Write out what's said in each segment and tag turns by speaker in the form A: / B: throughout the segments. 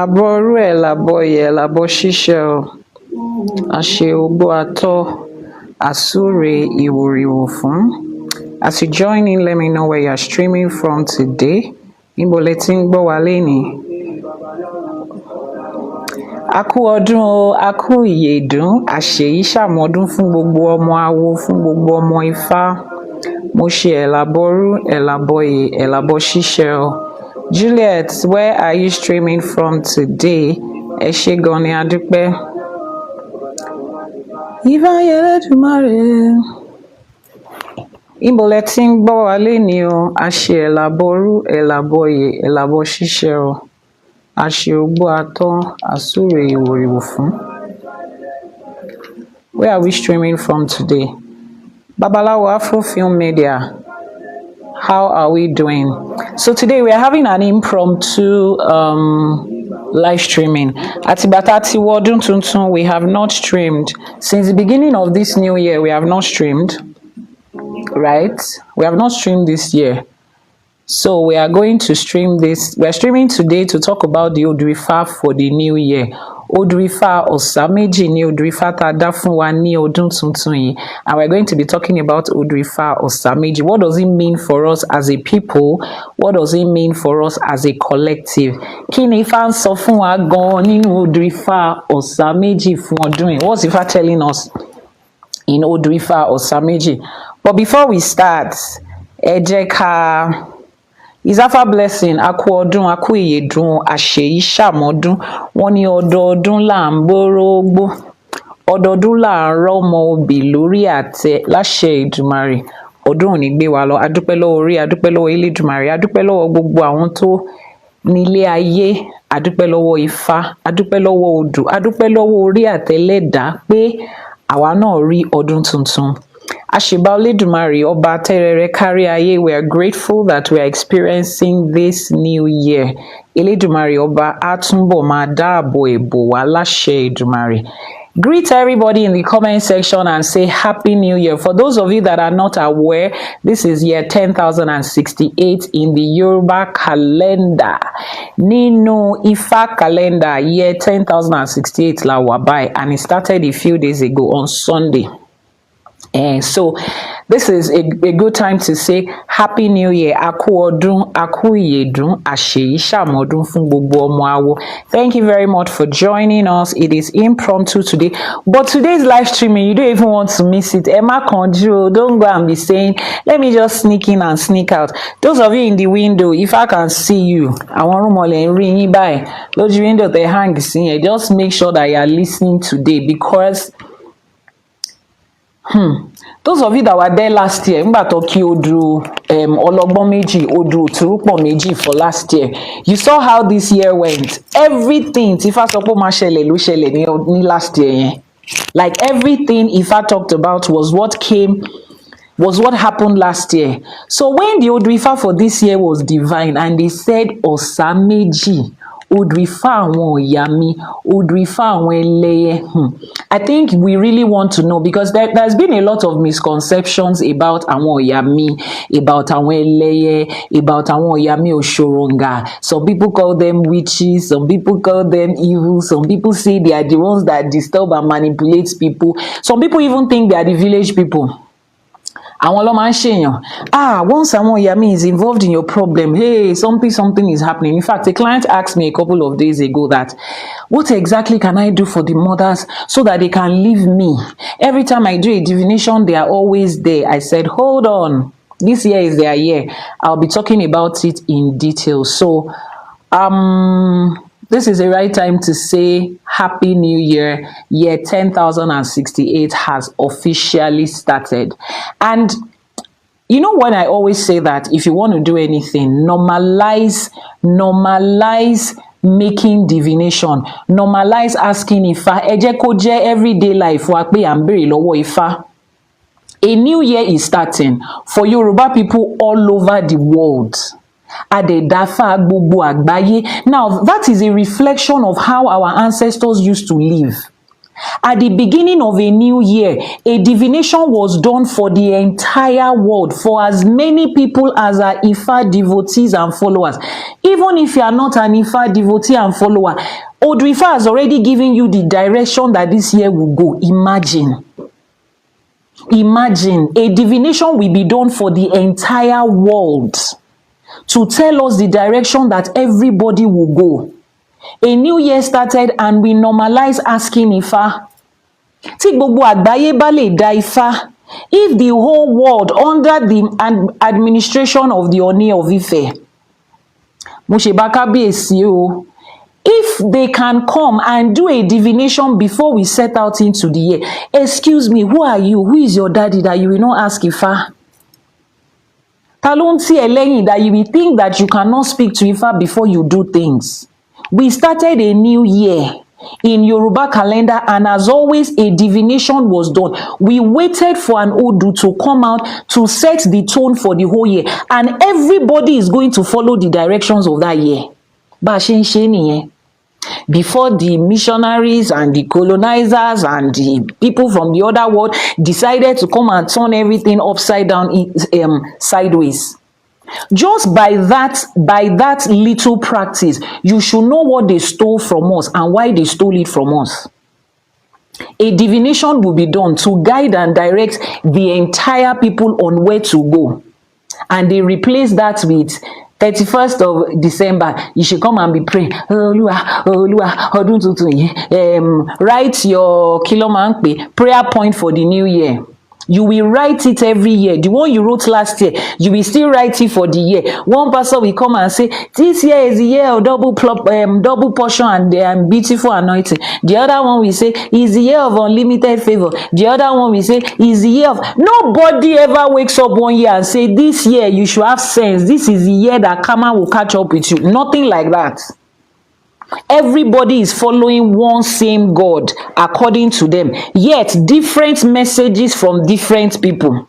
A: Àbọrú, Àbọyè, Àbọṣíṣẹ o. Àṣẹ ogbó atọ́, àsúre ìwòrìwò fún. As you join in, let me know where you are streaming from today. Níbo lẹ ti ń gbọ́ wa lénìí. A kú ọdún o, a kú ìyèdún, àṣèyí ṣàmọ́dún fún gbogbo ọmọ awo, fún gbogbo ọmọ ifá. Mo ṣe Àbọrú, Àbọyè, Àbọṣíṣẹ o. Juliet, where are you streaming from today? Ẹ ṣé gan ni a dúpẹ́. Ìbáyé Elédùmarè. Níbo lẹ ti ń gbọ́ wa lénìí o. A ṣe Àbọrú, Àbọyè, Àbọṣíṣẹ o. A ṣe ogbó atọ́, àsúre ìwòrìwò fún. Where are we streaming from today? Babalawo Afro Film Media. How are we doing? So today we are having an impromptu live streaming. Àtìgbàtà tí wọdún tuntun, we have not streamed. Since the beginning of this new year, we have not streamed. Right? We have not streamed this year. So we are going to stream this. We are streaming today to talk about the Odùifá for the new year. Odùifá Osa Meji ni Odùifá tá dá fún wa ní ọdún tuntun yìí. And we're going to be talking about Odùifá Osa Meji. What does it mean for us as a people? What does it mean for us as a collective? Kí ni Ifá ń sọ fún wa gan nínú Odùifá Osa Meji fún ọdún yìí? What's Ifá telling us in Odùifá Osa Meji? But before we start, ẹ jẹ́ ká Ìzáfá blessing, akú ọdún, akú ìyèdún, àṣèyí ṣàmọ́dún. Wọ́n ní ọdọọdún là ń bórógbó. Ọdọọdún là ń rọ́mọ obì lórí àtẹ láṣẹ Èdùmàrè. Ọdún ò ní gbé wa lọ. Adúpẹ́ lọ́wọ́ orí, adúpẹ́ lọ́wọ́ Elédùmarè, adúpẹ́ lọ́wọ́ gbogbo àwọn tó nílé ayé, adúpẹ́ lọ́wọ́ Ifá, adúpẹ́ lọ́wọ́ Odù, adúpẹ́ lọ́wọ́ orí àtẹlẹ́dàá pé àwa náà rí ọdún tuntun. Àṣìbà Elédùmarè ọba tẹ́rẹrẹ kárí ayé, we are grateful that we are experiencing this new year. Elédùmarè ọba á túnbọ̀ máa dáàbò ẹ̀bò wá láṣẹ Èdùmarè. Greet everybody in the comment section and say Happy New Year. For those of you that are not aware, this is year 10,068 in the Yoruba calendar. Nínú Ifá calendar, year 10,068 la wà báyìí, and it started a few days ago on Sunday. And so this is a good time to say Happy New Year. Akú ọdún, akú ìyèdún, àṣèyí ṣàmọ́dún fún gbogbo ọmọ awo. Thank you very much for joining us. It is impromptu today, but today's live streaming, you don't even want to miss it. Ẹ má kánjú, don't go and be saying, let me just sneak in and sneak out. Those of you in the window, if I can see you, àwọn rúmọlẹ̀ ń rí yín báyìí lójú window tẹ hang sí yẹn, just make sure that you are listening today, because those of you that were there last year, nígbà tó kí odù ọlọ́gbọ́n méjì, odù òtúrúpọ̀ méjì for last year, you saw how this year went. Everything tí Ifá sọ pé ó máa ṣẹlẹ̀ ló ṣẹlẹ̀ ní last year yẹn. Like everything Ifá talked about was what happened last year. So when the Odùifá for this year was divine and they said Osa Meji, Odùifá àwọn Iyami, Odùifá àwọn Eleye. I think we really want to know, because there's been a lot of misconceptions about àwọn Iyami, about àwọn Eleye, about àwọn Iyami Oshoronga. Some people call them witches, some people call them evil, some people say they are the ones that disturb and manipulate people. Some people even think they are the village people. Àwọn ló máa ń ṣèyàn. Once àwọn Iyami is involved in your problem, hey, something is happening. In fact, a client asked me a couple of days ago that, what exactly can I do for the mothers so that they can leave me? Every time I do a divination, they are always there. I said, hold on. This year is their year. I'll be talking about it in detail. So, this is the right time to say Happy New Year. Year 10,068 has officially started. And you know when I always say that if you want to do anything, normalize making divination. Normalize asking Ifá. Ẹ jẹ́ kó jẹ́ everyday life wa pé à ń béèrè lọ́wọ́ Ifá. A new year is starting for Yoruba people all over the world. Adedafa gbogbo àgbáyé. Now, that is a reflection of how our ancestors used to live. At the beginning of a new year, a divination was done for the entire world, for as many people as are Ifa devotees and followers. Even if you are not an Ifa devotee and follower, Odu Ifa has already given you the direction that this year will go. Imagine. Imagine, a divination will be done for the entire world to tell us the direction that everybody will go. A new year started and we normalize asking Ifa. Tí gbogbo àgbáyé bá lè dá Ifá, if the whole world under the administration of the Ọọ̀ni of Ife, mo ṣe bá kábíyèsí o, if they can come and do a divination before we set out into the year, excuse me, who are you? Who is your daddy that you will not ask Ifa? Ta ló ń tì ẹ́ lẹ́yìn that you will think that you cannot speak to Ifa before you do things? We started a new year in Yoruba calendar, and as always, a divination was done. We waited for an Odu to come out to set the tone for the whole year, and everybody is going to follow the directions of that year. Bá a ṣe ń ṣe nìyẹn. Before the missionaries and the colonizers and the people from the other world decided to come and turn everything upside down, sideways. Just by that little practice, you should know what they stole from us and why they stole it from us. A divination will be done to guide and direct the entire people on where to go. And they replace that with 31st of December, you should come and be praying. Olúwa, Olúwa, ọdún tuntun yìí. Write your prayer point for the new year. You will write it every year. The one you wrote last year, you will still write it for the year. One pastor will come and say, this year is the year of double portion and beautiful anointing. The other one will say, is the year of unlimited favor. The other one will say, is the year of... Nobody ever wakes up one year and say, this year you should have sense. This is the year that karma will catch up with you. Nothing like that. Everybody is following one same God according to them, yet different messages from different people.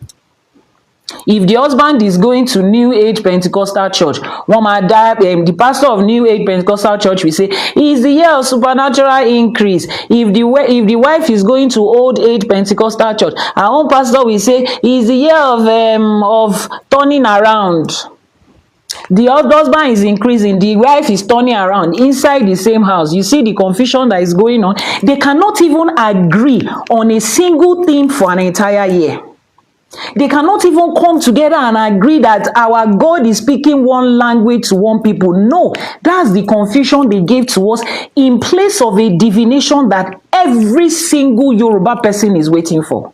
A: If the husband is going to New Age Pentecostal church, the pastor of New Age Pentecostal church will say, it's the year of supernatural increase. If the wife is going to Old Age Pentecostal church, our own pastor will say, it's the year of turning around. The husband is increasing, the wife is turning around inside the same house. You see the confusion that is going on. They cannot even agree on a single thing for an entire year. They cannot even come together and agree that our God is speaking one language to one people. No, that's the confusion they gave to us in place of a divination that every single Yoruba person is waiting for.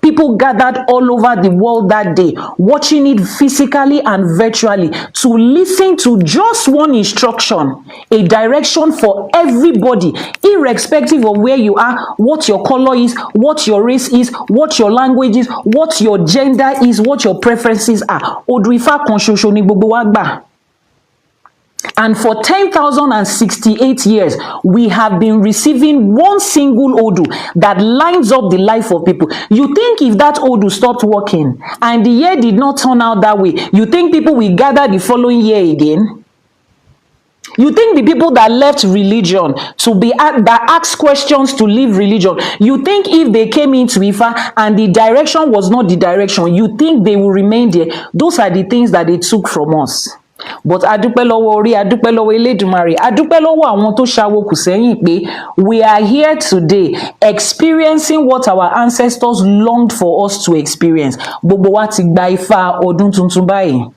A: People gathered all over the world that day, watching it physically and virtually, to listen to just one instruction, a direction for everybody, irrespective of where you are, what your color is, what your race is, what your language is, what your gender is, what your preferences are. Odu Ifa kan ṣoṣo ni gbogbo wa gbà. And for 10,068 years, we have been receiving one single Odu that lines up the life of people. You think if that Odu stopped working and the year did not turn out that way, you think people will gather the following year again? You think the people that left religion that asked questions to leave religion, you think if they came into Ifa and the direction was not the direction, you think they will remain there? Those are the things that they took from us. But adúpẹ́ lọ́wọ́ orí, adúpẹ́ lọ́wọ́ Elédùmarè, adúpẹ́ lọ́wọ́ àwọn tó ṣàwòkù sẹ́yìn pé we are here today experiencing what our ancestors longed for us to experience. Gbogbo wa ti gba Ifá ọdún tuntun báyìí.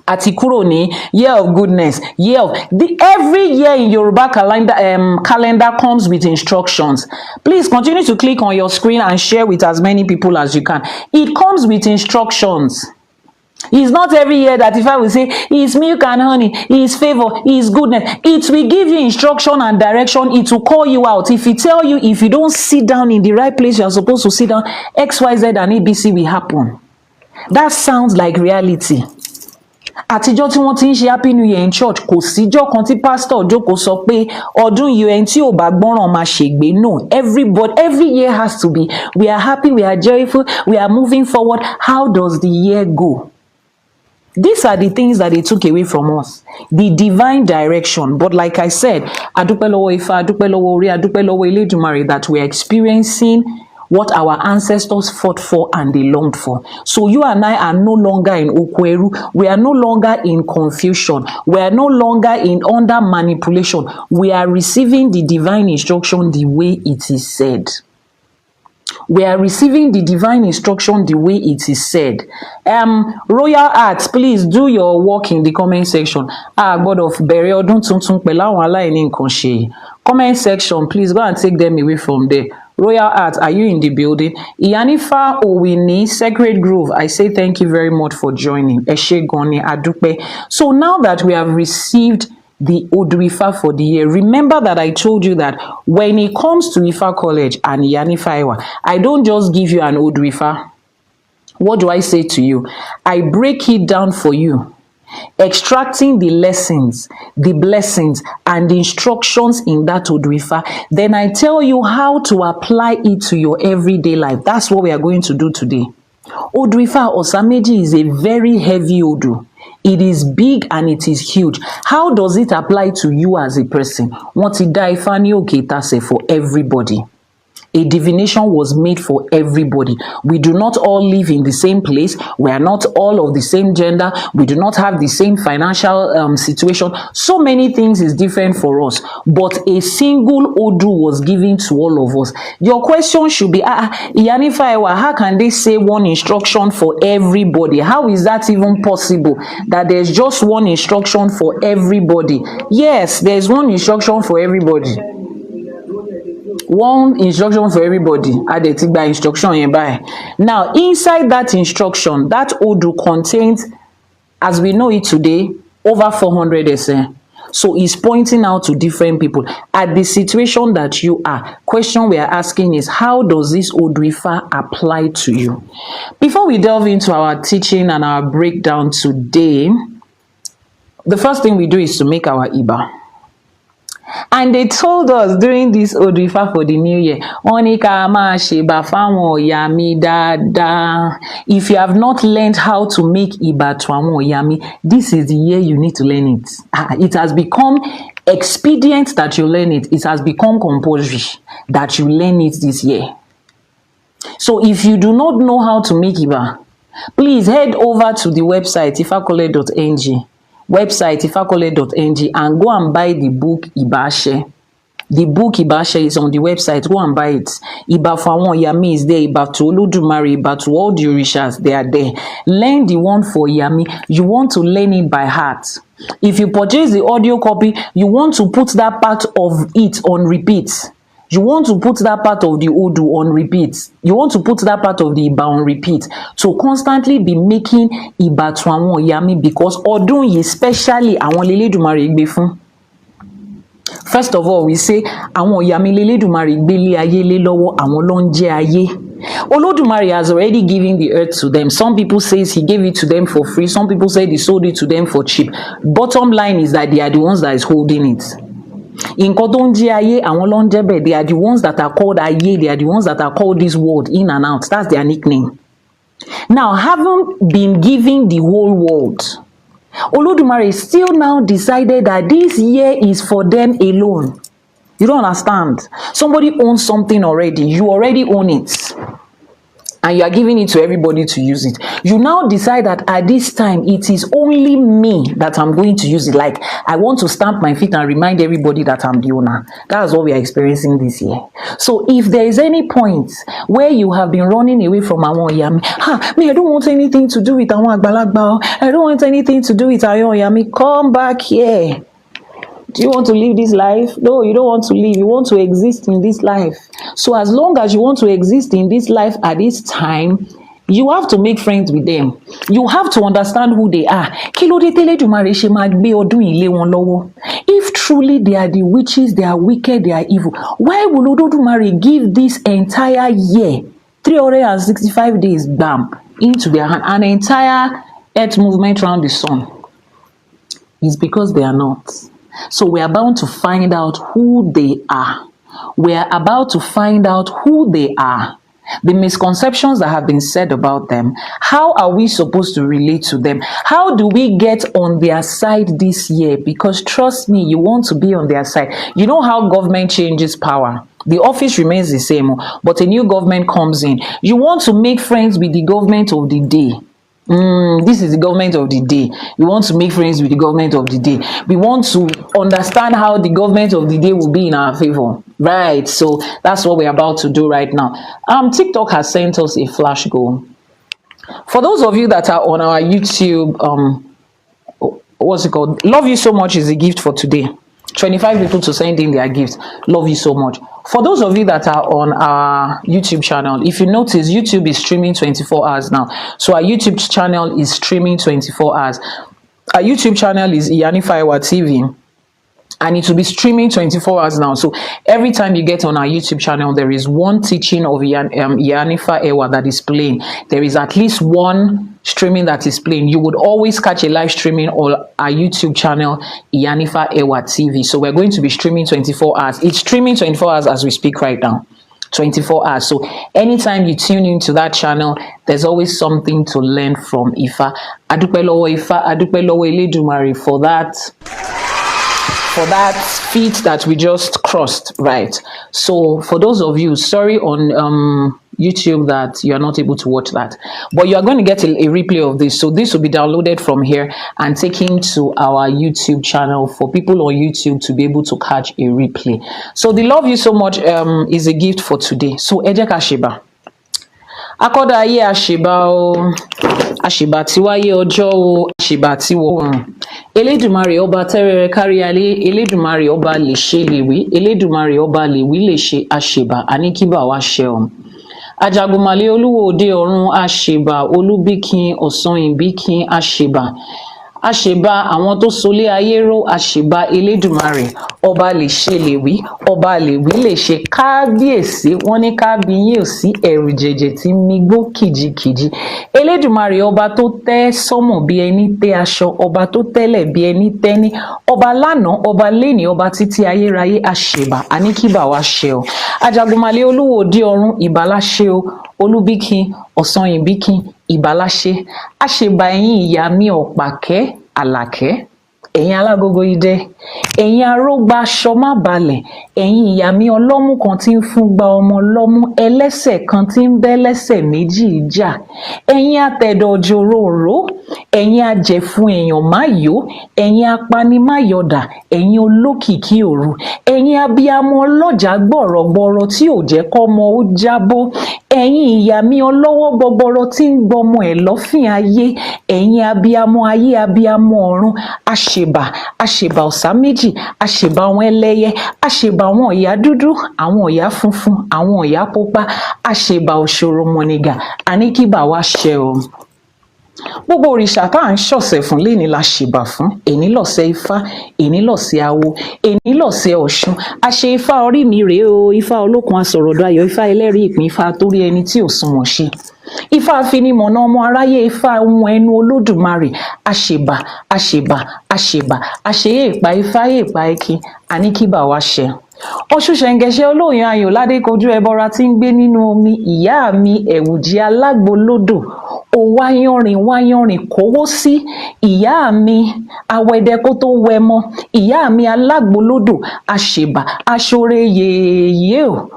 A: Àti kúrò ní year of goodness, every year in Yoruba calendar comes with instructions. Please continue to click on your screen and share with as many people as you can. It comes with instructions. It's not every year that if I will say, it's milk and honey, it's favor, it's goodness. It will give you instruction and direction. It will call you out. If it tell you, if you don't sit down in the right place you are supposed to sit down, X, Y, Z and ABC will happen. That sounds like reality. Àtijọ́ tí wọ́n ti ń ṣe happy new year in church, kò síjọ́ kan tí pastor jókòó sọ pé ọdún yìí ẹni tí ò bá gbọ́ràn máa ṣègbé. No, every year has to be, we are happy, we are joyful, we are moving forward. How does the year go? These are the things that they took away from us. The divine direction. But like I said, Adúpẹ́ lọ́wọ́ Ifá, Adúpẹ́ lọ́wọ́ Orí, Adúpẹ́ lọ́wọ́ Elédùmarè that we are experiencing what our ancestors fought for and they longed for. So you and I are no longer in Okweru. We are no longer in confusion. We are no longer in under manipulation. We are receiving the divine instruction the way it is said. We are receiving the divine instruction the way it is said. Royal Arts, please do your work in the comment section. God of bẹ̀rẹ̀ ọdún tuntun pẹ̀lú àwọn aláìní nǹkan ṣe. Comment section, please go and take them away from there. Royal Arts, are you in the building? Iyanifa Owini, Sacred Grove, I say thank you very much for joining. Ẹ ṣé gan ni, adúpẹ́. So now that we have received the Odu-Ifa for the year, remember that I told you that when it comes to Ifa College and Iyanifa Ewa, I don't just give you an Odu-Ifa. What do I say to you? I break it down for you, extracting the lessons, the blessings, and the instructions in that Odu-Ifa. Then I tell you how to apply it to your everyday life. That's what we are going to do today. Odu-Ifa Osa Meji is a very heavy Odu. It is big and it is huge. How does it apply to you as a person? Wọ́n ti dá Ifá ní òkè ìtàsẹ̀ for everybody. A divination was made for everybody. We do not all live in the same place. We are not all of the same gender. We do not have the same financial situation. So many things is different for us. But a single Odu was given to all of us. Your question should be, Iyanifa Ewa, how can they say one instruction for everybody? How is that even possible? That there's just one instruction for everybody? Yes, there's one instruction for everybody. One instruction for everybody. Adetigba instruction yẹn báyìí. Now, inside that instruction, that Odu contains, as we know it today, over 400 essay. So it's pointing out to different people at the situation that you are. Question we are asking is, how does this Odu-Ifa apply to you? Before we delve into our teaching and our breakdown today, the first thing we do is to make our Iba. And they told us during this Odu-Ifa for the new year, if you have not learned how to make Iba to àwọn Iyami, this is the year you need to learn it. It has become expedient that you learn it. It has become compulsory that you learn it this year. So if you do not know how to make Iba, please head over to the website ifakole.ng. Website ifakole.ng and go and buy the book Iyase. The book Iyase is on the website. Go and buy it. Iba for àwọn Iyami is there. Iba to Olódùmarè, Iba to all the Orishas, they are there. Learn the one for Iyami. You want to learn it by heart. If you purchase the audio copy, you want to put that part of it on repeat. You want to put that part of the Odu on repeat. You want to put that part of the Iba on repeat. To constantly be making Iba to àwọn Iyami, because ọdún yìí especially àwọn l'Elédùmarè gbé fún. First of all, we say àwọn Iyami l'Elédùmarè gbé lé ayé lé lọ́wọ́, àwọn ló ń jẹ́ ayé. Olódùmarè has already given the earth to them. Some people say he gave it to them for free. Some people say he sold it to them for cheap. Bottom line is that they are the ones that is holding it. Nǹkan tó ń jẹ́ ayé, àwọn ló ń jẹ́ bẹ́ẹ̀. They are the ones that are called ayé. They are the ones that are called this world in and out. That's their nickname. Now, having been given the whole world, Olódùmarè still now decided that this year is for them alone. You don't understand. Somebody owns something already. You already own it. And you are giving it to everybody to use it. You now decide that at this time, it is only me that I'm going to use it. Like, I want to stamp my feet and remind everybody that I'm the owner. That's what we are experiencing this year. So if there is any point where you have been running away from àwọn Iyami, I don't want anything to do with àwọn àgbàlagbà. I don't want anything to do with àwọn Iyami. Come back here. Do you want to live this life? No, you don't want to live. You want to exist in this life. So as long as you want to exist in this life at this time, you have to make friends with them. You have to understand who they are. Kí ló dé t'Elédùmarè ṣe máa gbé ọdún yìí lé wọn lọ́wọ́? If truly they are the witches, they are wicked, they are evil, why will Olódùmarè give this entire year, 365 days, bam, into their hand, an entire earth movement around the sun? It's because they are not. So we are bound to find out who they are. We are about to find out who they are. the misconceptions that have been said about them, how are we supposed to relate to them? How do we get on their side this year? Because trust me, you want to be on their side. You know how government changes power. The office remains the same, but a new government comes in. You want to make friends with the government of the day. This is the government of the day. We want to make friends with the government of the day. We want to understand how the government of the day will be in our favor. Right. So that's what we're about to do right now. TikTok has sent us a flash goal. For those of you that are on our YouTube, what's it called? Love you so much is a gift for today. 25 people to send in their gifts. Love you so much. For those of you that are on our YouTube channel, if you notice, YouTube is streaming 24 hours now. So our YouTube channel is streaming 24 hours. Our YouTube channel is Iyanifa Ewa TV. And it will be streaming 24 hours now. So every time you get on our YouTube channel, there is one teaching of Iyanifa Ewa that is playing. There is at least one streaming that is playing. You would always catch a live streaming on our YouTube channel, Iyanifa Ewa TV. So we're going to be streaming 24 hours. It's streaming 24 hours as we speak right now. 24 hours. So anytime you tune into that channel, there's always something to learn from Ifa. Adúpẹ́ lọ́wọ́ Ifa, adúpẹ́ lọ́wọ́ Elédùmarè for that feat that we just crossed, right? So for those of you, sorry on YouTube that you are not able to watch that, but you are going to get a replay of this. So this will be downloaded from here and taken to our YouTube channel for people on YouTube to be able to catch a replay. So the love you so much is a gift for today. So ẹ jẹ́ ká ṣèbà. Akọ́dá ayé àṣèbà o, àṣèbà tí wáyé ọjọ́ o, àṣèbà tí wọ̀rùn. Elédùmarè ọba tẹ́rẹrẹ kárí ayé, Elédùmarè ọba lè ṣe lè wí, Elédùmarè ọba lè wí lè ṣe àṣèbà, àníkíbà wá ṣẹun. Ajagunmalè olúwo òde ọ̀run àṣèbà, olúbíkin ọ̀sán ìbíkin àṣèbà. Àṣèbà àwọn tó solé ayé ró, àṣèbà Elédùmarè ọba lè ṣe lè wí, ọba lè wí lè ṣe. Kábíyèsí, wọ́n ní kábíyè ò sí ẹ̀rù jẹ̀jẹ̀ tí migbó kìjikìji. Elédùmarè ọba tó tẹ́ sọ́mọ̀ bí ẹni tẹ́ aṣọ, ọba tó tẹ́lẹ̀ bí ẹni tẹ́ni, ọba lánàá, ọba lénìí, ọba títí ayérayé àṣèbà, àníkíbà wá ṣẹ o. Ajagunmalè olúwo òde ọ̀run ìbáláṣẹ o, olúbíkin ọ̀sán ìbíkin ìbáláṣẹ. Àṣèbà ẹ̀yin ìyá mi ọ̀pàkẹ́ àlàkẹ́, ẹ̀yin alágogo idẹ, ẹ̀yin arógbá aṣọ má balẹ̀, ẹ̀yin ìyá mi ọlọ́mú kan tí ń fún gba ọmọ lọ́mú, ẹlẹ́sẹ̀ kan tí ń bẹ́ lẹ́sẹ̀ méjì jà, ẹ̀yin atẹ̀dọ̀ jòròró, ẹ̀yin ajẹ̀fun èèyàn má yó, ẹ̀yin apanimáyọ̀dà, ẹ̀yin olókìkí òru, ẹ̀yin abiyamọ ọlọ́jà gbọ̀rọ̀gbọ̀rọ̀ tí ò jẹ́ kọ́mọ ó jábọ́, ẹ̀yin ìyá mi ọlọ́wọ́ gbọgbọrọ tí ń gbọmọ ẹ̀ lọ́fìn ayé, ẹ̀yin abiyamọ ayé abiyamọ ọ̀run. Àṣèbà, àṣèbà Ọ̀sà Méjì, àṣèbà àwọn ẹlẹ́yẹ, àṣèbà àwọn ọ̀yà dúdú, àwọn ọ̀yà funfun, àwọn ọ̀yà pupa, àṣèbà òṣòròmọ̀nìgà, àníkíbà wá ṣẹ o. Gbogbo òrìṣà tá à ń ṣọ̀sẹ̀ fún léni la ṣèbà fún. Èní lọ̀sẹ̀ Ifá, èní lọ̀sẹ̀ awo, èní lọ̀sẹ̀ Ọ̀ṣun. Àṣẹ Ifá orí mi rèé o, Ifá olókun asọ̀rọ̀dọ̀ ayọ̀, Ifá ẹlẹ́rìí ìpín, Ifá torí ẹni tí ò sunwọ̀n ṣe. Ifá afinimọ̀nà ọmọ aráyé, Ifá ohun ẹnu Olódùmarè. Àṣèbà, àṣèbà, àṣèbà, àṣeyé ìpa Ifá yé ìpa ẹkin, àníkíbà wá ṣẹ. Ọ̀ṣun ṣẹ̀ǹgẹ̀ṣẹ̀ olóyin ayọ̀ ládé kojú ẹbọra tí ń gbé nínú omi, ìyá mi ẹ̀wùjí alágbolódò, ó wáyánrin kówó sí, ìyá mi awẹdẹ kó tó wẹmọ, ìyá mi alágbolódò, àṣèbà aṣọre yèyé o,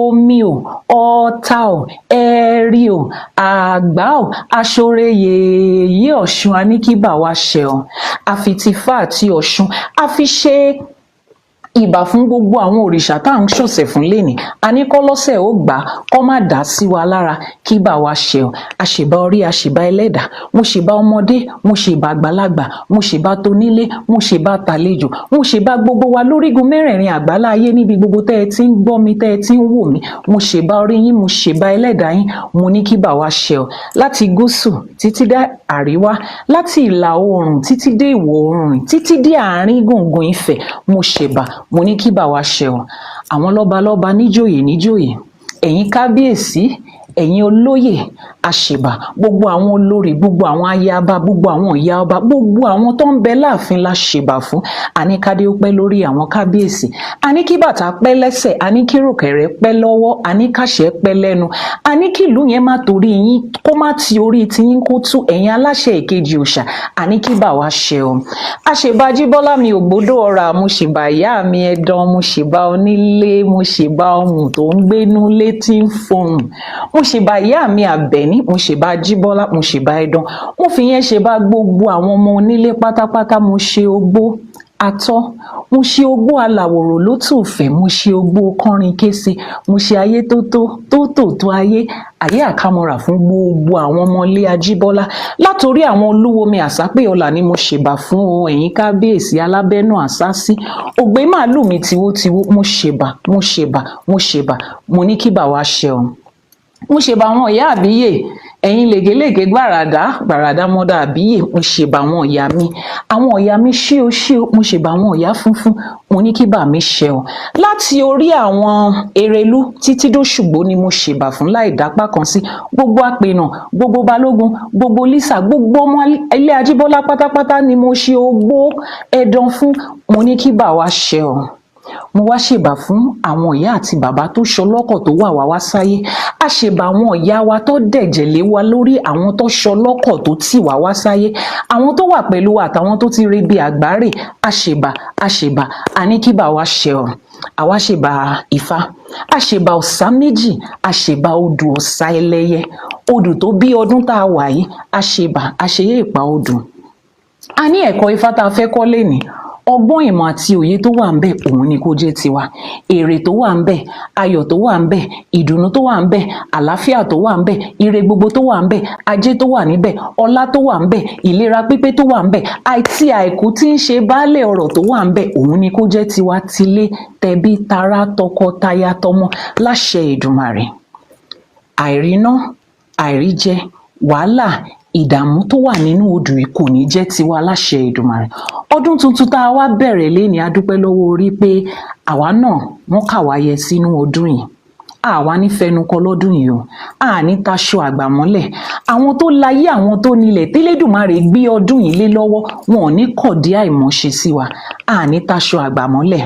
A: omi o, ọ̀tá o, ẹ̀rí o, àgbá o, aṣọre yèyé Ọ̀ṣun, àníkíbà wá ṣẹ o. Àfi tìfá àti Ọ̀ṣun, àfi ṣe ìbà fún gbogbo àwọn òrìṣà tá à ń ṣọ̀sẹ̀ fún lénìí. A ní kọ́ lọ́sẹ̀ ó gbà á, kọ́ má dà á sí wa lára, kí bà wá ṣe o. Àṣèbà orí, àṣèbà ẹlẹ́dà, mo ṣèbà ọmọdé, mo ṣèbà àgbàlagbà, mo ṣèbà tonílé, mo ṣèbà tàlejò, mo ṣèbà gbogbo wa lórígun mẹ́rẹ̀ẹ̀rin àgbálá ayé níbi gbogbo tẹ́ ẹ ti ń gbọ́ mi, tẹ́ ẹ ti ń wò mí. Mo ṣèbà orí yín, mo ṣèbà ẹlẹ́dà yín, mo ní kí bà wá ṣe o. Láti gúúsù títí dé àríwá, láti ìlà oòrùn títí dé ìwọ̀ oòrùn, títí dé àárín gbùngbùn Ifẹ̀, mo ṣèbà, mo ní kí bà wá ṣẹ o. Àwọn lọ́balọ́ba níjòyè níjòyè, ẹ̀yin kábíyèsí, ẹ̀yin olóyè àṣebà, gbogbo àwọn olórí, gbogbo àwọn ayaba, gbogbo àwọn ìyá ọba, gbogbo àwọn tó ń bẹ láàfin la ṣèbà fún. Àní kádé ó pẹ́ lórí àwọn kábíyèsí, àní kí bàtà pẹ́ lẹ́sẹ̀, àní kí rùkẹ̀rẹ̀ pẹ́ lọ́wọ́, àní káṣẹ́ pẹ́ lẹ́nu, àní kí ìlú yẹn má torí yín kó má ti orí tiyín kó tú, ẹ̀yin aláṣẹ èkejì òòṣà, àní kí bà wá ṣe o. Àṣebà Jíbọ́lá mi ògbódò ọ̀rà, mo ṣèbà ìyá mi ẹ̀dán, mo ṣèbà onílé, mo ṣèbà ohun tó ń gbénú létí ń fohùn, mo ṣèbà ìyá mi Àbẹ̀ní, mo ṣèbà Jíbọ́lá, mo ṣèbà ẹ̀dán, mo fi yẹn ṣèbà gbogbo àwọn ọmọ onílé pátápátá, mo ṣe ogbó atọ́, mo ṣe ogbó alàwòrò lótùfẹ́, mo ṣe ogbó kọrin kése, mo ṣe ayé tó ayé àkámọ́ra fún gbogbo àwọn ọmọlé Ajíbọ́lá, látòrí àwọn olúwomi àsápè ọlà ni mo ṣèbà fún o, ẹ̀yin kábíyèsí alábẹ́nú àsásí, ògbé màálù mi tiwótiwó, mo ṣèbà, mo ní kí bà wá ṣe o. Mo ṣèbà àwọn ìyá àbíyè, ẹ̀yin lègélègé gbàràdá mọ́dà àbíyè, mo ṣèbà àwọn ìyá mi, àwọn ìyá mi ṣío, mo ṣèbà àwọn ìyá funfun, mo ní kí bà mí ṣe o. Láti orí àwọn Erelú títí dóṣùgbó ni mo ṣèbà fún láì dápá kan sí, gbogbo àpènà, gbogbo balógun, gbogbo lísà, gbogbo ọmọ ilé Ajíbọ́lá pátápátá ni mo ṣe ogbó ẹ̀dán fún, mo ní kí bà wá ṣe o. Mo wá ṣèbà fún àwọn ìyá àti bàbá tó ṣọlọ́kọ̀ tó wà wá sáyé, a ṣèbà àwọn ìyá wa tó dẹ̀jẹ̀ lé wa lórí, àwọn tó ṣọlọ́kọ̀ tó tì wá sáyé, àwọn tó wà pẹ̀lú wa àtàwọn tó ti rebi àgbáre, a ṣèbà, a ní kí bà wá ṣe o. Àwa ṣèbà Ifá, a ṣèbà Ọ̀sá Méjì, a ṣèbà odù Ọ̀sá Ẹlẹ́yẹ, odù tó bí ọdún tá a wà yìí, a ṣèbà àṣeyẹ ìpà odù. A ní ẹ̀kọ́ Ifá tá a fẹ́ kọ́ lénìí, ọgbọ́n ìmọ̀ àti òye tó wà ń bẹ̀ òun ni kó jẹ́ tiwa, èrè tó wà ń bẹ̀, ayọ̀ tó wà ń bẹ̀, ìdùnnú tó wà ń bẹ̀, àlàáfíà tó wà ń bẹ̀, ire gbogbo tó wà ń bẹ̀, ajé tó wà níbẹ̀, ọlá tó wà ń bẹ̀, ìlera pípé tó wà ń bẹ̀, àti àìkú tí ń ṣe baálẹ̀ ọrọ̀ tó wà ń bẹ̀ òun ni kó jẹ́ tiwa, tilé tẹbí tará tọkọtaya tọmọ láṣẹ Èdùmàrè. Àìríná, àìríjẹ, wàhálà, ìdààmú tó wà nínú odù yìí kò ní jẹ́ tiwa láṣẹ Èdùmàrè. Ọdún tuntun tá a wá bẹ̀rẹ̀ léni, a dúpẹ́ lọ́wọ́ orí pé àwa náà wọ́n kà wá yẹ sínú ọdún yìí, àwa ní fẹnukọ lọ́dún yìí o, àní taṣọ àgbà mọ́lẹ̀, àwọn tó láyé àwọn tó nílẹ̀ tẹ́lẹ́dùmarè gbé ọdún yìí lé lọ́wọ́, wọn ò ní kọ̀dí àìmọ̀ṣe sí wa, àní taṣọ àgbà mọ́lẹ̀,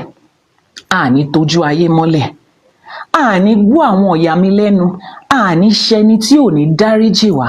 A: àní tójú ayé mọ́lẹ̀, àní gbọ́ àwọn ọ̀yà mi lẹ́nu, àní ṣẹni tí ò ní dáríjì wá.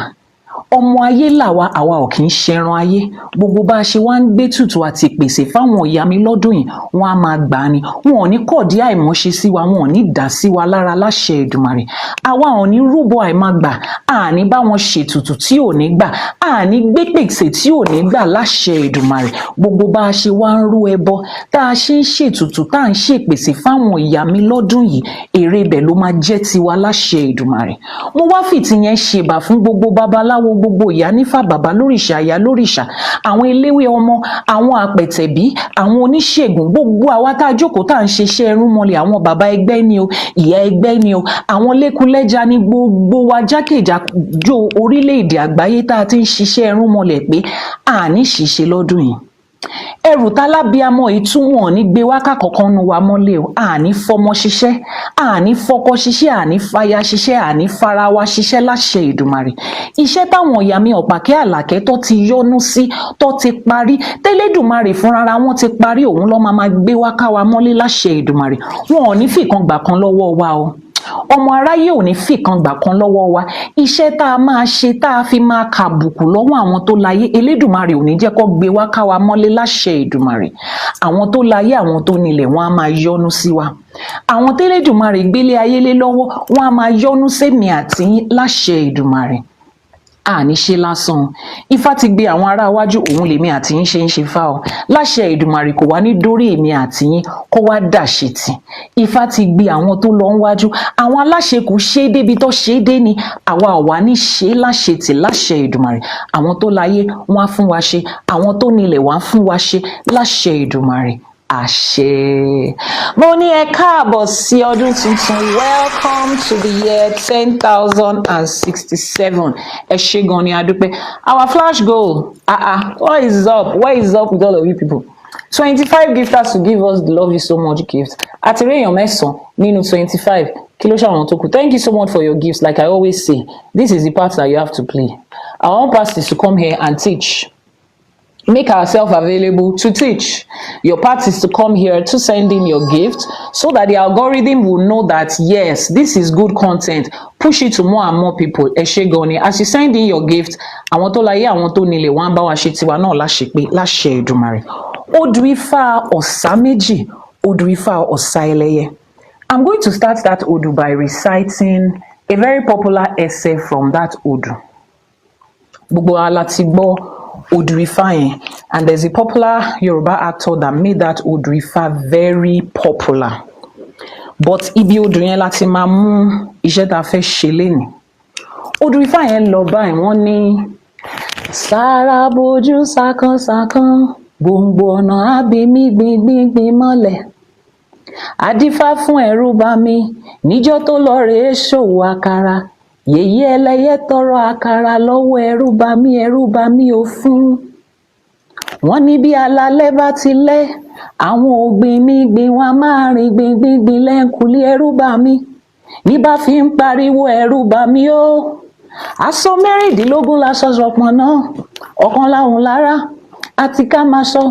A: Ọmọ ayé làwa, àwa ò kì í ṣẹran ayé, gbogbo bá a ṣe wá ń gbé tùtù àti pèsè fáwọn ìyá mi lọ́dún yìí, wọ́n á máa gbà á ni, wọn ò ní kọ̀dí àìmọ̀ṣe sí wa, wọn ò ní dá sí wa lára láṣẹ Èdùmàrè. Àwa ò ní rúbọ àìmágbà, àní bá wọn ṣètùtù tí ò ní gbà, àní gbé pèsè tí ò ní gbà láṣẹ Èdùmàrè. Gbogbo bá a ṣe wá ń rú ẹbọ, tá a ṣe ń ṣètùtù, tá a ń ṣèpèsè fáwọn ìyá mi lọ́dún yìí, èrè ibẹ̀ ló máa jẹ́ tiwa láṣẹ Èdùmàrè. Mo wá fìtì yẹn ṣèbà fún gbogbo babaláwo, gbogbo Iyanifa bàbá lórìṣà, ìyá lórìṣà, àwọn eléwé ọmọ, àwọn àpẹ̀tẹ̀bí, àwọn oníṣègùn, gbogbo àwa tá a jókòó tá à ń ṣiṣẹ́ ẹrúnmọlẹ̀, àwọn bàbá ẹgbẹ́ ni o, ìyá ẹgbẹ́ ni o, àwọn lékúlẹ́jà ní gbogbo wa jákèjádò orílẹ̀-èdè àgbáyé tá a ti ń ṣiṣẹ́ ẹrúnmọlẹ̀ pé àní ṣìṣe lọ́dún yìí. Ẹrù tálábíàmọ ìtúwọ̀n ní gbé wákà kankan nu wa mọ́lẹ̀ o, àní fọmọ ṣiṣẹ́, àní fọkọ ṣiṣẹ́, àní fàyà ṣiṣẹ́, àní fara wa ṣiṣẹ́ láṣẹ Èdùmàrè. Iṣẹ́ táwọn ìyá mi Ọ̀pàkẹ́ Àlàkẹ́ tó ti yọ́nú sí, tó ti parí, tẹ́lẹ́dùmarè fúnra wọn ti parí, òun ló máa gbé wákà wa mọ́lẹ̀ láṣẹ Èdùmàrè. Wọn ò ní fìkan gbà kan lọ́wọ́ wa o, ọmọ aráyé ò ní fìkan gbà kan lọ́wọ́ wa. Iṣẹ́ tá a máa ṣe tá a fi máa kàbùkù lọ́wọ́ àwọn tó láyé, Elédùmarè ò ní jẹ́ kó gbé wá ká wa mọ́lé láṣẹ Èdùmàrè. Àwọn tó láyé, àwọn tó nílẹ̀, wọ́n á máa yọ́nú sí wa. Àwọn tẹ́lẹ́dùmarè gbélé ayé lé lọ́wọ́, wọ́n á máa yọ́nú sẹ́mi àti yín láṣẹ Èdùmàrè. Àní ṣe lásán, Ifá ti gbé àwọn ará iwájú, òun lèmi àti yín ṣe ń ṣe fá o, láṣẹ Èdùmàrè kò wá ní dórí èmi àti yín kó wá dàṣetì. Ifá ti gbé àwọn tó lọ ń wájú, àwọn aláṣẹkù ṣe é débi tó ṣe é dé ni, àwa ò wá ní ṣe láṣetì láṣẹ Èdùmàrè. Àwọn tó láyé wọ́n á fún wa ṣe, àwọn tó nílẹ̀ wọ́n á fún wa ṣe láṣẹ Èdùmàrè. Àṣẹ. Mo ní ẹ káàbọ̀ sí ọdún tuntun. Welcome to the year 10,067. Ẹ ṣé gan ni a dúpẹ́. Our flash goal. What is up? What is up with all of you people? 25 gifters to give us the love you so much gift. Àti rí èèyàn mẹ́sàn-án nínú 25. Kí ló ṣàwọn tó kù? Thank you so much for your gifts. Like I always say, this is the part that you have to play. Our own part is to come here and teach. Make ourselves available to teach. Your part is to come here to send in your gift so that the algorithm will know that yes, this is good content. Push it to more and more people. Ẹ ṣé gan ni. As you send in your gift, àwọn tó láyé àwọn tó nílé wọ́n á bá wa ṣe tiwa náà láṣepé láṣẹ Èdùmàrè. Odù Ifá Osa Meji, Odù Ifá Osa Eleye. I'm going to start that Odu by reciting a very popular essay from that Odu. Gbogbo wa la ti gbọ́ Odu Ifá yẹn, and there's a popular Yoruba actor that made that Odu Ifá very popular. But ibi Odu yẹn láti máa mú iṣẹ́ tá fẹ́ ṣe lénìí. Odu Ifá yẹn lọ báyìí, wọ́n ní sára bojú sákánsákán, gbòǹgbò ọ̀nà àbímí gbìngbìngbìn mọ́lẹ̀. Adífá fún ẹ̀rù bà mí níjọ́ tó lọ rèé ṣòwò àkàrà. Yèyé ẹlẹ́yẹ tọrọ àkàrà lọ́wọ́ ẹ̀rù bà mí ò fún. Wọ́n ní bí alalẹ́ bá ti lẹ́, àwọn ògbìn mi gbìn wọn máa rìn gbìngbìngbìn lẹ́ǹkùlé ẹ̀rù bà mí. Ní bá fi ń pariwo ẹ̀rù bà mí ó. Aṣọ mẹ́rìndínlógún laṣọ ṣọpọ̀n náà, ọ̀kan láhùn lára. Àti ká máa sọ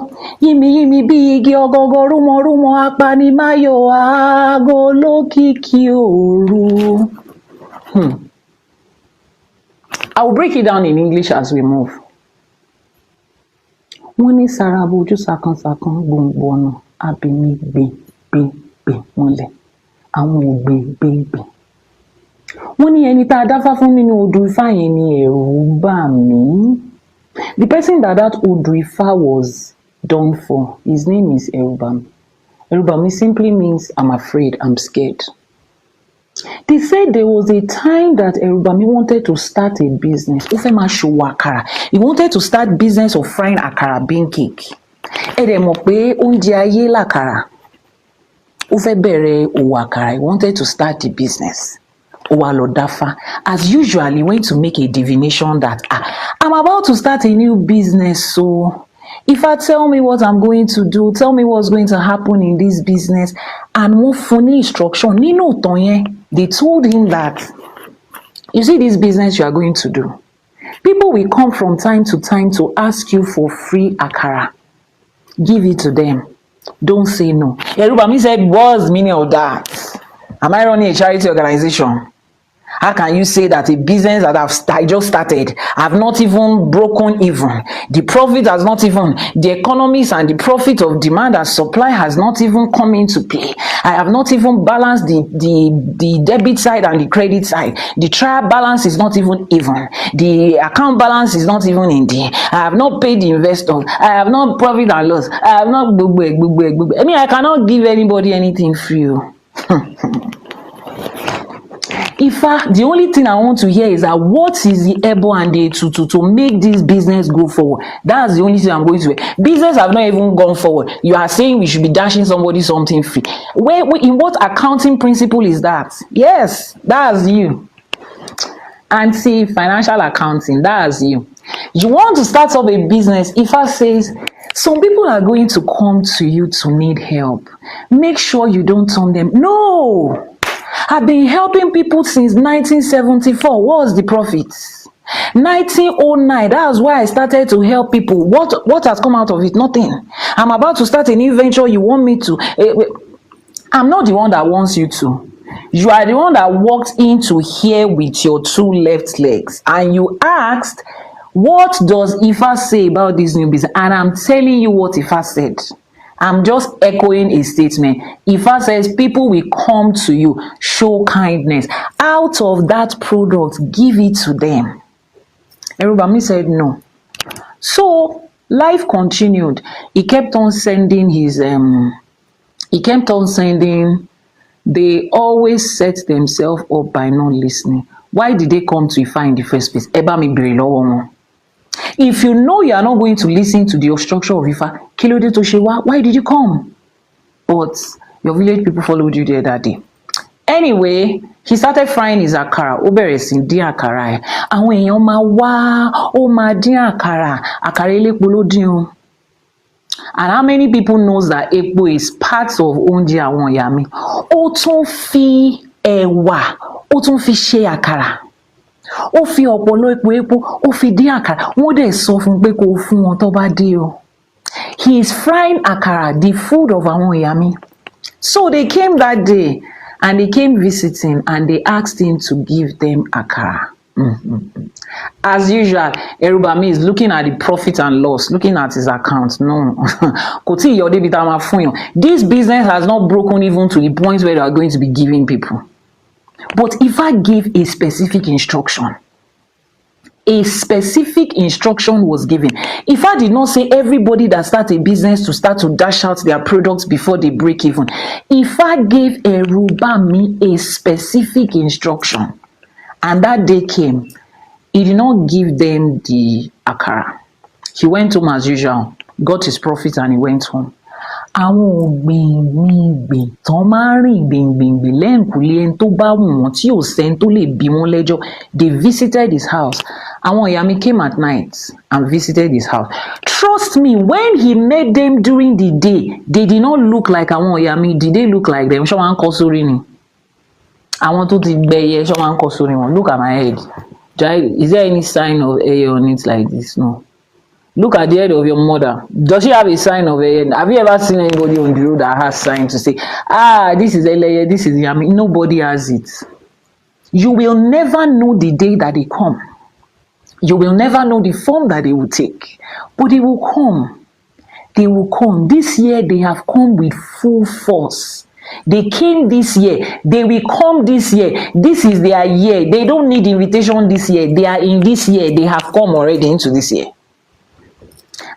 A: yìmìyìmì bí igi ọgọgọ rúmọrúmọ apanimáyò aago lókìkí òru. I will break it down in English as we move. Wọ́n ní sára bojú sákánsákán, gbòǹgbò ọ̀nà àbímí gbìn mọ́lẹ̀. Àwọn ògbìn. Wọ́n ní ẹni tá a dáfá fún nínú Odù Ifá yẹn ni ẹ̀rù bà mí. The person that Odu Ifá was done for, his name is Erubami. Erubami simply means I'm afraid, I'm scared. They said there was a time that Erubami wanted to start a business. Ó fẹ́ máa ṣòwò àkàrà. He wanted to start business of frying àkàrà bean cake. Ẹ dẹ̀ mọ̀ pé oúnjẹ ayé làkàrà. Ó fẹ́ bẹ̀rẹ̀ òwò àkàrà. He wanted to start the business. As usual, he went to make a divination that I'm about to start a new business, so if I tell me what I'm going to do, tell me what's going to happen in this business, and more funny instruction, they told him that you see this business you are going to do, people will come from time to time to ask you for free akara. Give it to them. Don't say no. Erubami said, what's the meaning of that? Am I running a charity organization? How can you say that a business that I just started, I've not even broken even, the profit has not even, the economics and the profit of demand and supply has not even come into play. I have not even balanced the debit side and the credit side. The trial balance is not even. The account balance is not even in there. I have not paid the investors. I have not profit and loss. I have not. I mean, I cannot give anybody anything free. Ifa, the only thing I want to hear is that what is the ebo and the to make this business go forward? That's the only thing I'm going to hear. Business have not even gone forward. You are saying we should be dashing somebody something free. In what accounting principle is that? Yes, that's you. Anti-financial accounting, that's you. You want to start up a business, Ifa says, some people are going to come to you to need help. Make sure you don't turn them. No! I've been helping people since 1974. What was the profit? 1909. That's why I started to help people. What has come out of it? Nothing. I'm about to start a new venture. You want me to? I'm not the one that wants you to. You are the one that walked into here with your two left legs and you asked, what does Ifa say about this new business? And I'm telling you what Ifa said. I'm just echoing a statement. Ifa says people will come to you, show kindness. Out of that product, give it to them. Erubami said no. So life continued. He kept on sending his they always set themselves up by not listening. Why did they come to Ifa in the first place? Eba mi bere lowo won. If you know you are not going to listen to the structure of Ifa, Kilode to Shewa, why did you come? But your village people followed you there that day. Anyway, he started frying his akara. Ó bẹ̀rẹ̀ sí dín àkàrà ẹ̀. Àwọn èèyàn máa wá, ó máa dín àkàrà. Àkàrà elépo ló dín o. And how many people knows that epo is part of oúnjẹ àwọn Iyami? Ó tún fi ẹ̀wà ó tún fi ṣe àkàrà, ó fi ọ̀pọ̀lọpọ̀ epo ó fi dín àkàrà. Wọ́n dẹ̀ sọ fún pé kó fún wọn tó bá dé o. He is frying àkàrà, the food of àwọn Iyami. So they came that day and they came visiting and they asked him to give them àkàrà. As usual, Erubami is looking at the profit and loss, looking at his account. No, this business has not broken even to the point where they are going to be giving people. But if I give a specific instruction, a specific instruction was given. If I did not say everybody that starts a business to start to dash out their products before they break even, if I gave Erubami a specific instruction, and that day came, he did not give them the akara. He went home as usual, got his profit, and he went home. Àwọn gbìngbìngbìn tán máa ń rìn gbìngbìngbìn lẹ́ǹkùlé ẹni tó bá wù wọ́n tí ò sẹ́ni tó lè bí wọ́n lẹ́jọ́. They visited his house. Àwọn Iyami came at night and visited his house. Trust me, when he met them during the day, they did not look like àwọn Iyami. Did they look like them? Ṣé wọ́n á kọ́ sórí ni? Àwọn tó ti gbẹ̀yẹ ṣé wọ́n á kọ́ sórí wọn? Look at my head. Is there any sign of hair on it like this? No. Look at the head of your mother. Does she have a sign of hair? Have you ever seen anybody on the road that has sign to say, this is Eleye, this is Iyami? Nobody has it. You will never know the day that they come. You will never know the form that they will take. But they will come. They will come. This year they have come with full force. They came this year. They will come this year. This is their year. They don't need invitation this year. They are in this year. They have come already into this year.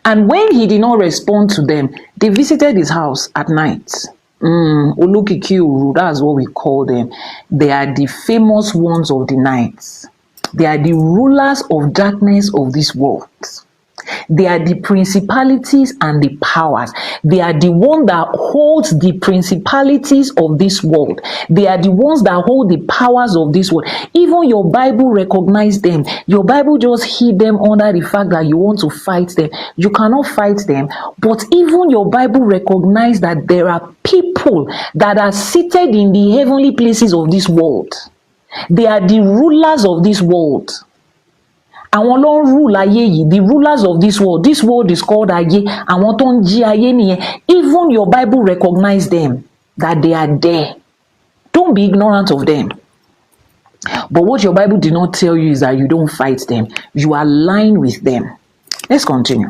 A: And when he did not respond to them, they visited his house at night. Ulukikiuru, that's what we call them. They are the famous ones of the night. They are the rulers of darkness of this world. They are the principalities and the powers. They are the one that holds the principalities of this world. They are the ones that hold the powers of this world. Even your Bible recognizes them. Your Bible just hid them under the fact that you want to fight them. You cannot fight them. But even your Bible recognizes that there are people that are seated in the heavenly places of this world. They are the rulers of this world. Àwọn ló ń rule ayé yìí, the rulers of this world. This world is called ayé. Àwọn tó ń jí ayé nìyẹn. Even your Bible recognize them, that they are there. Don't be ignorant of them. But what your Bible did not tell you is that you don't fight them. You align with them. Let's continue.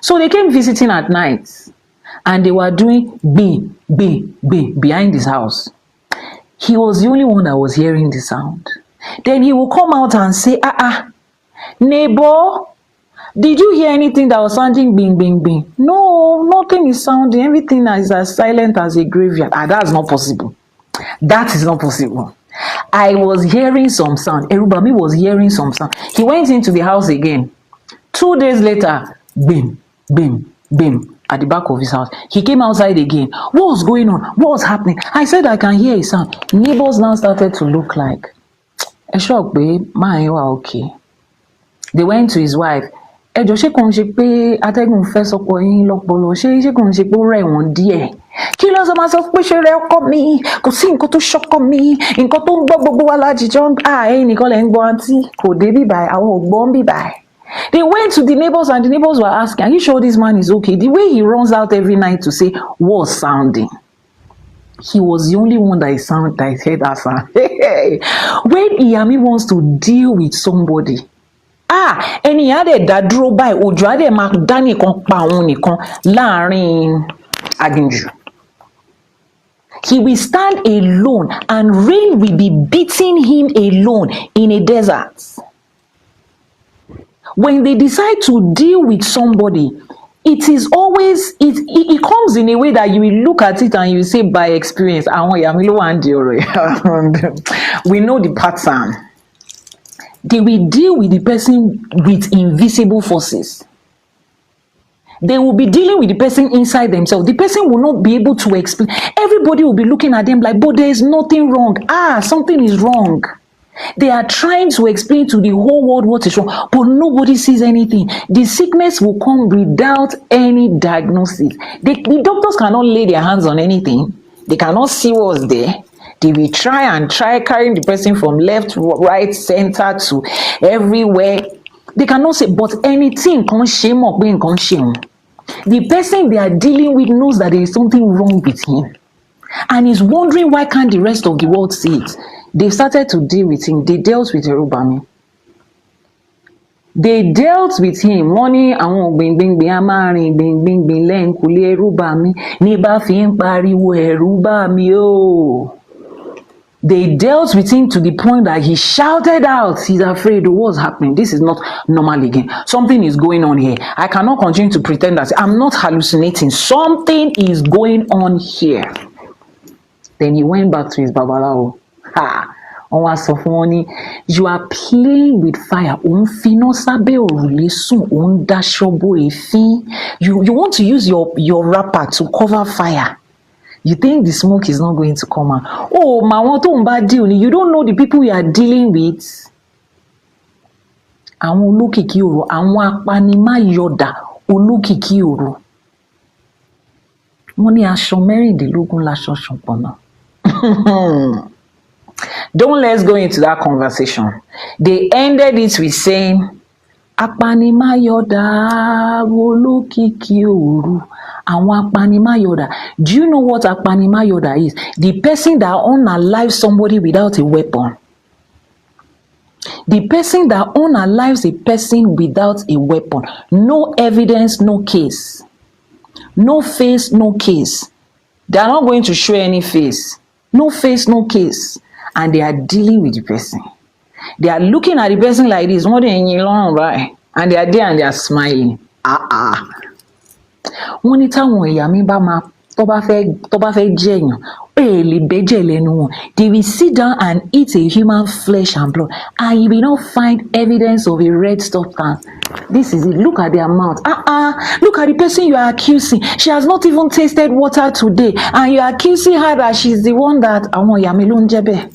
A: So they came visiting at night, and they were doing bing, bing, bing behind his house. He was the only one that was hearing the sound. Then he will come out and say, neighbor, did you hear anything that was sounding bing, bing, bing? No, nothing is sounding. Everything is as silent as a graveyard. That's not possible. That is not possible. I was hearing some sound. Erubami was hearing some sound. He went into the house again. 2 days later, bing, bing, bing, at the back of his house. He came outside again. What was going on? What was happening? I said, I can hear a sound. Neighbors now started to look like, shock, babe, you are okay. They went to his wife. Ẹjọ́ ṣé kò ń ṣe pé atẹ́gùn fẹ́ sọpọ̀ yín lọ́pọlọ, ṣé kò ń ṣe pé ó rẹ̀ wọ́n díẹ̀? Kí ló sọ máa sọ pé ṣe rẹ ọkọ mi? Kò sí nǹkan tó ṣọkọ mi, nǹkan tó ń gbọ́ gbogbo wa lájíjọ́ ẹ̀yin nìkan lẹ̀ ń gbọ́ àǹtí, kò dé bíbáyìí, àwọn ò gbọ́ ń bíbáyìí. They went to the neighbors and the neighbors were asking, are you sure this man is okay? The way he runs out every night to say, what's sounding? He was the only one that heard that sound. When Iyami wants to deal with somebody, ẹni á dẹ̀ dá dúró báyìí, òjò á dẹ̀ máa dá nìkan pa òun nìkan láàrin aginjù. He will stand alone and rain will be beating him alone in a desert. When they decide to deal with somebody, it is always, it comes in a way that you will look at it and you will say by experience, we know the pattern. They will deal with the person with invisible forces. They will be dealing with the person inside themselves. The person will not be able to explain. Everybody will be looking at them like, but there is nothing wrong. Something is wrong. They are trying to explain to the whole world what is wrong, but nobody sees anything. The sickness will come without any diagnosis. The doctors cannot lay their hands on anything. They cannot see what's there. They will try and try carrying the person from left, right, center to everywhere. They cannot say, but anything can shame or being can shame. The person they are dealing with knows that there is something wrong with him and is wondering why can't the rest of the world see it. They've started to deal with him. They dealt with Erubami. They dealt with him. Wọ́n ní àwọn gbìngbìngbìn a máa rìn gbìngbìngbìn lẹ́yìnkùlé Erubami ní bá fi ń pariwo Erubami o. They dealt with him to the point that he shouted out. He's afraid of what's happening. This is not normal again. Something is going on here. I cannot continue to pretend that I'm not hallucinating. Something is going on here. Then he went back to his babalawo. Ha! You are playing with fire. You want to use your wrapper to cover fire. You think the smoke is not going to come out. Oh, you don't know the people you are dealing with. Àwọn olókìkí ọ̀rọ̀, àwọn apanimáyọ̀dà olókìkí ọ̀rọ̀. Wọ́n ní aṣọ mẹ́rìndínlógún láṣọ ṣọ̀pọ̀nà. Don't let's go into that conversation. They ended it with saying, apanimáyọ̀dà olókìkí ọ̀rọ̀. Àwọn apanimáyọ̀dà. Do you know what apanimáyọ̀dà is? The person that unalives somebody without a weapon. The person that unalives a person without a weapon. No evidence, no case. No face, no case. They are not going to show any face. No face, no case. And they are dealing with the person. They are looking at the person like this. And they are there and they are smiling. Wọ́n ní táwọn Iyami bá máa tó bá fẹ́ jẹ̀yàn lè bẹ́jẹ̀ lẹ́nu wọn. They will sit down and eat a human flesh and blood and you will not find evidence of a red substance. This is it. Look at their mouth. Look at the person you are accusing. She has not even tasted water today and you are accusing her that she's the one that àwọn Iyami ló ń jẹ́ bẹ́ẹ̀.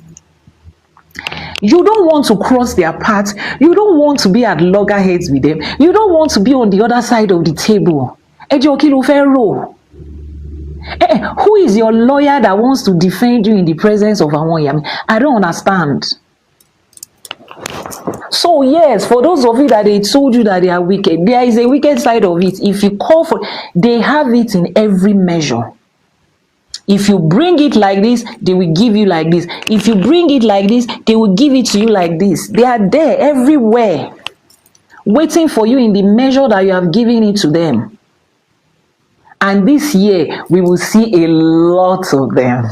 A: You don't want to cross their path. You don't want to be at loggerheads with them. You don't want to be on the other side of the table. Who is your lawyer that wants to defend you in the presence of àwọn Iyami? I don't understand. So yes, for those of you that they told you that they are wicked, there is a wicked side of it. If you call for, they have it in every measure. If you bring it like this, they will give you like this. If you bring it like this, they will give it to you like this. They are there everywhere, waiting for you in the measure that you have given it to them. And this year, we will see a lot of them.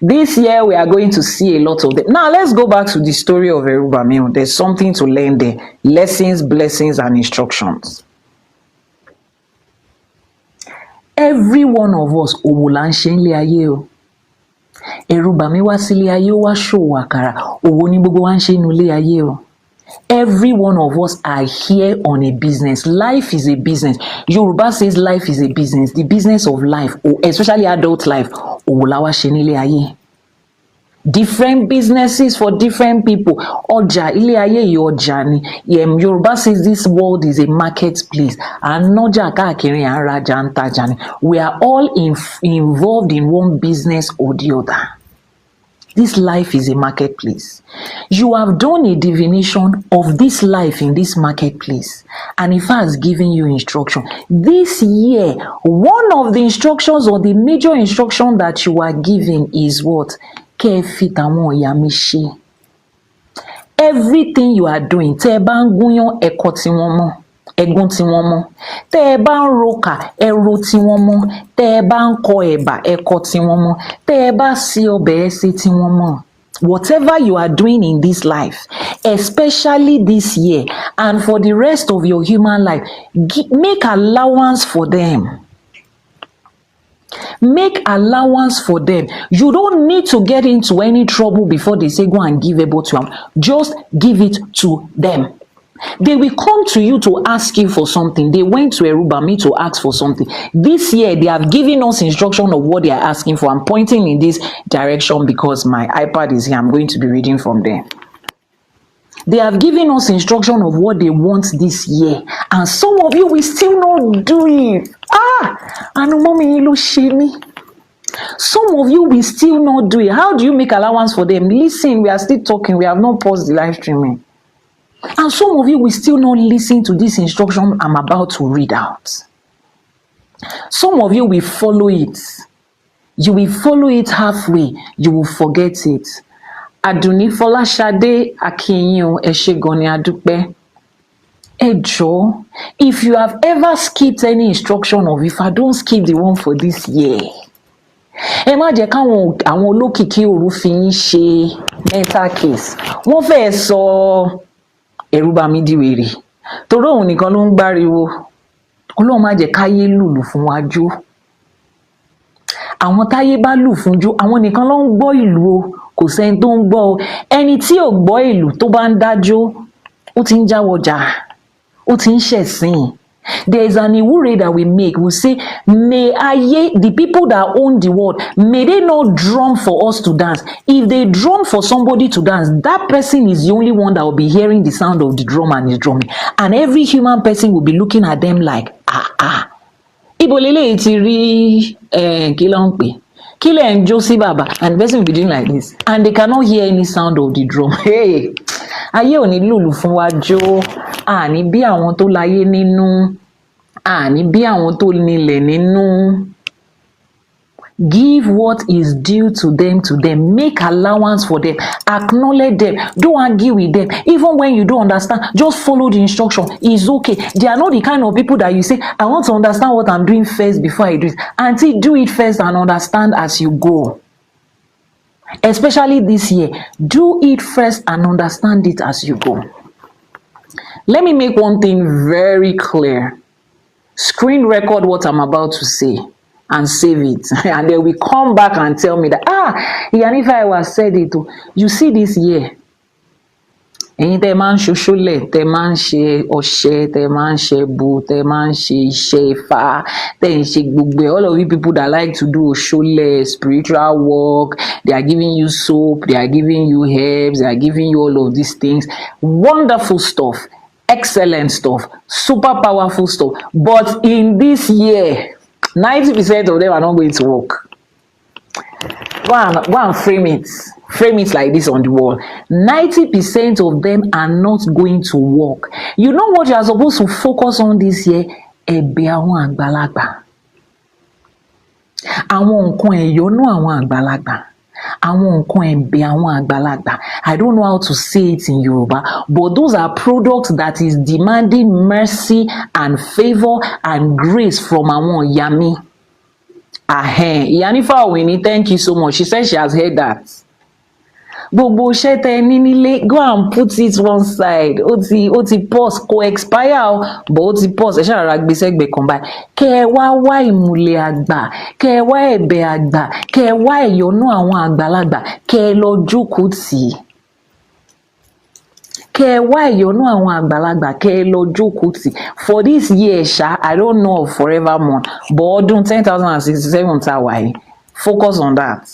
A: This year, we are going to see a lot of them. Now, let's go back to the story of Erubami. There's something to learn there. Lessons, blessings, and instructions. Every one of us, Erubami wá sílé ayé wá ṣòwò àkàrà, owó ní gbogbo wa ń ṣe nínú ilé ayé o. Every one of us are here on a business. Life is a business. Yoruba says life is a business. The business of life, especially adult life, owó la wá ṣe nílé ayé. Different businesses for different people. Ọjà, ilé ayé yìí ọjà ni. Yoruba says this world is a marketplace. Ànájà káàkiri à ń rajà ń tajà ni. We are all involved in one business or the other. This life is a marketplace. You have done a divination of this life in this marketplace. And if I has given you instruction, this year, one of the instructions or the major instruction that you are given is what? Everything you are doing, tẹ́ bá ń gúnyán ẹ̀kọ́ tí wọ́n mọ̀, ẹ̀gún tí wọ́n mọ̀, tẹ́ bá ń roka ẹ̀rọ tí wọ́n mọ̀, tẹ́ bá ń kọ ẹ̀bà ẹ̀kọ́ tí wọ́n mọ̀, tẹ́ bá sè ọbẹ̀ ẹ̀sẹ̀ tí wọ́n mọ̀. Whatever you are doing in this life, especially this year and for the rest of your human life, make allowance for them. Make allowance for them. You don't need to get into any trouble before they say go and give able to them. Just give it to them. They will come to you to ask you for something. They went to Erubami to ask for something. This year, they have given us instruction of what they are asking for. I'm pointing in this direction because my iPad is here. I'm going to be reading from there. They have given us instruction of what they want this year. And some of you will still not do it. And mommy, you shame me. Some of you will still not do it. How do you make allowance for them? Listen, we are still talking. We have not paused the live streaming. And some of you will still not listen to this instruction I'm about to read out. Some of you will follow it. You will follow it halfway. You will forget it. Aduni Folashade Akinyo Eshegoni Adupe. Ejo, if you have ever skipped any instruction of if I don't skip the one for this year, ẹ má jẹ́ káwọn àwọn olókìkí òru fi yín ṣe mental case. Wọ́n fẹ́ sọ ẹ̀rù bà mí di wèrè. Torí òun nìkan ló ń gbáriwo. Ọlọ́run má jẹ́ káyé lùlù fún wa jó. Àwọn táyé bá lù fún jó, àwọn nìkan ló ń gbọ́ ìlú o. Kò sẹ́ni tó ń gbọ́ o. Ẹni tí ò gbọ́ ìlú tó bá ń dájó, ó ti ń jáwọ́jà, ó ti ń ṣẹ̀sìn. There is an iwure that we make. We say, may Aye, the people that own the world, may they not drum for us to dance. If they drum for somebody to dance, that person is the only one that will be hearing the sound of the drum and is drumming. And every human person will be looking at them like, Ibo lele ti rí kí ló ń pè? Kí lẹ̀ ń jó sí bàbá? And the person will be doing like this. And they cannot hear any sound of the drum. Hey! Ayé ò ní lùlù fún wa jó, àní bí àwọn tó láyé nínú, àní bí àwọn tó nílẹ̀ nínú. Give what is due to them, make allowance for them, acknowledge them, don't argue with them. Even when you don't understand, just follow the instruction. It's okay. They are not the kind of people that you say, I want to understand what I'm doing first before I do it. Until do it first and understand as you go. Especially this year, do it first and understand it as you go. Let me make one thing very clear. Screen record what I'm about to say and save it. And then we come back and tell me that, Iyanifa Ewa said it. You see this year, ẹ̀yin tẹ́ máa ń ṣoṣólẹ̀, tẹ́ máa ń ṣe ọṣẹ, tẹ́ máa ń ṣe ẹbu, tẹ́ máa ń ṣe iṣẹ́ Ifá, tẹ́ ń ṣe gbogbo ẹ̀. All of you people that like to do oṣólẹ̀, spiritual work, they are giving you soap, they are giving you herbs, they are giving you all of these things. Wonderful stuff, excellent stuff, super powerful stuff. But in this year, 90% of them are not going to work. Go and frame it. Frame it like this on the wall. 90% of them are not going to work. You know what you are supposed to focus on this year? Ẹ̀bẹ̀ àwọn àgbàlagbà. Àwọn nǹkan ẹ̀yọ́nú àwọn àgbàlagbà. Àwọn nǹkan ẹ̀bẹ̀ àwọn àgbàlagbà. I don't know how to say it in Yoruba, but those are products that is demanding mercy and favor and grace from àwọn Iyami. Iyanifa Ewa, thank you so much. She said she has heard that. Gbogbo iṣẹ́ tẹ́ ní nílé, go and put it one side. Ó ti pause, kò expire o, but ó ti pause. Ẹ ṣáà rárá gbé sẹ́gbẹ̀ẹ́ kan báyìí. Kẹ́ ẹ wá ìmùlẹ̀ àgbà, kẹ́ ẹ wá ẹ̀bẹ̀ àgbà, kẹ́ ẹ wá ìyọ́nú àwọn àgbàlagbà, kẹ́ ẹ lọ jókòó tì í. Kẹ́ ẹ wá ìyọ́nú àwọn àgbàlagbà, kẹ́ ẹ lọ jókòó tì í. For this year, I don't know of forevermore, but ọdún 10,067 tá a wà yìí. Focus on that.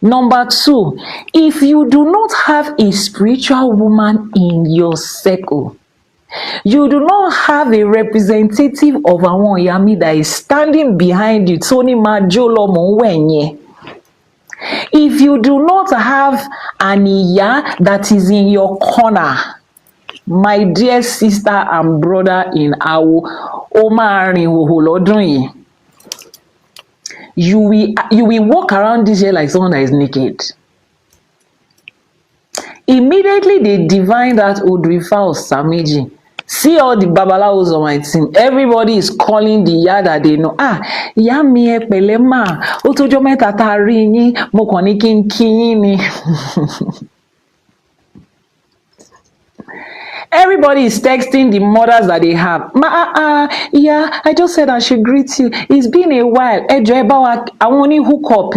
A: Number 2, if you do not have a spiritual woman in your circle, you do not have a representative of àwọn Iyami that is standing behind you, Tony Majolo Monwenye. If you do not have an Iya that is in your corner, my dear sister and brother in Awo, ó máa rìn hòhò lọ́dún yìí. You will walk around this year like someone that is naked. Immediately they divine that Odrifa Osa Meji. See all the babalawos on my team. Everybody is calling the Iya that they know. Ìyá mi ẹ pẹ̀lẹ́ mà, ó tójọ́ mẹ́ta tá a rí yín, mo kàn ní kí n kí yín ni. Everybody is texting the mothers that they have. Yeah, I just said I should greet you. It's been a while. I want to hook up.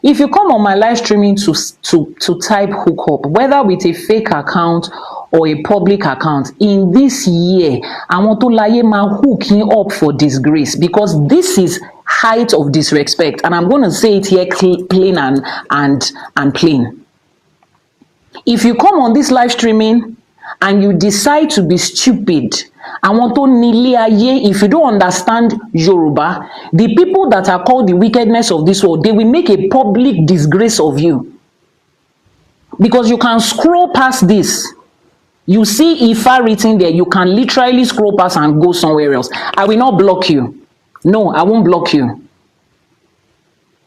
A: If you come on my live streaming to type hook up, whether with a fake account or a public account, in this year, I want to lie my hooking up for disgrace, because this is height of disrespect, and I'm going to say it here plain and plain. If you come on this live streaming and you decide to be stupid Àwọn tó ní ilé ayé, if you don't understand Yoruba, the people that are called the wickedness of this world, they will make a public disgrace of you. Because you can scroll past this. You see Ifa written there, you can literally scroll past and go somewhere else. I will not block you. No, I won't block you.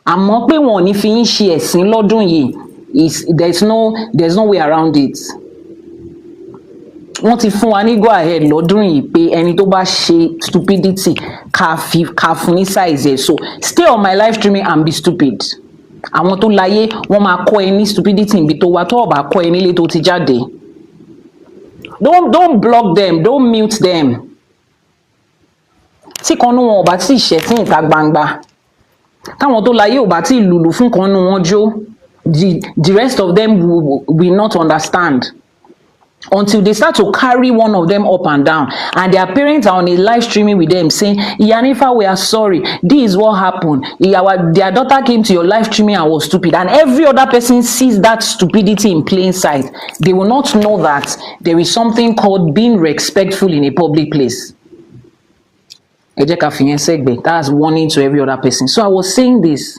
A: Àmọ́ pé wọn ò ní fi yín ṣe ẹ̀sín lọ́dún yìí, there's no way around it. Wọ́n ti fún wa ní go ahead lọ́dún yìí pé ẹni tó bá ṣe stupidity ká fún ní size ẹ̀. So stay on my live streaming and be stupid. Àwọn tó láyé wọ́n máa kọ́ ẹ ní stupidity níbi tó wà, tó ò bá kọ́ ẹ nílé tó ti jáde. Don't block them, don't mute them. Tí kan nú wọn ò bá tí ṣẹ̀ tí ìta gbangba, táwọn tó láyé ò bá tí lùlù fún kan nú wọn jó, the rest of them will not understand until they start to carry one of them up and down, and their parents are on a live streaming with them saying, Iyanifa, we are sorry, this is what happened, their daughter came to your live streaming and was stupid, and every other person sees that stupidity in plain sight. They will not know that there is something called being respectful in a public place. That's warning to every other person. So I was saying this: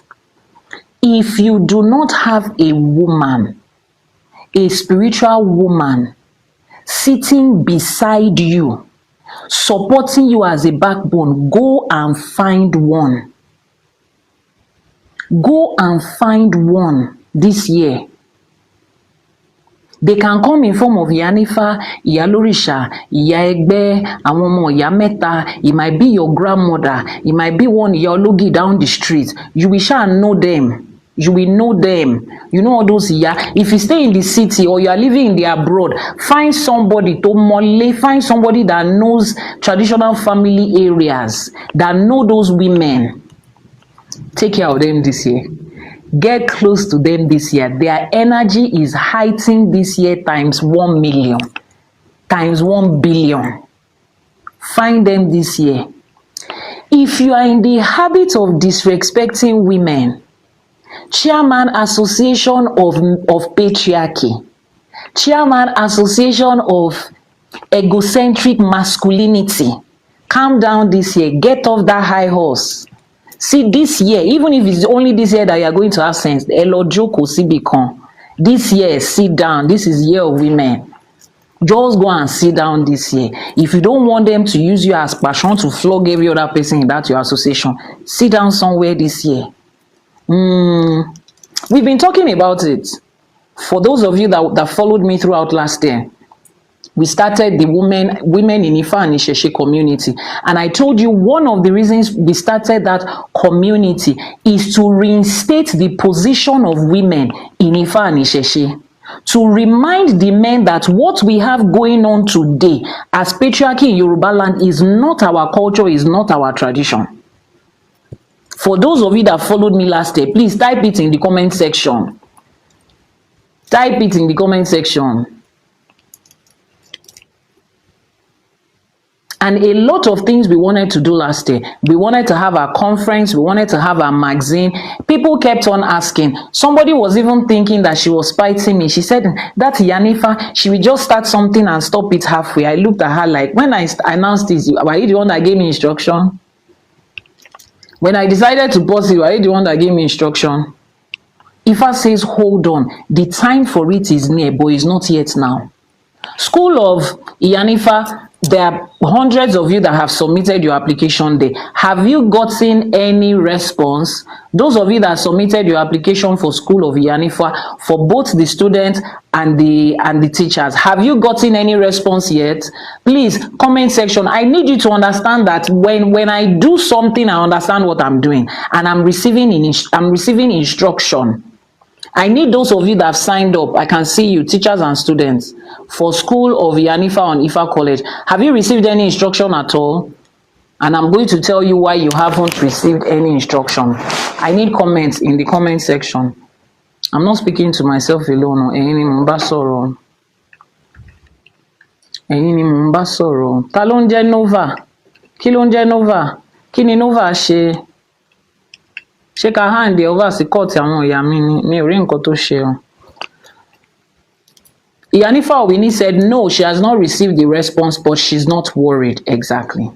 A: if you do not have a woman, a spiritual woman, sitting beside you, supporting you as a backbone, go and find one. Go and find one this year. They can come in form of Iyanifa, Iyalorisha, Iyaegbe, àwọn ọmọ ìyá mẹ́ta. It might be your grandmother. It might be one Iyalogi down the street. You will shall know them. You will know them. You know all those Iya. If you stay in the city or you are living in the abroad, find somebody to mole, find somebody that knows traditional family areas, that know those women. Take care of them this year. Get close to them this year. Their energy is heightened this year times 1 million, times 1 billion. Find them this year. If you are in the habit of disrespecting women, Chairman Association of Patriarchy, Chairman Association of Egocentric Masculinity, calm down this year. Get off that high horse. See, this year, even if it's only this year that you are going to have sense, this year, sit down. This is year of women. Just go and sit down this year. If you don't want them to use you as passion to flog every other person in that your association, sit down somewhere this year. We've been talking about it. For those of you that followed me throughout last year, we started the women in Ifa and ÌṢÄШE community. And I told you one of the reasons we started that community is to reinstate the position of women in Ifa and իշեշե. To remind the men that what we have going on today as patriarchy in Yoruba land is not our culture, is not our tradition. For those of you that followed me last year, please type it in the comment section. Type it in the comment section. And a lot of things we wanted to do last year. We wanted to have our conference. We wanted to have our magazine. People kept on asking. Somebody was even thinking that she was spiting me. She said, that Iyanifa, she will just start something and stop it halfway. I looked at her like, when I announced this, were you the one that gave me instruction? When I decided to pause it, were you the one that gave me instruction? Ifa says, hold on. The time for it is near, but it's not yet now. School of Iyanifa, there are hundreds of you that have submitted your application there. Have you gotten any response? Those of you that submitted your application for School of Iyanifa, for both the students and the teachers, have you gotten any response yet? Please, comment section. I need you to understand that when I do something, I understand what I'm doing, and I'm receiving instruction. I need those of you that have signed up. I can see you, teachers and students, for School of Iyanifa on Ifa College. Have you received any instruction at all? And I'm going to tell you why you haven't received any instruction. I need comments in the comment section. I'm not speaking to myself alone. Ẹ̀yin ni mò ń bá sọ̀rọ̀. Ẹ̀yin ni mò ń bá sọ̀rọ̀. Ta ló ń jẹ́ Nova? Kí ló ń jẹ́ Nova? Kí ni Nova ṣe? Ṣé ká hand over sí court àwọn ìyá mi ni? Mi ò rí nǹkan tó ṣe o. Iyanifa said no, she has not received the response, but she's not worried. Exactly.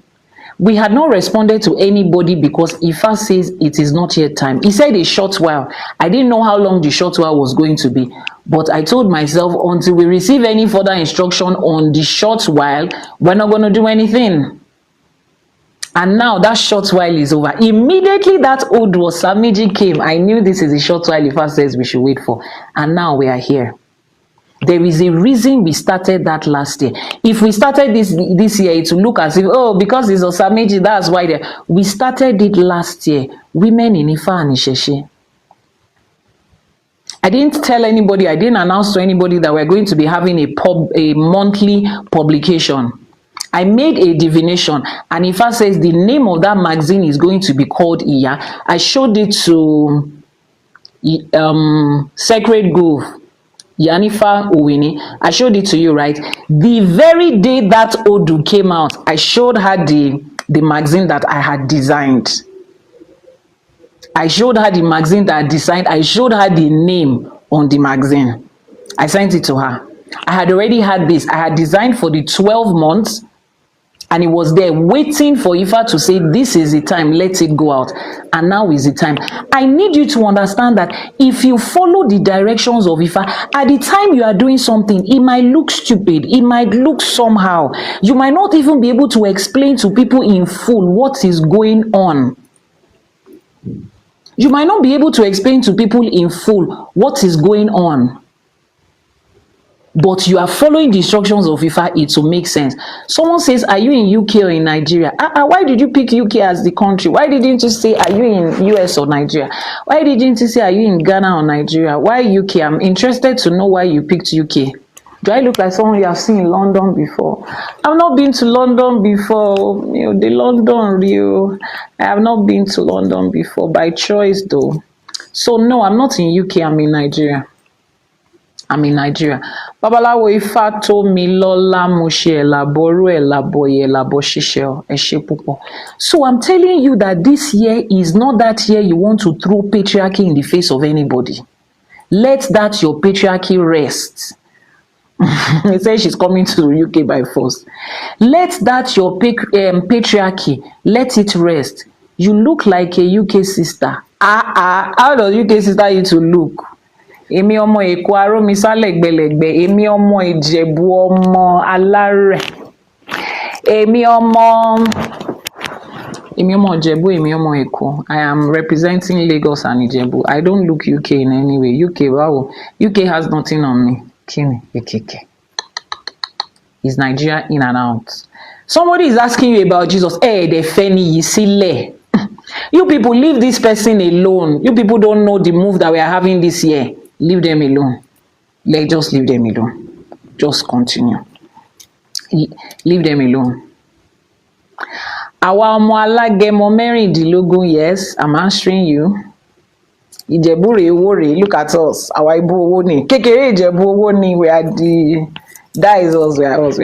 A: We had not responded to anybody because Ifa says it is not yet time. He said a short while. I didn't know how long the short while was going to be, but I told myself until we receive any further instruction on the short while, we're not going to do anything. And now that short while is over. Immediately that old Osa Meji came, I knew this is a short while Ifa says we should wait for. And now we are here. There is a reason we started that last year. If we started this year, it will look as if, oh, because it's Osa Meji, that's why we started it last year. Women in Ifa and ÌШẸШE. I didn't tell anybody, I didn't announce to anybody that we're going to be having a monthly publication. I made a divination, and Ifa says the name of that magazine is going to be called Iya. I showed it to Sacred Grove, Iyanifa Ewa. I showed it to you, right? The very day that Odu came out, I showed her the magazine that I had designed. I showed her the magazine that I designed. I showed her the name on the magazine. I sent it to her. I had already had this. I had designed for the 12 months. And it was there waiting for Ifa to say, this is the time, let it go out. And now is the time. I need you to understand that if you follow the directions of Ifa, at the time you are doing something, it might look stupid. It might look somehow. You might not even be able to explain to people in full what is going on. You might not be able to explain to people in full what is going on. But you are following the instructions of Ifa, it will make sense. Someone says, are you in UK or in Nigeria? Why did you pick UK as the country? Why didn't you say, are you in US or Nigeria? Why didn't you say, are you in Ghana or Nigeria? Why UK? I'm interested to know why you picked UK. Do I look like someone you have seen in London before? I've not been to London before. You know, the London real. I have not been to London before, by choice though. So no, I'm not in UK, I'm in Nigeria. I'm in Nigeria. Babalawo Ifa told me Lola Moshe Àbọrú Àbọyè Àbọṣíṣẹ Ẹṣé púpọ̀. So I'm telling you that this year is not that year you want to throw patriarchy in the face of anybody. Let that your patriarchy rest. He says she's coming to the UK by force. Let that your patriarchy, let it rest. You look like a UK sister. How does UK sister you to look? Èmi ọmọ Èkó arómi sálẹ̀gbẹ̀lẹ̀gbẹ̀, èmi ọmọ Ìjẹ̀bú ọmọ alárẹ̀, èmi ọmọ Ìjẹ̀bú, èmi ọmọ Èkó. I am representing Lagos and Ìjẹ̀bú. I don't look UK in any way. UK, wow. UK has nothing on me. Kini, Ekeke. Is Nigeria in and out? Somebody is asking you about Jesus. De feni yisile. You people leave this person alone. You people don't know the move that we are having this year. Leave them alone. Just leave them alone. Just continue. Leave them alone. Àwa ọmọ alágẹmọ mẹ́rìndínlógún, yes, I'm answering you. Ìjẹ̀bú rèé owó rèé, look at us. Àwa Ìbú owó ni. Kékeré Ìjẹ̀bú owó ni, we are the... That is us, we are us,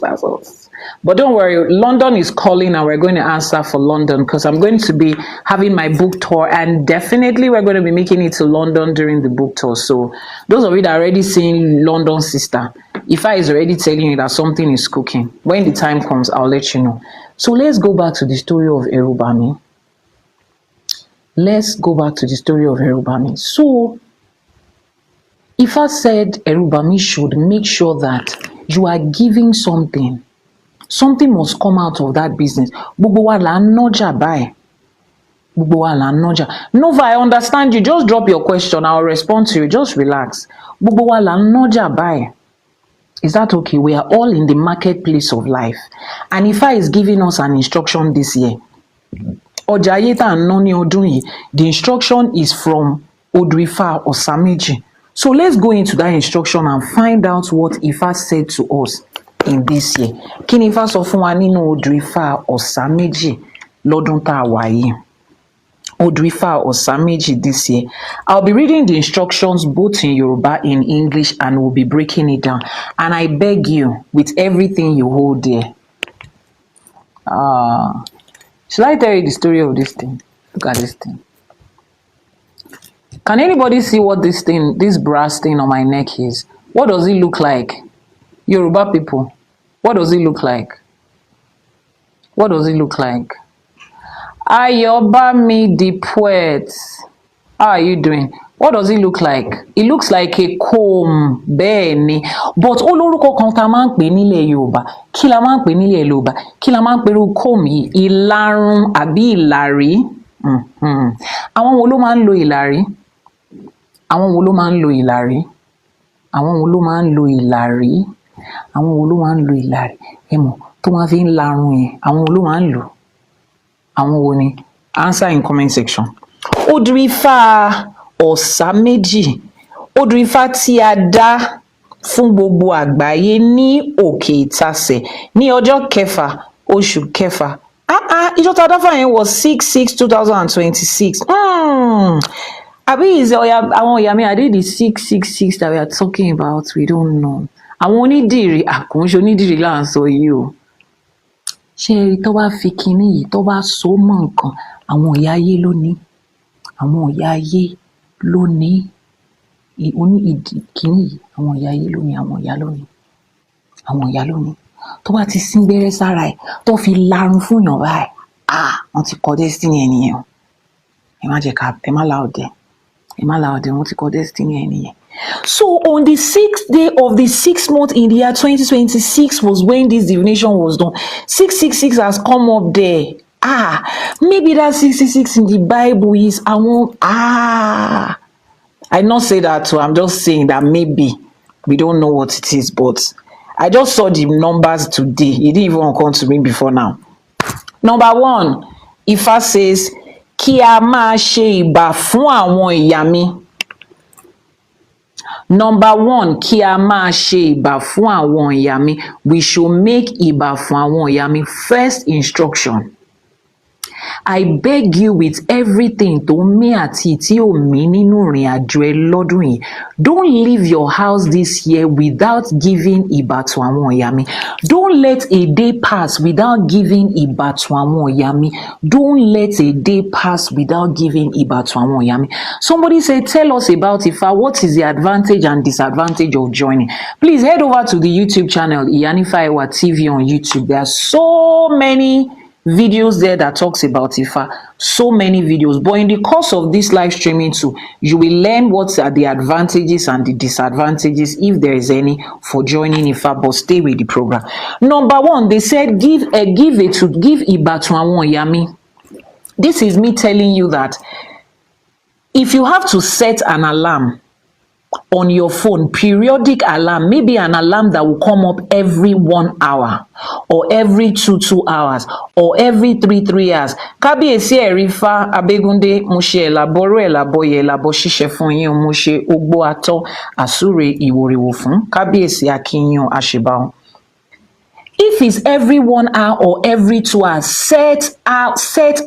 A: that's us. But don't worry, London is calling and we're going to answer for London because I'm going to be having my book tour and definitely we're going to be making it to London during the book tour. So those of you that are already seeing London Sister, Ifa is already telling you that something is cooking. When the time comes, I'll let you know. So let's go back to the story of Erubami. Let's go back to the story of Erubami. So Ifa said Erubami should make sure that you are giving something. Something must come out of that business. Gbogbo wa la noja báyìí. Gbogbo wa la noja. Nova, I understand you. Just drop your question. I'll respond to you. Just relax. Gbogbo wa la noja báyìí. Is that okay? We are all in the marketplace of life. And Ifa is giving us an instruction this year. Ọjà ayé tá ń ná ní ọdún yìí, the instruction is from Odu Ifa Osa Meji. So let's go into that instruction and find out what Ifa said to us in this year. Kí ni Ifa sọ fún wa nínú Odu Ifa Osa Meji lọ́dún tá a wà yìí? Odu Ifa Osa Meji this year. I'll be reading the instructions both in Yoruba, in English, and we'll be breaking it down. And I beg you, with everything you hold there, should I tell you the story of this thing? Look at this thing. Can anybody see what this thing, this brass thing on my neck is? What does it look like? Yoruba people, what does it look like? What does it look like? Ayobami the poet, how are you doing? What does it look like? It looks like a comb, bẹ́ẹ̀ni. But olórúkọ kan tá máa ń pè nílẹ̀ Yorùbá. Kí la máa ń pè nílẹ̀ Yorùbá? Kí la máa ń pè irú comb yìí? Ìlarun àbí ìlàrí? Àwọn wo ló máa ń lo ìlàrí? Àwọn wo ló máa ń lo ìlàrí? Àwọn wo ló máa ń lo ìlàrí? Àwọn wo ló máa ń lo ìlàrí? Ẹ mọ̀ tó máa fi ń larun yẹn. Àwọn wo ló máa ń lò? Àwọn wo ni? Answer in comment section. Odùifá Osa Meji, odùifá tí a dá fún gbogbo àgbáyé ní òkè ìtasẹ̀ ní ọjọ́ kẹfà oṣù kẹfà. Ìjọ tá a dá fún yẹn was 6/6/2026. Àbí is àwọn Iyami Eleye the 666 that we are talking about? We don't know. Àwọn onídìrí àkùnṣe onídìrí là ń sọ yìí o. Ṣé ẹ rí tó bá fi kinní yìí tó bá so mọ́ nǹkan, àwọn ìyá ayé ló ní. Àwọn ìyá ayé ló ní. Oní ìdí kinní yìí, àwọn ìyá ayé ló ní, àwọn ìyá ló ní. Àwọn ìyá ló ní. Tó bá ti sín gbẹ́rẹ́ sára ẹ̀ tó fi larun fún yàn báyìí, wọ́n ti kọ destiny ẹ̀ nìyẹn o. Ẹ má jẹ́ ká, ẹ má la ọ̀dẹ̀. Ẹ má la ọ̀dẹ̀, wọ́n ti kọ destiny ẹ̀ nìyẹn. So on the 6th day of the 6th month in the year 2026 was when this divination was done. 666 has come up there. Maybe that 666 in the Bible is àwọn I not say that too. I'm just saying that maybe we don't know what it is, but I just saw the numbers today. It didn't even come to me before now. Number 1, Ifá says kí a máa ṣe ìbà fún àwọn ìyá mi. Number 1, kí a máa ṣe ìbà fún àwọn ìyá mi. We should make ìbà fún àwọn ìyá mi. First instruction. I beg you with everything tó mí àti tí ò mí nínú ìrìn àjò ẹ lọ́dún yìí. Don't leave your house this year without giving ìbà to àwọn ìyá mi. Don't let a day pass without giving ìbà to àwọn ìyá mi. Don't let a day pass without giving ìbà to àwọn ìyá mi. Somebody said, tell us about Ifá. What is the advantage and disadvantage of joining? Please head over to the YouTube channel, Iyanifa Ewa TV on YouTube. There are so many videos there that talks about Ifá, so many videos, but in the course of this live streaming too, you will learn what are the advantages and the disadvantages, if there is any, for joining Ifá. But stay with the program. Number 1, they said give ìbà to àwọn ìyá mi. This is me telling you that if you have to set an alarm on your phone, periodic alarm, maybe an alarm that will come up every 1 hour or every 2 hours or every 3 hours. Kábíyèsí Ẹ̀rífá Abégúndé, mo ṣe Àbọrú Àbọyè Àbọṣíṣẹ fún yín, mo ṣe Ogbó Atọ́ Àsúre Ìwòrìwò fún Kábíyèsí Akínyìn Àṣìbáwọn. If it's every 1 hour or every 2 hours, set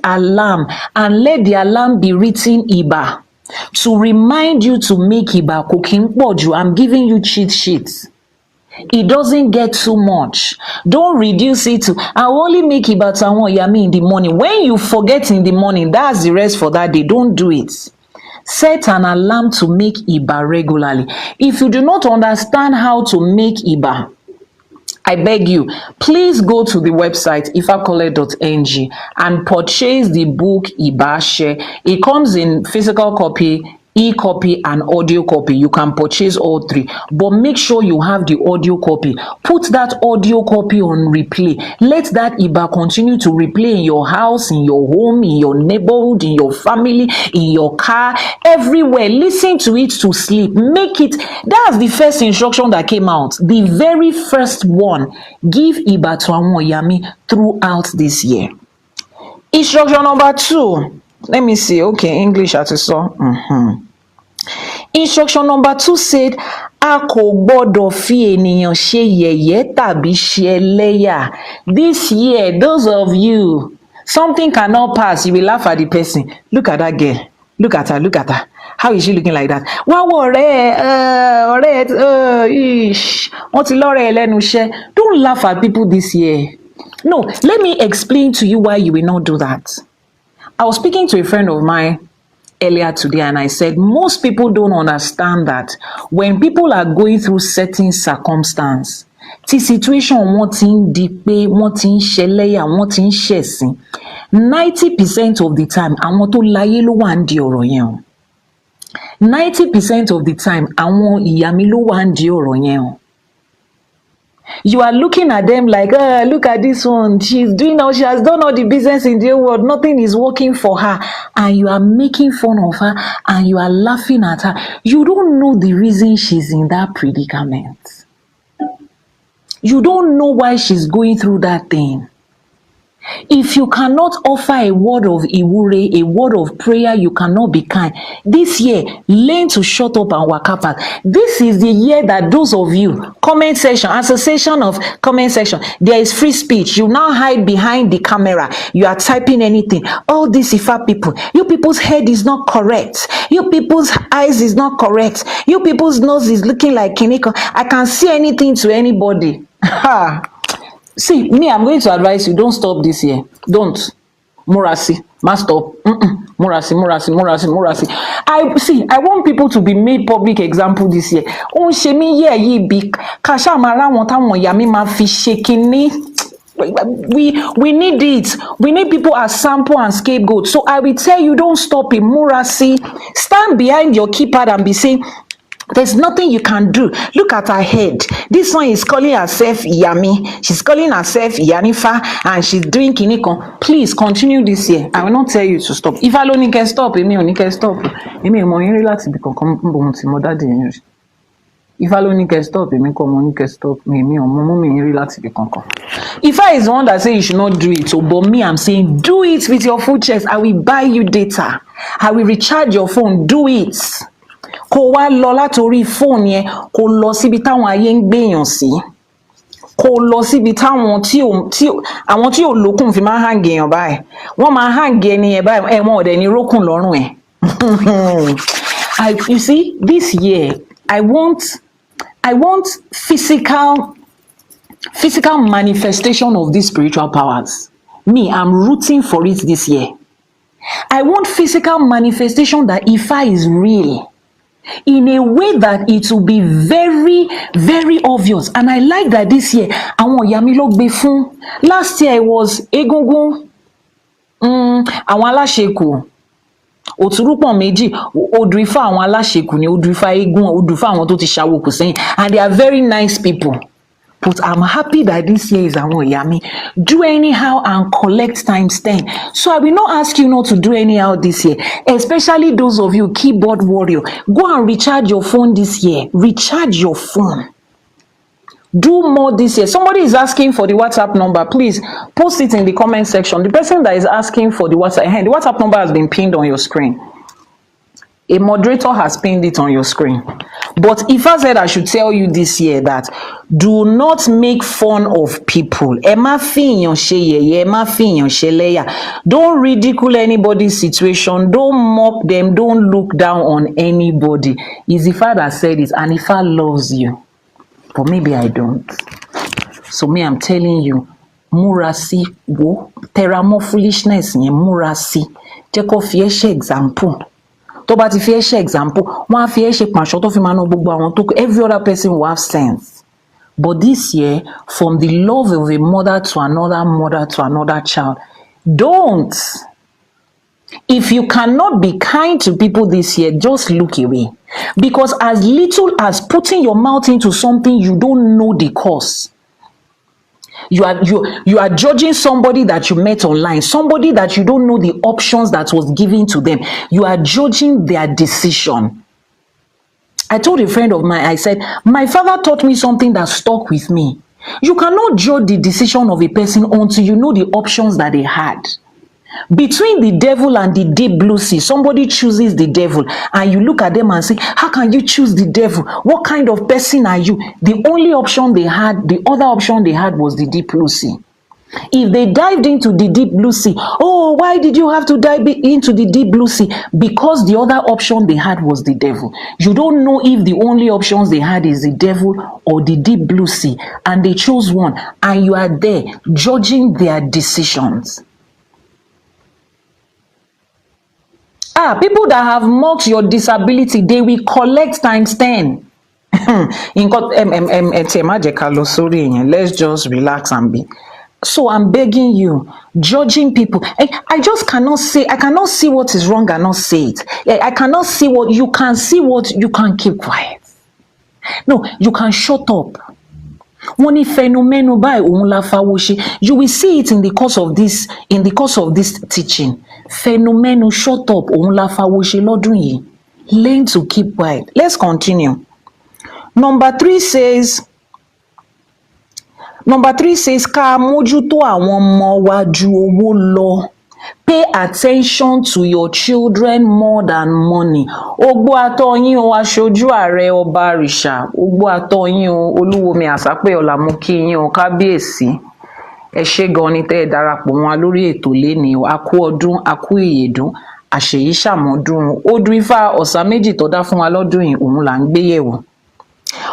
A: alarm and let the alarm be written ìbà to remind you to make ìbà. Kò kí ń pọ̀ jù. I'm giving you cheat sheets. It doesn't get too much. Don't reduce it to I only make ìbà to àwọn ìyá mi in the morning. When you forget in the morning, that's the rest for that day. Don't do it. Set an alarm to make ìbà regularly. If you do not understand how to make ìbà, I beg you, please go to the website ifakole.ng and purchase the book Ìbáṣẹ. It comes in physical copy, e-copy and audio copy. You can purchase all 3, but make sure you have the audio copy. Put that audio copy on replay. Let that ìbà continue to replay in your house, in your home, in your neighborhood, in your family, in your car, everywhere. Listen to it to sleep. Make it. That's the first instruction that came out. The very first one. Give ìbà to àwọn ìyá mi throughout this year. Instruction number 2. Let me see. Okay, English àti sọ. Instruction number 2 said, a kò gbọ́dọ̀ fi ènìyàn ṣe yẹ̀yẹ́ tàbí ṣe ẹlẹ́yà. This year, those of you, something cannot pass, you will laugh at the person. Look at that girl. Look at her. Look at her. How is she looking like that? Wá wo ọ̀rẹ́ wọ́n ti lọ́rẹ́ ẹ lẹ́nu iṣẹ́. Don't laugh at people this year. No, let me explain to you why you will not do that. I was speaking to a friend of mine earlier today, and I said most people don't understand that when people are going through certain circumstance, tí situation wọn ti ń di pé wọ́n ti ń ṣẹlẹ́yà, wọ́n ti ń ṣẹ̀sín, 90% of the time àwọn tó láyé ló wà ń di ọ̀rọ̀ yẹn o. 90% of the time àwọn ìyá mi ló wà ń di ọ̀rọ̀ yẹn o. You are looking at them like, look at this one, she has done all the business in the world, nothing is working for her, and you are making fun of her and you are laughing at her. You don't know the reason she's in that predicament. You don't know why she's going through that thing. If you cannot offer a word of iwure, a word of prayer, you cannot be kind. This year, learn to shut up and waka back. This is the year that those of you, comment section, association of comment section, there is free speech. You now hide behind the camera. You are typing anything. All these Ifa people, you people's head is not correct. You people's eyes is not correct. You people's nose is looking like Kiniko. I can see anything to anybody. Ha! See, me, I'm going to advise you, don't stop this year. Don't. Murasi, must stop. Murasi. I want people to be made public example this year. We need it. We need people as sample and scapegoat. So I will tell you, don't stop it. Murasi, stand behind your keypad and be saying, there's nothing you can do. Look at her head. This one is calling herself Iyami. She's calling herself Iyanifa, and she's doing kiniko. Please continue this year. I will not tell you to stop. If alone can stop, Emi can stop. Emi mo yin relax bi kankan mo ti mo daddy yin. If alone can stop, Emi ko mo can stop. Emi o mo mi yin relax bi kankan. If I is the one that say you should not do it, so but me I'm saying do it with your full chest. I will buy you data. I will recharge your phone. Do it. Kó wá lọ látorí fóònù yẹn, kó lọ síbi táwọn ayé ń gbèyàn sí, kó lọ síbi táwọn àwọn tí ò lókun fi máa hang èèyàn báyìí, wọ́n máa hang ẹni yẹn báyìí, wọn ò dẹ̀ ní rókùn lọ́rùn ẹ̀. You see, this year I want physical manifestation of these spiritual powers. Me, I'm rooting for it this year. I want physical manifestation that Ifa is real, in a way that it will be very, very obvious. And I like that this year, àwọn ìyá mi ló gbé fún. Last year it was Egungun, àwọn Aláṣẹkù, Osa Meji, Odùifá àwọn Aláṣẹkù ni, Odùifá Egun, Odùifá àwọn tó ti ṣàwòkù sẹ́yìn. And they are very nice people. But I'm happy that this year is àwọn ìyá mi. Do anyhow and collect times 10. So I will not ask you not to do anyhow this year, especially those of you keyboard warrior. Go and recharge your phone this year. Recharge your phone. Do more this year. Somebody is asking for the WhatsApp number. Please post it in the comment section. The person that is asking for the WhatsApp number has been pinned on your screen. A moderator has pinned it on your screen. But if I said I should tell you this year that do not make fun of people. Don't ridicule anybody's situation. Don't mock them. Don't look down on anybody. It's the father said it, and if I loves you, but maybe I don't. So me, I'm telling you, Murasi wo teramo foolishness nye Murasi. Jeko fieshe example. Tó bá ti fi ṣe example, wọ́n á fi ṣe pàṣọ tó fi máa ná gbogbo àwọn tó kù. Every other person will have sense. But this year, from the love of a mother to another child, don't. If you cannot be kind to people this year, just look away. Because as little as putting your mouth into something you don't know the cause, you are judging somebody that you met online, somebody that you don't know the options that was given to them. You are judging their decision. I told a friend of mine, I said, my father taught me something that stuck with me. You cannot judge the decision of a person until you know the options that they had. Between the devil and the deep blue sea, somebody chooses the devil, and you look at them and say, how can you choose the devil? What kind of person are you? The only option they had, the other option they had was the deep blue sea. If they dived into the deep blue sea, oh, why did you have to dive into the deep blue sea? Because the other option they had was the devil. You don't know if the only options they had is the devil or the deep blue sea, and they chose one, and you are there judging their decisions. People that have mocked your disability, they will collect times 10. Let's just relax and be. So I'm begging you, judging people. I just cannot say, I cannot see what is wrong and not say it. I cannot see what you can see, what you can keep quiet. No, you can shut up. You will see it in the course of this teaching. Fenomeno, shut up. Learn to keep quiet. Let's continue. Number three says, ká mójútó àwọn ọmọ wa ju owó lọ. Pay attention to your children more than money. Ogbó atọ́yín o, aṣojú ààrẹ ọba àrìṣà. Ogbó atọ́yín o, Olúwomi Àsápẹ́ ọ̀la mo kí yín o, kábíyèsí. Ẹ ṣé gan ni tẹ́ ẹ darapọ̀ mọ́ wa lórí ètò lénìí o. A kú ọdún, a kú ìyèdún, àṣèyí ṣàmọ́dún. Odù Ifá Ọ̀sà Méjì tó dá fún wa lọ́dún yìí, òun là ń gbé yẹ̀wò.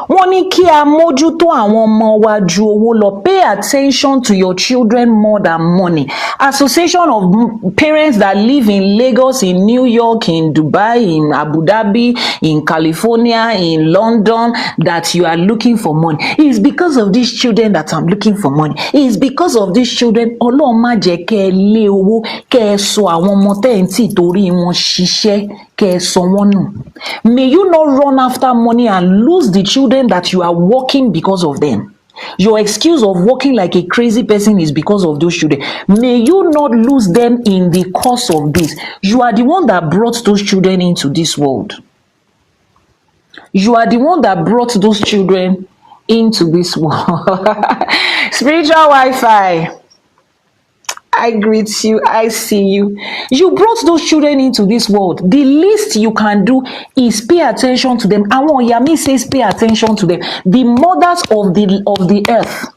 A: Wọ́n ní kí a mójútó àwọn ọmọ wa ju owó lọ. Pay attention to your children more than money. Association of parents that live in Lagos, in New York, in Dubai, in Abu Dhabi, in California, in London, that you are looking for money. It is because of these children that I'm looking for money. It is because of these children. Ọlọ́run má jẹ́ kẹ́ ẹ lé owó, kẹ́ ẹ sọ àwọn ọmọ tẹ́ ẹ̀ ń tì torí wọn ṣiṣẹ́, kẹ́ ẹ sọ wọ́n nù. May you not run after money and lose the children that you are working because of them. Your excuse of working like a crazy person is because of those children. May you not lose them in the course of this. You are the one that brought those children into this world. You are the one that brought those children into this world. Spiritual Wi-Fi. I greet you. I see you. You brought those children into this world. The least you can do is pay attention to them. Àwọn Iyami says pay attention to them. The mothers of the earth,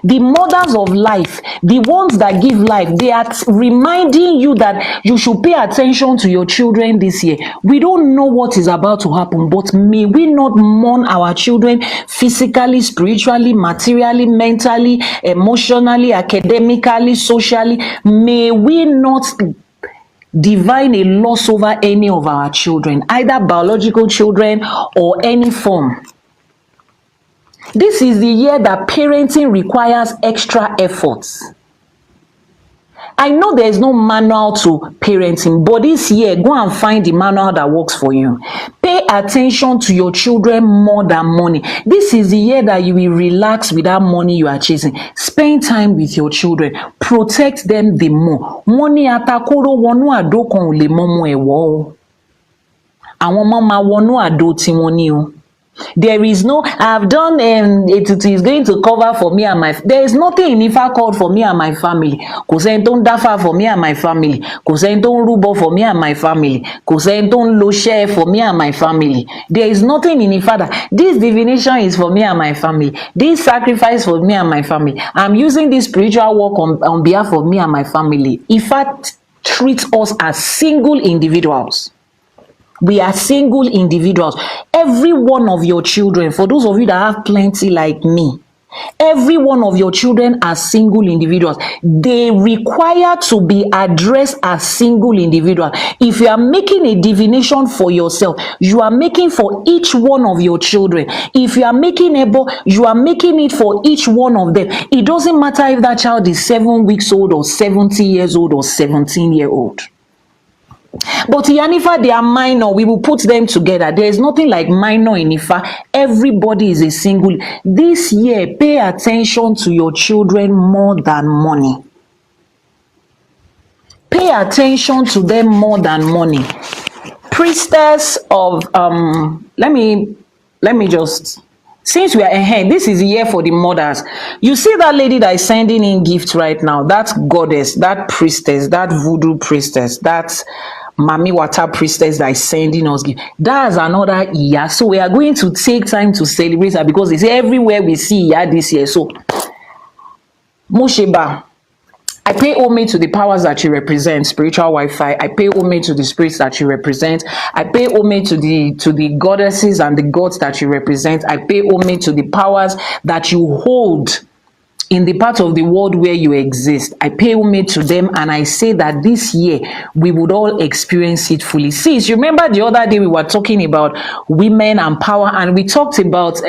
A: the mothers of life, the ones that give life, they are reminding you that you should pay attention to your children this year. We don't know what is about to happen, but may we not mourn our children physically, spiritually, materially, mentally, emotionally, academically, socially. May we not divine a loss over any of our children, either biological children or any form. This is the year that parenting requires extra efforts. I know there is no manual to parenting, but this year, go and find the manual that works for you. Pay attention to your children more than money. This is the year that you will relax without money you are chasing. Spend time with your children. Protect them the more. Money atakoro wọnú àdó kan ò lè mọ́mọ́ ẹ̀wọ́ o. Àwọn ọmọ máa wọnú àdó tiwọn ni o. There is no, I've done it is going to cover for me and my, there is nothing in Ifa called for me and my family. Kò sẹ́ni tó ń dáfá for me and my family. Kò sẹ́ni tó ń rúbọ for me and my family. Kò sẹ́ni tó ń lo share for me and my family. There is nothing in Ifa that this divination is for me and my family. This sacrifice for me and my family. I'm using this spiritual work on behalf of me and my family. Ifa treats us as single individuals. We are single individuals. Every one of your children, for those of you that have plenty like me, every one of your children are single individuals. They require to be addressed as single individuals. If you are making a divination for yourself, you are making for each one of your children. If you are making able, you are making it for each one of them. It doesn't matter if that child is 7 weeks old or 70 years old or 17-year-old. But Iyanifa, they are minor. We will put them together. There is nothing like minor in Ifa. Everybody is a single. This year, pay attention to your children more than money. Pay attention to them more than money. Priestess of let me just, since we are ahead, this is the year for the mothers. You see that lady that is sending in gifts right now, that goddess, that priestess, that voodoo priestess, that Mami Water priestess that is sending us gifts. That's another Iya. So we are going to take time to celebrate her because it's everywhere we see Iya this year. So Mosheba, I pay homage to the powers that you represent, spiritual Wi-Fi. I pay homage to the spirits that you represent. I pay homage to the goddesses and the gods that you represent. I pay homage to the powers that you hold in the part of the world where you exist. I pay homage to them, and I say that this year we would all experience it fully. Sis, you remember the other day we were talking about women and power, and we talked about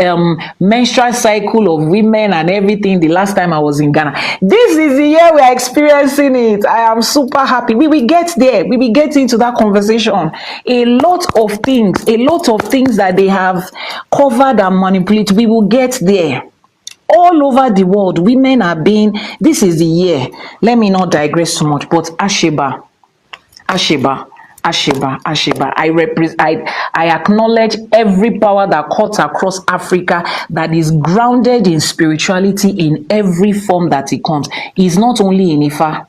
A: menstrual cycle of women and everything the last time I was in Ghana. This is the year we are experiencing it. I am super happy. We will get there. We will get into that conversation. A lot of things that they have covered and manipulated, we will get there. All over the world, women are being, this is the year. Let me not digress too much, but Asheba. I acknowledge every power that cuts across Africa that is grounded in spirituality in every form that it comes. It's not only in Ifa.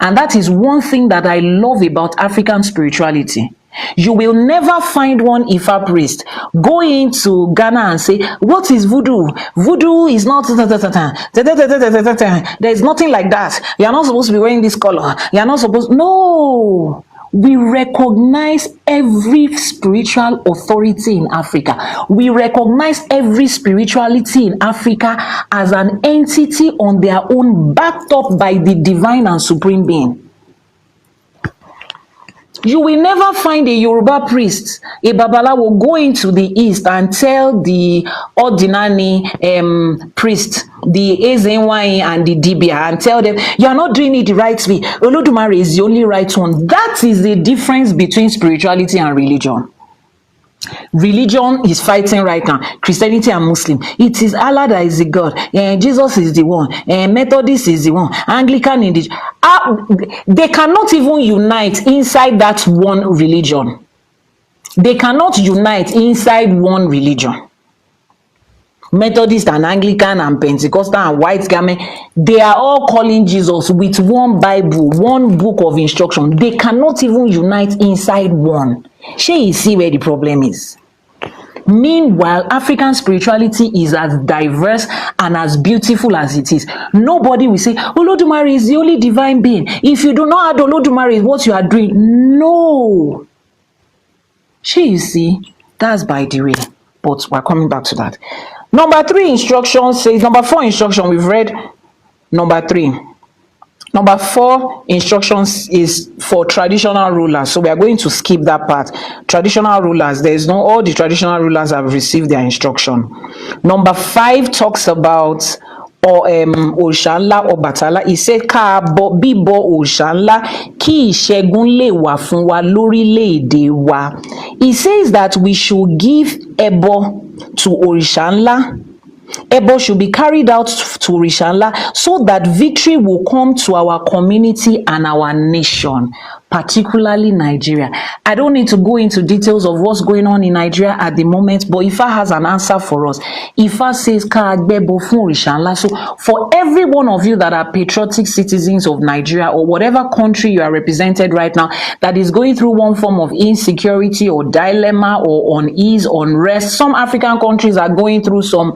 A: And that is one thing that I love about African spirituality. You will never find one Ifa priest go into Ghana and say, what is voodoo? Voodoo is not, there is nothing like that. You are not supposed to be wearing this color. You are not supposed, no. We recognize every spiritual authority in Africa. We recognize every spirituality in Africa as an entity on their own, backed up by the divine and supreme being. You will never find a Yoruba priest, a Babala will go into the east and tell the ordinary priest, the Ezenwai and the Dibia, and tell them, you are not doing it the right way. Elédùmarè is the only right one. That is the difference between spirituality and religion. Religion is fighting right now. Christianity and Muslim. It is Allah that is the God. Jesus is the one. Methodist is the one. Anglican in the... they cannot even unite inside that one religion. They cannot unite inside one religion. Methodist and Anglican and Pentecostal and white garment, they are all calling Jesus with one Bible, one book of instruction. They cannot even unite inside one. Shey you see where the problem is? Meanwhile, African spirituality is as diverse and as beautiful as it is. Nobody will say, Elédùmarè is the only divine being. If you do not add Elédùmarè, what you are doing. No. Shey you see, that's by the way. But we're coming back to that. Number 3 instruction says, number 4 instruction, we've read number 3. Number 4 instructions is for traditional rulers. So we are going to skip that part. Traditional rulers, there is no, all the traditional rulers have received their instruction. Number 5 talks about òrìṣà ńlá Ọbàtálá. He said ká bíbọ òrìṣà ńlá kí ìṣẹ́gun lè wà fún wa lórílẹ̀-èdè wa. He says that we should give ẹbọ to òrìṣà ńlá. Ẹbọ should be carried out to òrìṣà ńlá so that victory will come to our community and our nation, particularly Nigeria. I don't need to go into details of what's going on in Nigeria at the moment, but Ifa has an answer for us. Ifa says ká gbẹ́bọ fún òrìṣà ńlá. So for every one of you that are patriotic citizens of Nigeria or whatever country you are represented right now that is going through one form of insecurity or dilemma or unease, unrest, some African countries are going through some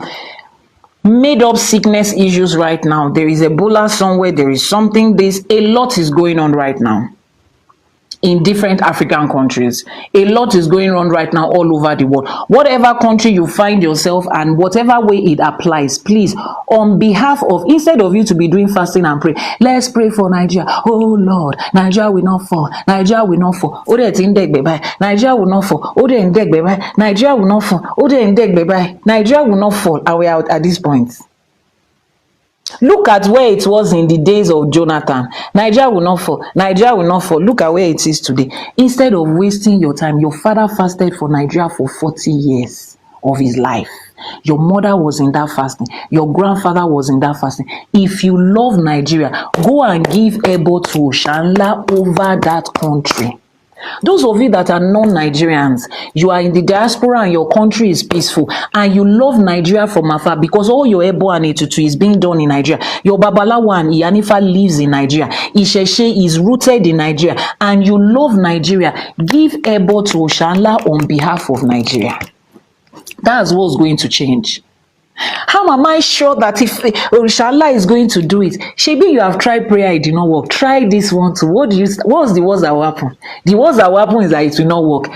A: made up sickness issues right now. There is Ebola somewhere, there is something, a lot is going on right now in different African countries. A lot is going on right now all over the world. Whatever country you find yourself and whatever way it applies, please, on behalf of, instead of you to be doing fasting and pray, let's pray for Nigeria. Oh Lord, Nigeria will not fall. Nigeria will not fall. Nigeria will not fall. Nigeria will not fall. Nigeria will not fall. Are we out at this point? Look at where it was in the days of Jonathan. Nigeria will not fall. Nigeria will not fall. Look at where it is today. Instead of wasting your time, your father fasted for Nigeria for 40 years of his life. Your mother was in that fasting. Your grandfather was in that fasting. If you love Nigeria, go and give ẹbọ to òrìṣà ńlá over that country. Those of you that are non-Nigerians, you are in the diaspora and your country is peaceful and you love Nigeria from afar because all your Ebo and Etutu is being done in Nigeria. Your Babalawo and Iyanifa lives in Nigeria. ÌṢÄШE is rooted in Nigeria and you love Nigeria. Give Ebo to òrìṣà ńlá on behalf of Nigeria. That's what's going to change. How am I sure that if òrìṣà ńlá is going to do it? Shebi, you have tried prayer, it did not work. Try this one too. What's the worst that will happen? The worst that will happen is that it will not work.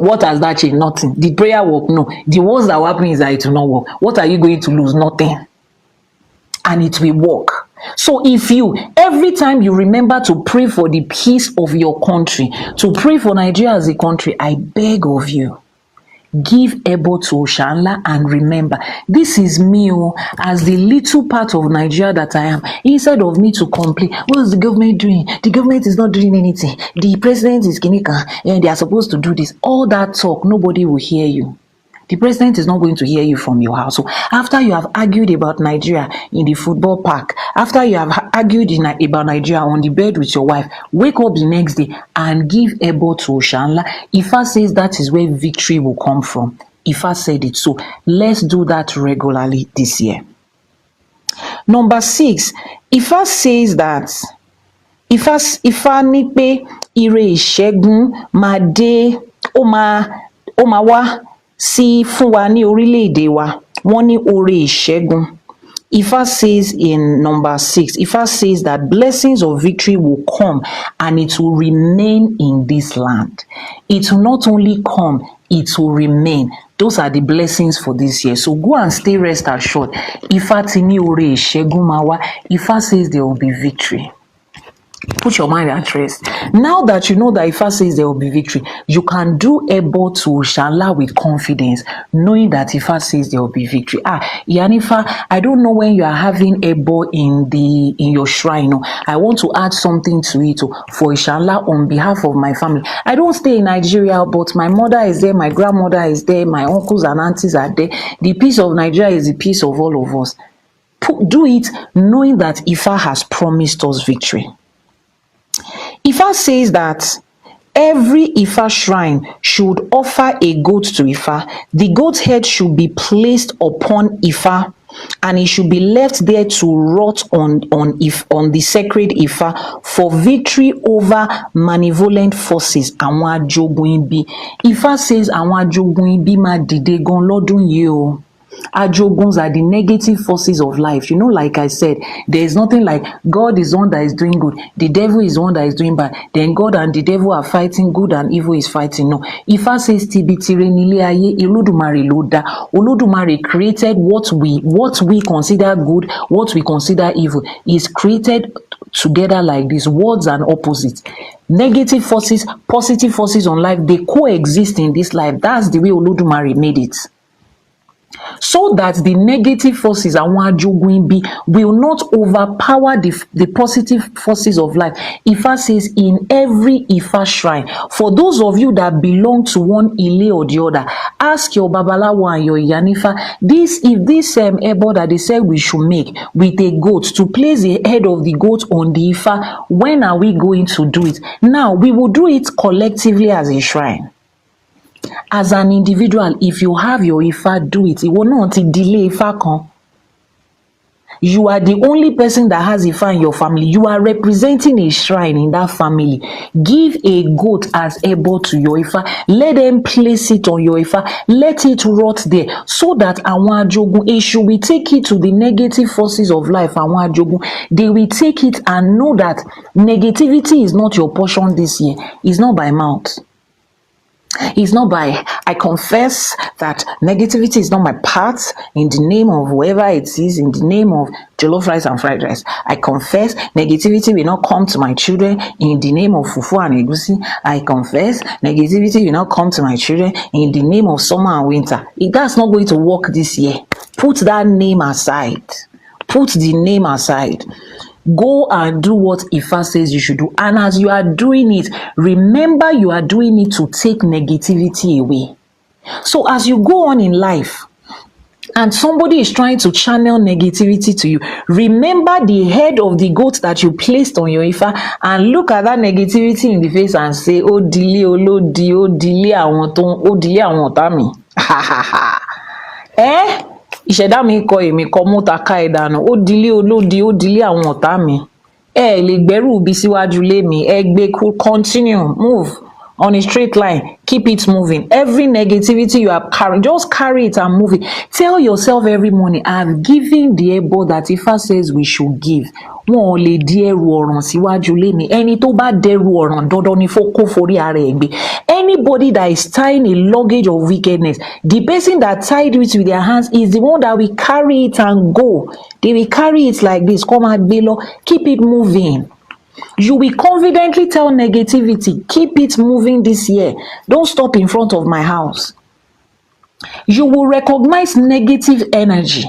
A: What has that changed? Nothing. Did prayer work? No. The worst that will happen is that it will not work. What are you going to lose? Nothing. and it will work. So if you, every time you remember to pray for the peace of your country, to pray for Nigeria as a country, I beg of you, give ebo to Oshanla and remember, this is me as the little part of Nigeria that I am. Instead of me to complain, what is the government doing? The government is not doing anything. The president is Ginika and they are supposed to do this. All that talk, nobody will hear you. The president is not going to hear you from your house. So after you have argued about Nigeria in the football park, after you have argued about Nigeria on the bed with your wife, wake up the next day and give ebo to Oshanla. Ifa says that is where victory will come from. Ifa said it. So let's do that regularly this year. Number 6, Ifa says that Ifa ní pé ire ìṣẹ́gun máa dé, ó máa wá sí fún wa ní orílẹ̀-èdè wa. Wọ́n ní oore ìṣẹ́gun. Ifa says in number 6, Ifa says that blessings of victory will come and it will remain in this land. It will not only come, it will remain. Those are the blessings for this year. So go and stay rest assured. Ifa ti ní oore ìṣẹ́gun máa wá. Ifa says there will be victory. Put your mind at rest. Now that you know that Ifa says there will be victory, you can do ebo to Oshanla with confidence, knowing that Ifa says there will be victory. Iyanifa, I don't know when you are having ebo in your shrine. I want to add something to it for Oshanla on behalf of my family. I don't stay in Nigeria, but my mother is there, my grandmother is there, my uncles and aunties are there. The peace of Nigeria is the peace of all of us. Do it knowing that Ifa has promised us victory. Ifa says that every Ifa shrine should offer a goat to Ifa. The goat's head should be placed upon Ifa and it should be left there to rot on the sacred Ifa for victory over malevolent forces. Àwọn ajogun ibi. Ifa says àwọn ajogun ibi máa dìde gan lọ́dún yìí o. Ajoguns are the negative forces of life. You know, like I said, there is nothing like God is one that is doing good, the devil is one that is doing bad, then God and the devil are fighting, good and evil is fighting. No. Ifa says tibitire nile aye, Elédùmarè ló dá. Olódùmarè created what we consider good, what we consider evil is created together like this, words and opposites. Negative forces, positive forces on life, they coexist in this life. That's the way Olódùmarè made it. So that the negative forces will not overpower the positive forces of life. Ifa says in every Ifa shrine, for those of you that belong to one Ile or the other, ask your Babalawo and your Iyanifa, if this ebo that they said we should make with a goat, to place the head of the goat on the Ifa, when are we going to do it? Now, we will do it collectively as a shrine. As an individual, if you have your Ifa, do it. It will not delay Ifa kan. You are the only person that has Ifa in your family. You are representing a shrine in that family. Give a goat as ebo to your Ifa. Let them place it on your Ifa. Let it rot there so that àwọn ajogun eshu will take it to the negative forces of life. Àwọn ajogun, they will take it and know that negativity is not your portion this year. It's not by mouth. It's not by, I confess that negativity is not my part in the name of whoever it is, in the name of jollof rice and fried rice. I confess negativity will not come to my children in the name of fufu and egusi. I confess negativity will not come to my children in the name of summer and winter. That's not going to work this year. Put that name aside. Put the name aside. Go and do what Ifa says you should do. And as you are doing it, remember you are doing it to take negativity away. So as you go on in life, and somebody is trying to channel negativity to you, remember the head of the goat that you placed on your Ifa and look at that negativity in the face and say, oh, delay, oh, lodi, oh, delay, oh, delay, mi. Ha ha ha. Eh? Ìṣẹ̀dá mi kọ èmi kọ mú ta ká ìdànù ó dilé olódi ó dilé àwọn ọ̀tá mi ẹ lè gbẹ́rù bí síwájú lé mi ẹ gbé continue move on a straight line. Keep it moving. Every negativity you are carrying, just carry it and move it. Tell yourself every morning, I've given the ebo that Ifa says we should give. Wọn ò lè di ẹrù ọ̀ràn síwájú lémi. Ẹni tó bá dẹrù ọ̀ràn dandan ni kó forí ara ẹ̀ gbé. Anybody that is tying a luggage of wickedness, the person that tied it with their hands is the one that will carry it and go. They will carry it like this. Come out below. Keep it moving. You will confidently tell negativity, keep it moving this year. Don't stop in front of my house. You will recognize negative energy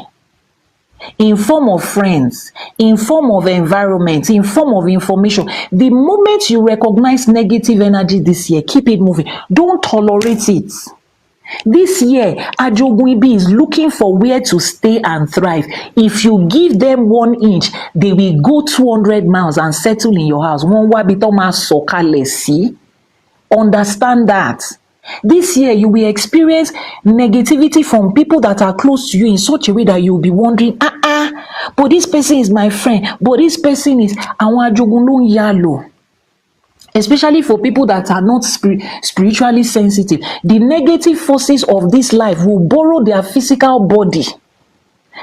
A: in form of friends, in form of environment, in form of information. The moment you recognize negative energy this year, keep it moving. Don't tolerate it. This year, Ajogun Ibi is looking for where to stay and thrive. If you give them 1 inch, they will go 200 miles and settle in your house. Wọ́n wá bí tó máa sọ̀kalẹ̀ sí. Understand that. This year, you will experience negativity from people that are close to you in such a way that you will be wondering, but this person is my friend, but this person is àwọn Ajogun ló ń yá lò. Especially for people that are not spiritually sensitive. The negative forces of this life will borrow their physical body.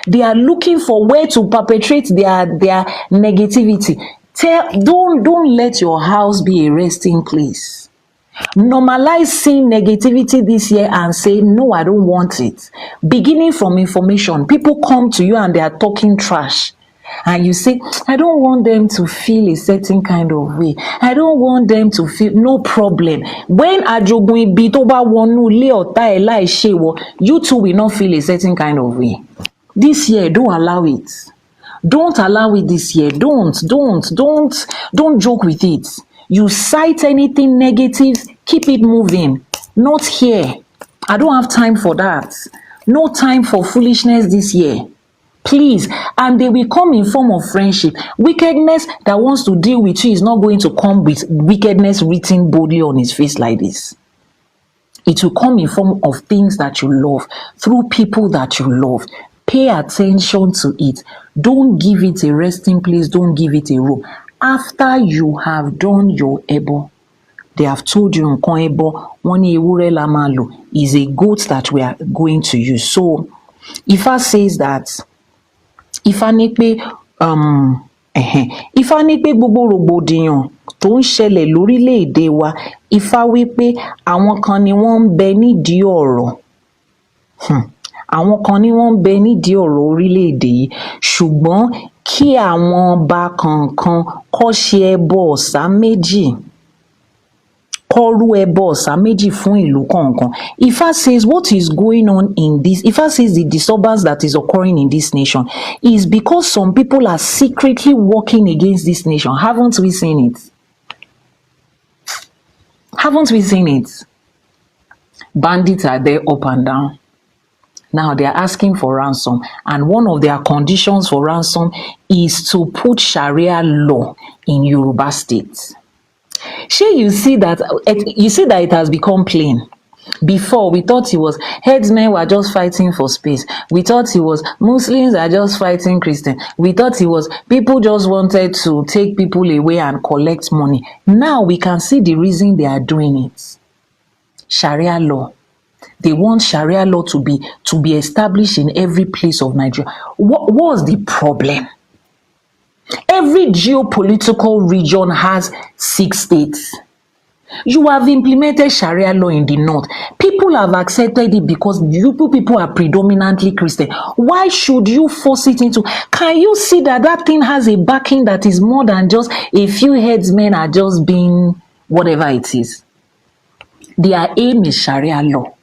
A: They are looking for where to perpetrate their negativity. Don't let your house be a resting place. Normalize seeing negativity this year and say, no, I don't want it. Beginning from information, people come to you and they are talking trash. And you say, I don't want them to feel a certain kind of way. I don't want them to feel, no problem. When Ajogun Ibi tó bá wọnú ilé ọ̀tá ẹ̀ láì ṣe wọ, you too will not feel a certain kind of way. This year, don't allow it. Don't allow it this year. Don't joke with it. You cite anything negative, keep it moving. Not here. I don't have time for that. No time for foolishness this year. Please, and they will come in form of friendship. Wickedness that wants to deal with you is not going to come with wickedness written boldly on his face like this. It will come in form of things that you love, through people that you love. Pay attention to it. Don't give it a resting place. Don't give it a room. After you have done your ebo, they have told you nǹkan ebo, wọ́n ní ewúrẹ́ la máa lò, is a goat that we are going to use. So, Ifa says that Ifá ní pé gbogbo rògbòdìyàn tó ń ṣẹlẹ̀ lórílẹ̀‐èdè wa, Ifá wí pé àwọn kan ni wọ́n ń bẹ nídìí ọ̀rọ̀. Àwọn kan ni wọ́n ń bẹ nídìí ọ̀rọ̀ orílẹ̀‐èdè yìí, ṣùgbọ́n kí àwọn ọba kọ̀ọ̀kan kó ṣe ẹbọ Ọ̀sà Méjì. Kọ́rú ẹbọ Ọ̀sà Méjì fún ìlú kọ̀ọ̀kan. Ifa says what is going on in this, Ifa says the disturbance that is occurring in this nation is because some people are secretly working against this nation. Haven't we seen it? Haven't we seen it? Bandits are there up and down. Now they are asking for ransom, and one of their conditions for ransom is to put Sharia law in Yoruba state. Shey you see that it has become plain. Before, we thought it was headsmen were just fighting for space. We thought it was Muslims are just fighting Christians. We thought it was people just wanted to take people away and collect money. Now we can see the reason they are doing it. Sharia law. They want Sharia law to be established in every place of Nigeria. What was the problem? Every geopolitical region has 6 states. You have implemented Sharia law in the north. People have accepted it because you people are predominantly Christian. Why should you force it into? Can you see that thing has a backing that is more than just a few headsmen are just being whatever it is? Their aim is Sharia law.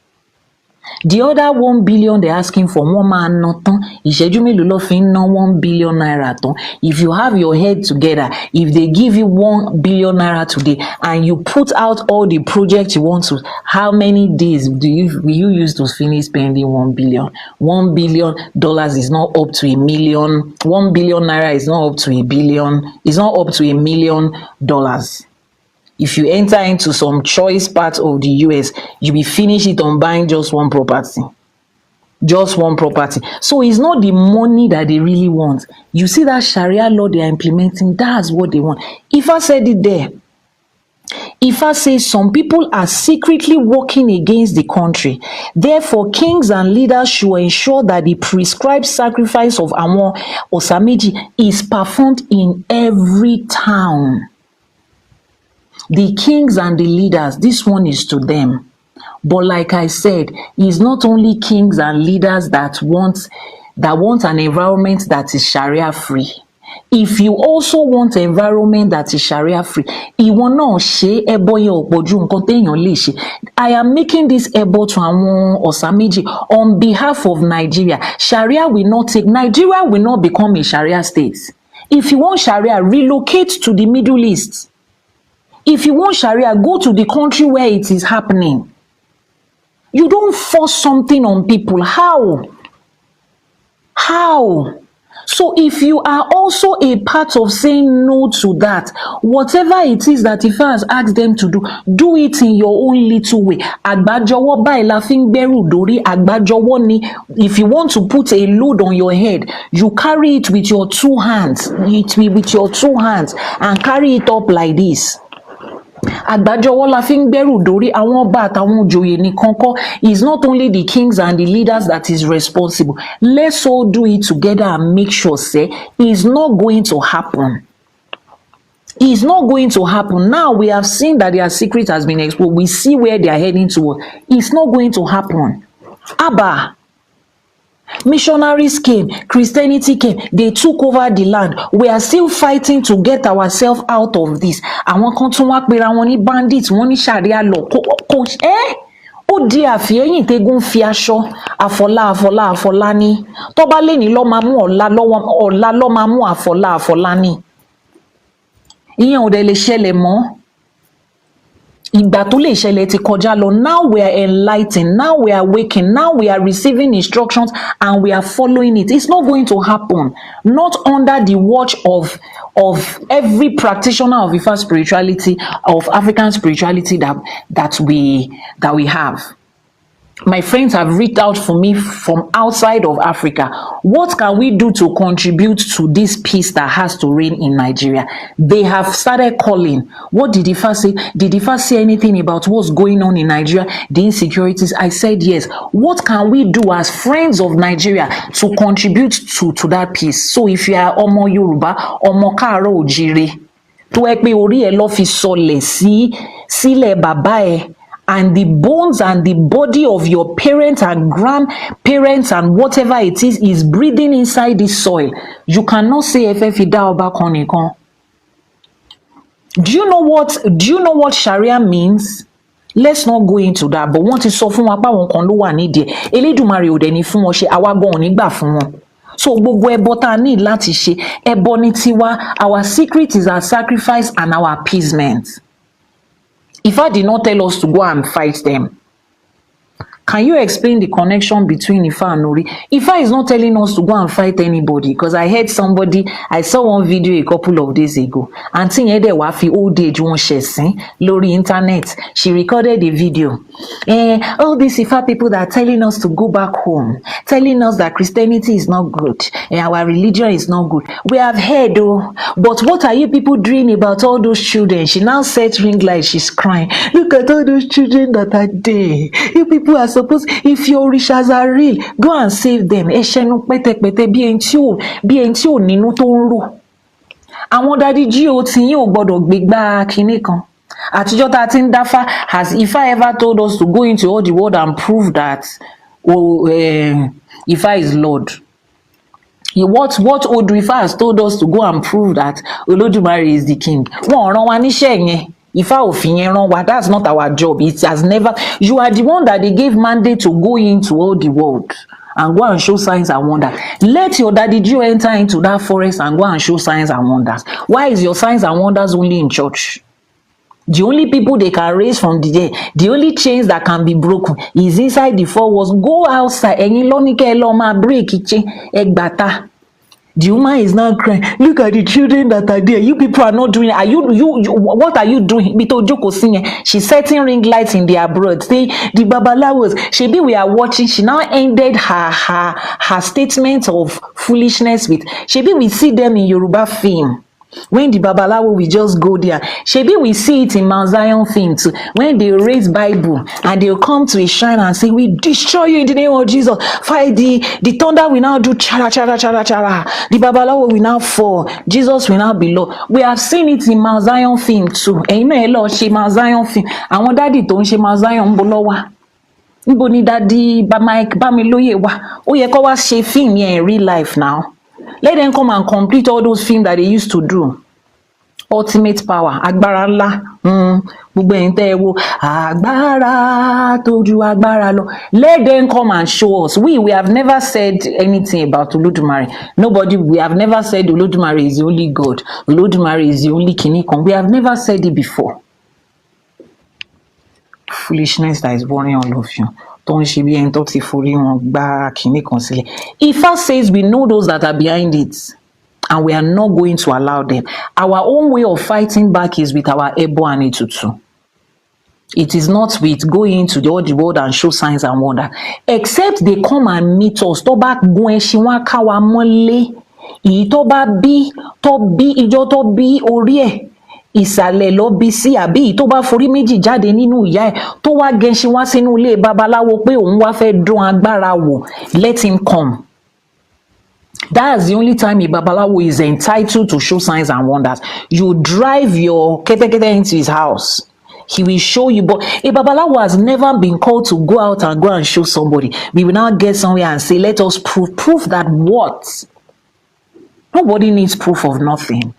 A: The other 1 billion they're asking for, one man not ìṣẹ́jú mélòó ló fi ń ná 1 billion naira tán. If you have your head together, if they give you 1 billion naira today and you put out all the projects you want to, how many days will you use to finish spending 1 billion? $1 billion is not up to $1 million. 1 billion naira is not up to $1 billion. It's not up to $1 million. If you enter into some choice part of the US, you will finish it on buying just one property. Just one property. So it's not the money that they really want. You see that Sharia law they are implementing, that's what they want. Ifa said it there. Ifa says some people are secretly working against the country. Therefore, kings and leaders should ensure that the prescribed sacrifice of àwọn Osa Meji is performed in every town. The kings and the leaders, this one is to them. But like I said, it's not only kings and leaders that want an environment that is Sharia free. If you also want an environment that is Sharia free, ìwọ náà ṣe ẹbọ yẹn ò pọ̀jù nǹkan téèyàn lè ṣe. I am making this ẹbọ to àwọn Osa Meji on behalf of Nigeria. Sharia will not take, Nigeria will not become a Sharia state. If you want Sharia, relocate to the Middle East. If you want Sharia, go to the country where it is happening. You don't force something on people. How? How? So if you are also a part of saying no to that, whatever it is that Ifa has asked them to do it in your own little way. Àgbájọwọ́ báyìí la fi ń gbẹ́rù dórí, àgbájọwọ́ ni. If you want to put a load on your head, you carry it with your two hands. With your two hands and carry it up like this. Àgbájọwọ́ la fi ń gbẹ́rù dórí, àwọn ọba àtàwọn òjòyè nìkan kọ́. It's not only the kings and the leaders that is responsible. Let's all do it together and make sure, say, it's not going to happen. It's not going to happen. Now we have seen that their secret has been exposed. We see where they are heading towards. It's not going to happen. Abba. Missionaries came, Christianity came, they took over the land. We are still fighting to get ourselves out of this. Àwọn kan tún wá pera wọn ní bandits, wọ́n ní Sharia law. Ó di àfihẹ́yìn tégún fi aṣọ àfọlá ní. Tó bá lè ní lọ́ máa mú ọ̀la lọ́ máa mú àfọlá ní. Ìyẹn ò dẹ̀ lè ṣẹlẹ̀ mọ́. Ìgbà tó lè ṣẹlẹ̀ ti kọjá lọ. Now we are enlightened, now we are waking, now we are receiving instructions and we are following it. It's not going to happen. Not under the watch of every practitioner of Ifa spirituality, of African spirituality that we have. My friends have reached out for me from outside of Africa. What can we do to contribute to this peace that has to reign in Nigeria? They have started calling. What did Ifa say? Did Ifa say anything about what's going on in Nigeria, the insecurities? I said yes. What can we do as friends of Nigeria to contribute to that peace? So if you are Ọmọ Yorùbá, Ọmọ Káàárọ̀ Oòjíire, tó ẹ pé orí ẹ lọ fi sọlẹ̀ sílẹ̀ bàbá ẹ, and the bones and the body of your parents and grandparents and whatever it is breathing inside this soil. You cannot say Efefida Oba Konikan. Do you know what Sharia means? Let's not go into that. But wọ́n ti sọ fún wa pé àwọn kan ló wà nídìí ẹ̀. Elédùmarè ò dẹ̀ ní fún wọn ṣe, àwa gan ò ní gbà fún wọn. So gbogbo ẹbọ tá a ní láti ṣe, ẹbọ ní tiwa. Our secret is our sacrifice and our appeasement. Ifa did not tell us to go and fight them. Can you explain the connection between Ifa and Nori? Ifa is not telling us to go and fight anybody, because I saw one video a couple of days ago. Aunty Yede wá fi old age wọn ṣẹ̀sín lórí internet. She recorded a video. All these Ifa people that are telling us to go back home, telling us that Christianity is not good, our religion is not good. We have heard, oh, but what are you people doing about all those children? She now set ring light, she's crying. Look at all those children that are there. You people are suppose, if your orishas are real, go and save them. Ẹ̀ṣẹ̀nu pẹ́tẹpẹ́tẹ bí ẹni tí ò nínú tó ń rò. Àwọn dádì jíò tí yín ò gbọdọ̀ gbégbá kinní kan. Àtijọ́ tá a ti ń dáfá, has Ifa ever told us to go into all the world and prove that Ifa is Lord? What Odu Ifa has told us to go and prove that Elédùmarè is the king. Wọ́n rán wa níṣẹ́ yẹn. Ifa òfin yẹn rán wa, that's not our job. It has never. You are the one that they gave mandate to go into all the world and go and show signs and wonders. Let your daddy Jew enter into that forest and go and show signs and wonders. Why is your signs and wonders only in church? The only people they can raise from the dead, the only chains that can be broken is inside the four walls. Go outside. Ẹ̀yin ló ní kẹ́ ẹ lọ máa break chain ẹgbàta. The woman is now crying. Look at the children that are there. You people are not doing it. What are you doing? She's setting ring lights in the abroad. Saying the babalawos. Shebi we are watching. She now ended her statement of foolishness with. Shebi we see them in Yoruba film. When the babalawo we just go there, shebi we see it in Mount Zion film too. When they raise Bible and they'll come to a shrine and say, "We destroy you in the name of Jesus." Fire the thunder will now do chara chara chara chara. The babalawo will now fall. Jesus will now be low. We have seen it in Mount Zion film too. And you know a lot she Mount Zion film. I want daddy to she Mount Zion bolowa. Níbo ni daddy Mike Bamiloye wa? Ó yẹ kó wá ṣe film here in real life now. Let them come and complete all those films that they used to do. Ultimate power, agbára ńlá, gbogbo ẹ̀yin tẹ́ ẹ wo agbára tó ju agbára lọ. Let them come and show us. We have never said anything about Olódùmarè. We have never said Olódùmarè is the only God. Olódùmarè is the only kìnìkan. We have never said it before. Foolishness that is boring all of you. Don't she be ẹni tó ti forí wọn gbá kìnìkan sílẹ̀. Ifá says we know those that are behind it. And we are not going to allow them. Our own way of fighting back is with our Ebo and Etutu. It is not with going into the world and show signs and wonders. Except they come and meet us. Tó bá gun ẹṣin wá ká wa mọ́lé. Ìyí tó bá bí ijó tó bí orí ẹ̀. Ìsàlẹ̀ ló bí sí àbí tó bá forí méjì jáde nínú ìyá ẹ̀ tó wá gẹṣin wá sínú ilé babaláwo pé òun wá fẹ́ dún agbára wò. Let him come. That's the only time a babalawo is entitled to show signs and wonders. You drive your ketekete into his house. He will show you. But a babalawo has never been called to go out and go and show somebody. We will now get somewhere and say, let us prove. Proof that what? Nobody needs proof of nothing.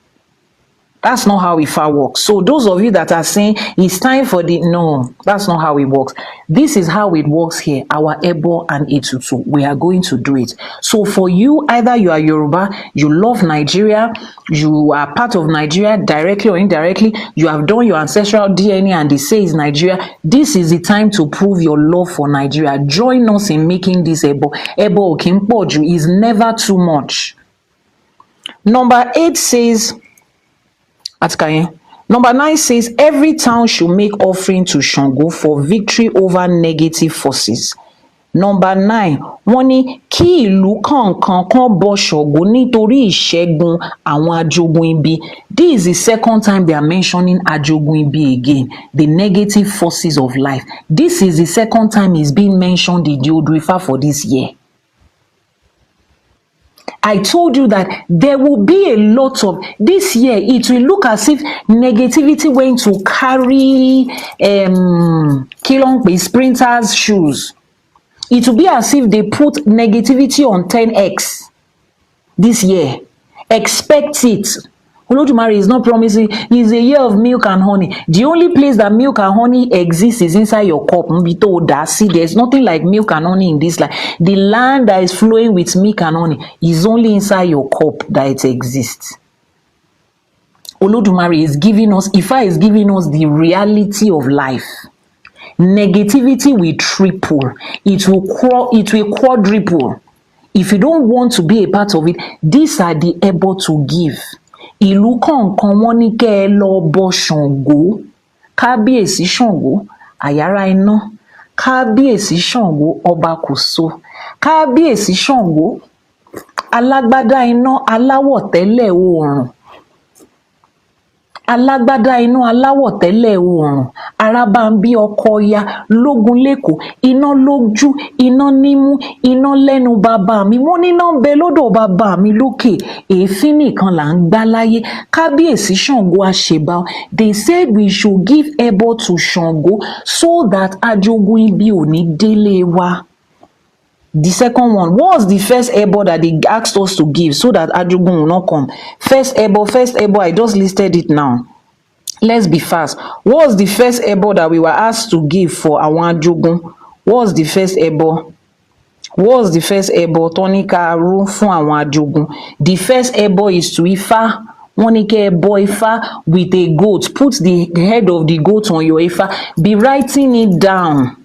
A: That's not how Ifa works. So those of you that are saying it's time for no, that's not how it works. This is how it works here. Our Ebo and Etutu, we are going to do it. So for you, either you are Yoruba, you love Nigeria, you are part of Nigeria directly or indirectly, you have done your ancestral DNA and they say it's Nigeria. This is the time to prove your love for Nigeria. Join us in making this Ebo. Ebo Okimpoju is never too much. Number 8 says, Number 9 says every town should make offering to Shango for victory over negative forces. Number 9, wọ́n ní kí ìlú kọ̀ọ̀kan kan bọ Ṣàngó nítorí ìṣẹ́gun àwọn ajogun ibi. This is the second time they are mentioning ajogun ibi again, the negative forces of life. This is the second time it's being mentioned in the Odu Ifa for this year. I told you that there will be a lot of this year. It will look as if negativity went to carry sprinters' shoes. It will be as if they put negativity on 10x this year. Expect it. Olódùmarè is not promising. It's a year of milk and honey. The only place that milk and honey exists is inside your cup. See, there's nothing like milk and honey in this life. The land that is flowing with milk and honey is only inside your cup that it exists. Olódùmarè is giving us, Ifa is giving us the reality of life. Negativity will triple. It will quadruple. If you don't want to be a part of it, these are the able to give. Ìlú kọ̀ọ̀kan wọ́n ní kẹ́ ẹ lọ bọ Ṣàngó, kábíyèsí Ṣàngó àyàrá iná, kábíyèsí Ṣàngó ọba kòso, kábíyèsí Ṣàngó alágbádá iná aláwọ̀ tẹ́lẹ̀ oòrùn, alágbádá iná aláwọ̀ tẹ́lẹ̀ oòrùn, arábámbí ọkọ ọya lógun lẹ́kọ̀ọ́, iná lójú, iná nímú, iná lẹ́nu bàbá mi, wọ́n níná ń bẹ lọ́dọ̀ bàbá mi lókè, èéfín nìkan là ń gbá láyé, kábíyèsí Ṣàngó àṣebà. They said we should give ẹbọ to Ṣàngó so that ajogun ibi ò ní délé wa. The second one, what was the first ebo that they asked us to give so that ajogun will not come? First ebo, I just listed it now. Let's be fast. What was the first ebo that we were asked to give for àwọn ajogun? What was the first ebo? What was the first ebo? Tonika ru fún àwọn ajogun. The first ebo is to Ifa. Wọ́n ní kẹ́ ẹ bọ Ifá with a goat. Put the head of the goat on your Ifa. Be writing it down.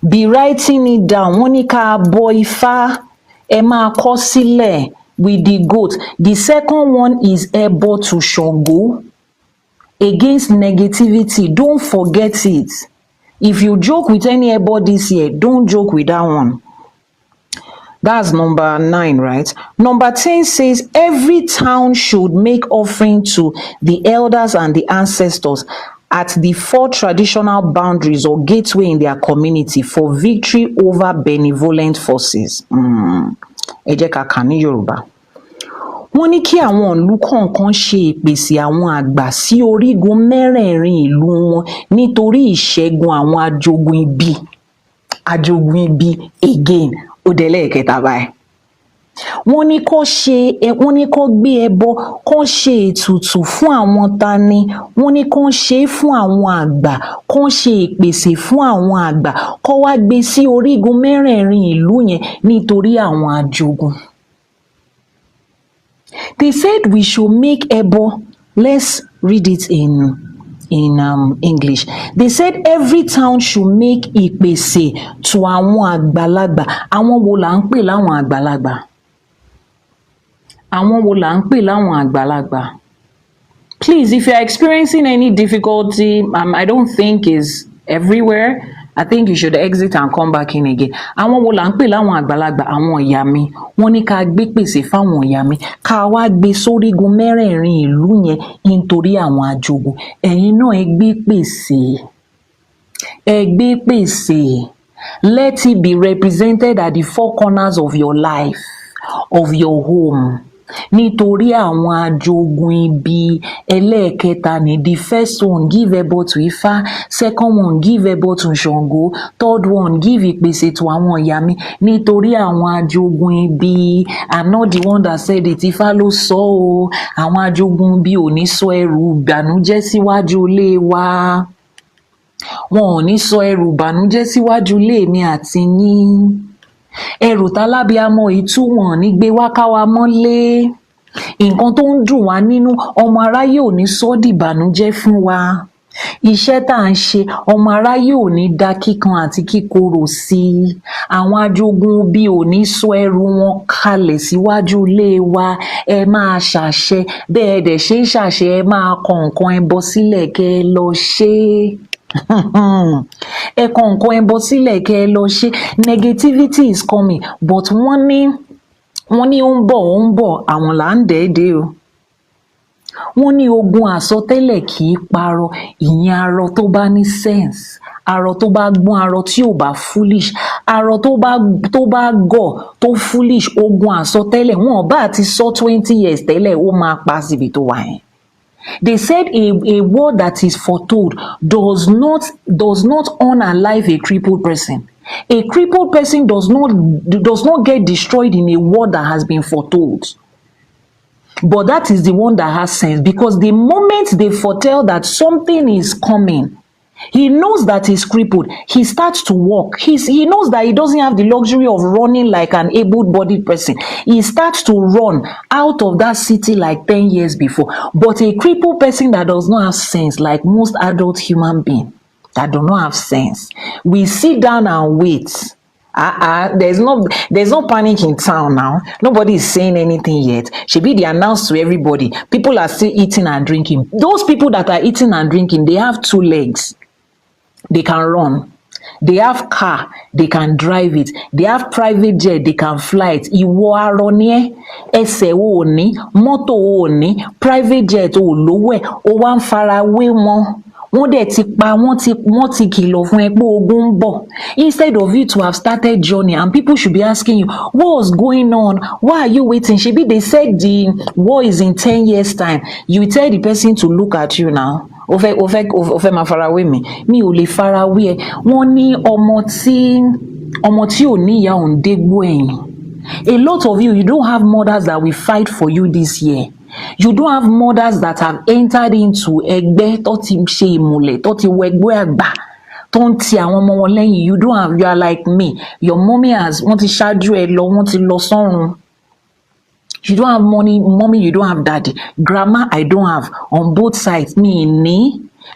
A: Be writing it down. Wọ́n ní ká bọ Ifá, ẹ máa kọ sílẹ̀ with the goat. The second one is ẹbọ to Ṣàngó against negativity. Don't forget it. If you joke with any ẹbọ this year, don't joke with that one. That's number 9, right? Number 10 says every town should make offering to the elders and the ancestors at the 4 traditional boundaries or gateway in their community for victory over benevolent forces. Ẹ jẹ́ ká kà ní Yorùbá. Wọ́n ní kí àwọn ìlú kọ̀ọ̀kan ṣe ìpèsè àwọn àgbà sí orígun mẹ́rẹ̀ẹ̀rin ìlú wọn nítorí ìṣẹ́gun àwọn ajogun ibi. Ajogun ibi again. Ó délé ẹ̀kẹta báyìí. Wọ́n ní kó gbé ẹbọ, kó ṣe ètùtù fún àwọn tani. Wọ́n ní kó ṣe fún àwọn àgbà, kó ṣe ìpèsè fún àwọn àgbà, kó wá gbé sí orígun mẹ́rẹ̀ẹ̀rin ìlú yẹn nítorí àwọn ajogun. They said we should make ẹbọ. Let's read it in English. They said every town should make ìpèsè to àwọn àgbàlagbà. Àwọn wo là ń pè láwọn àgbàlagbà? Àwọn wo là ń pè láwọn àgbàlagbà? Please, if you are experiencing any difficulty, I don't think is everywhere. I think you should exit and come back in again. Àwọn wo là ń pè láwọn àgbàlagbà? Àwọn ìyá mi. Wọ́n ní ká gbé pèsè fáwọn ìyá mi. Ká wá gbé sórígun mẹ́rẹ̀ẹ̀rin ìlú yẹn nítorí àwọn ajogun. Ẹ̀yin náà ẹ gbé pèsè. Ẹ gbé pèsè. Let it be represented at the 4 corners of your life, of your home. Nítorí àwọn ajogun ibi. Ẹlẹ́ẹ̀kẹta ni the first one, give ẹbọ to Ifá. Second one, give ẹbọ to Ṣàngó. Third one, give ìpèsè to àwọn ìyá mi. Nítorí àwọn ajogun ibi. I'm not the one that said it. Ifá ló sọ o. Àwọn ajogun ibi ò ní sọ ẹrù ìbànújẹ́ síwájú ilé wa. Wọn ò ní sọ ẹrù ìbànújẹ́ síwájú ilé mi àti yín. Ẹrù tálábíàmọ ìtú wọn ní gbé wá ká wa mọ́lé. Nǹkan tó ń dùn wá nínú, ọmọ aráyé ò ní sọ dìbànújẹ́ fún wa. Iṣẹ́ tá à ń ṣe, ọmọ aráyé ò ní dá kíkan àti kíkorò sí i. Àwọn ajogun bí ò ní sọ ẹrù wọn kalẹ̀ síwájú ilé wa. Ẹ máa ṣàṣẹ, bẹ́ẹ̀ dẹ̀ ṣe ń ṣàṣẹ, ẹ máa kọ nǹkan ẹbọ sílẹ̀ kẹ́ ẹ lọ ṣe é. Ẹ kọ nǹkan ẹbọ sílẹ̀ kẹ́ ẹ lọ ṣe. Negativity is coming, but wọ́n ní ó ń bọ̀ àwọn là ń dẹ́ẹ̀dẹ́ o. Wọ́n ní ogun àsọtẹ́lẹ̀ kì í parọ́. Ìyẹn arọ tó bá ní sense, arọ tó bá gbọ́n, arọ tí ò bá foolish, arọ tó bá gọ̀ tó foolish. Ogun àsọtẹ́lẹ̀ wọn bá ti sọ 20 years tẹ́lẹ̀ ó máa pa síbi tó wà yẹn. They said a word that is foretold does not unalive a crippled person. A crippled person does not get destroyed in a word that has been foretold. But that is the one that has sense, because the moment they foretell that something is coming, he knows that he's crippled. He starts to walk. He knows that he doesn't have the luxury of running like an able-bodied person. He starts to run out of that city like 10 years before. But a crippled person that does not have sense, like most adult human beings that do not have sense, we sit down and wait. There's no panic in town now. Nobody is saying anything yet. Shebi they announced to everybody. People are still eating and drinking. Those people that are eating and drinking, they have 2 legs. They can run. They have car, they can drive it. They have private jet, they can fly it. Ìwọ arọ ni ẹ́, ẹsẹ̀ ò ní, mọ́tò ò ní, private jet ò lówó ẹ̀, ó wá ń fara wé wọn. Wọ́n dẹ̀ ti pa, wọ́n ti kìlọ̀ fún ẹ pé ogun ń bọ̀. Instead of you to have started journey, and people should be asking you, what's going on? Why are you waiting? Shebi they said the war is in 10 years time. You tell the person to look at you now. Ó fẹ́ máa farawé mi ò lè farawé ẹ. Wọ́n ní ọmọ tí ò ní ìyá òun dégbò ẹ̀yìn. A lot of you don't have mothers that will fight for you this year. You don't have mothers that have entered into ẹgbẹ́ tó ti ṣe ìmùlẹ̀, tó ti wọ ẹgbẹ́ àgbà, tó ń ti àwọn ọmọ wọn lẹ́yìn. You are like me. Your mommy wọ́n ti ṣáájú ẹ lọ, wọ́n ti lọ sọ́run. You don't have money, mommy, you don't have daddy. Grandma, I don't have. On both sides, mi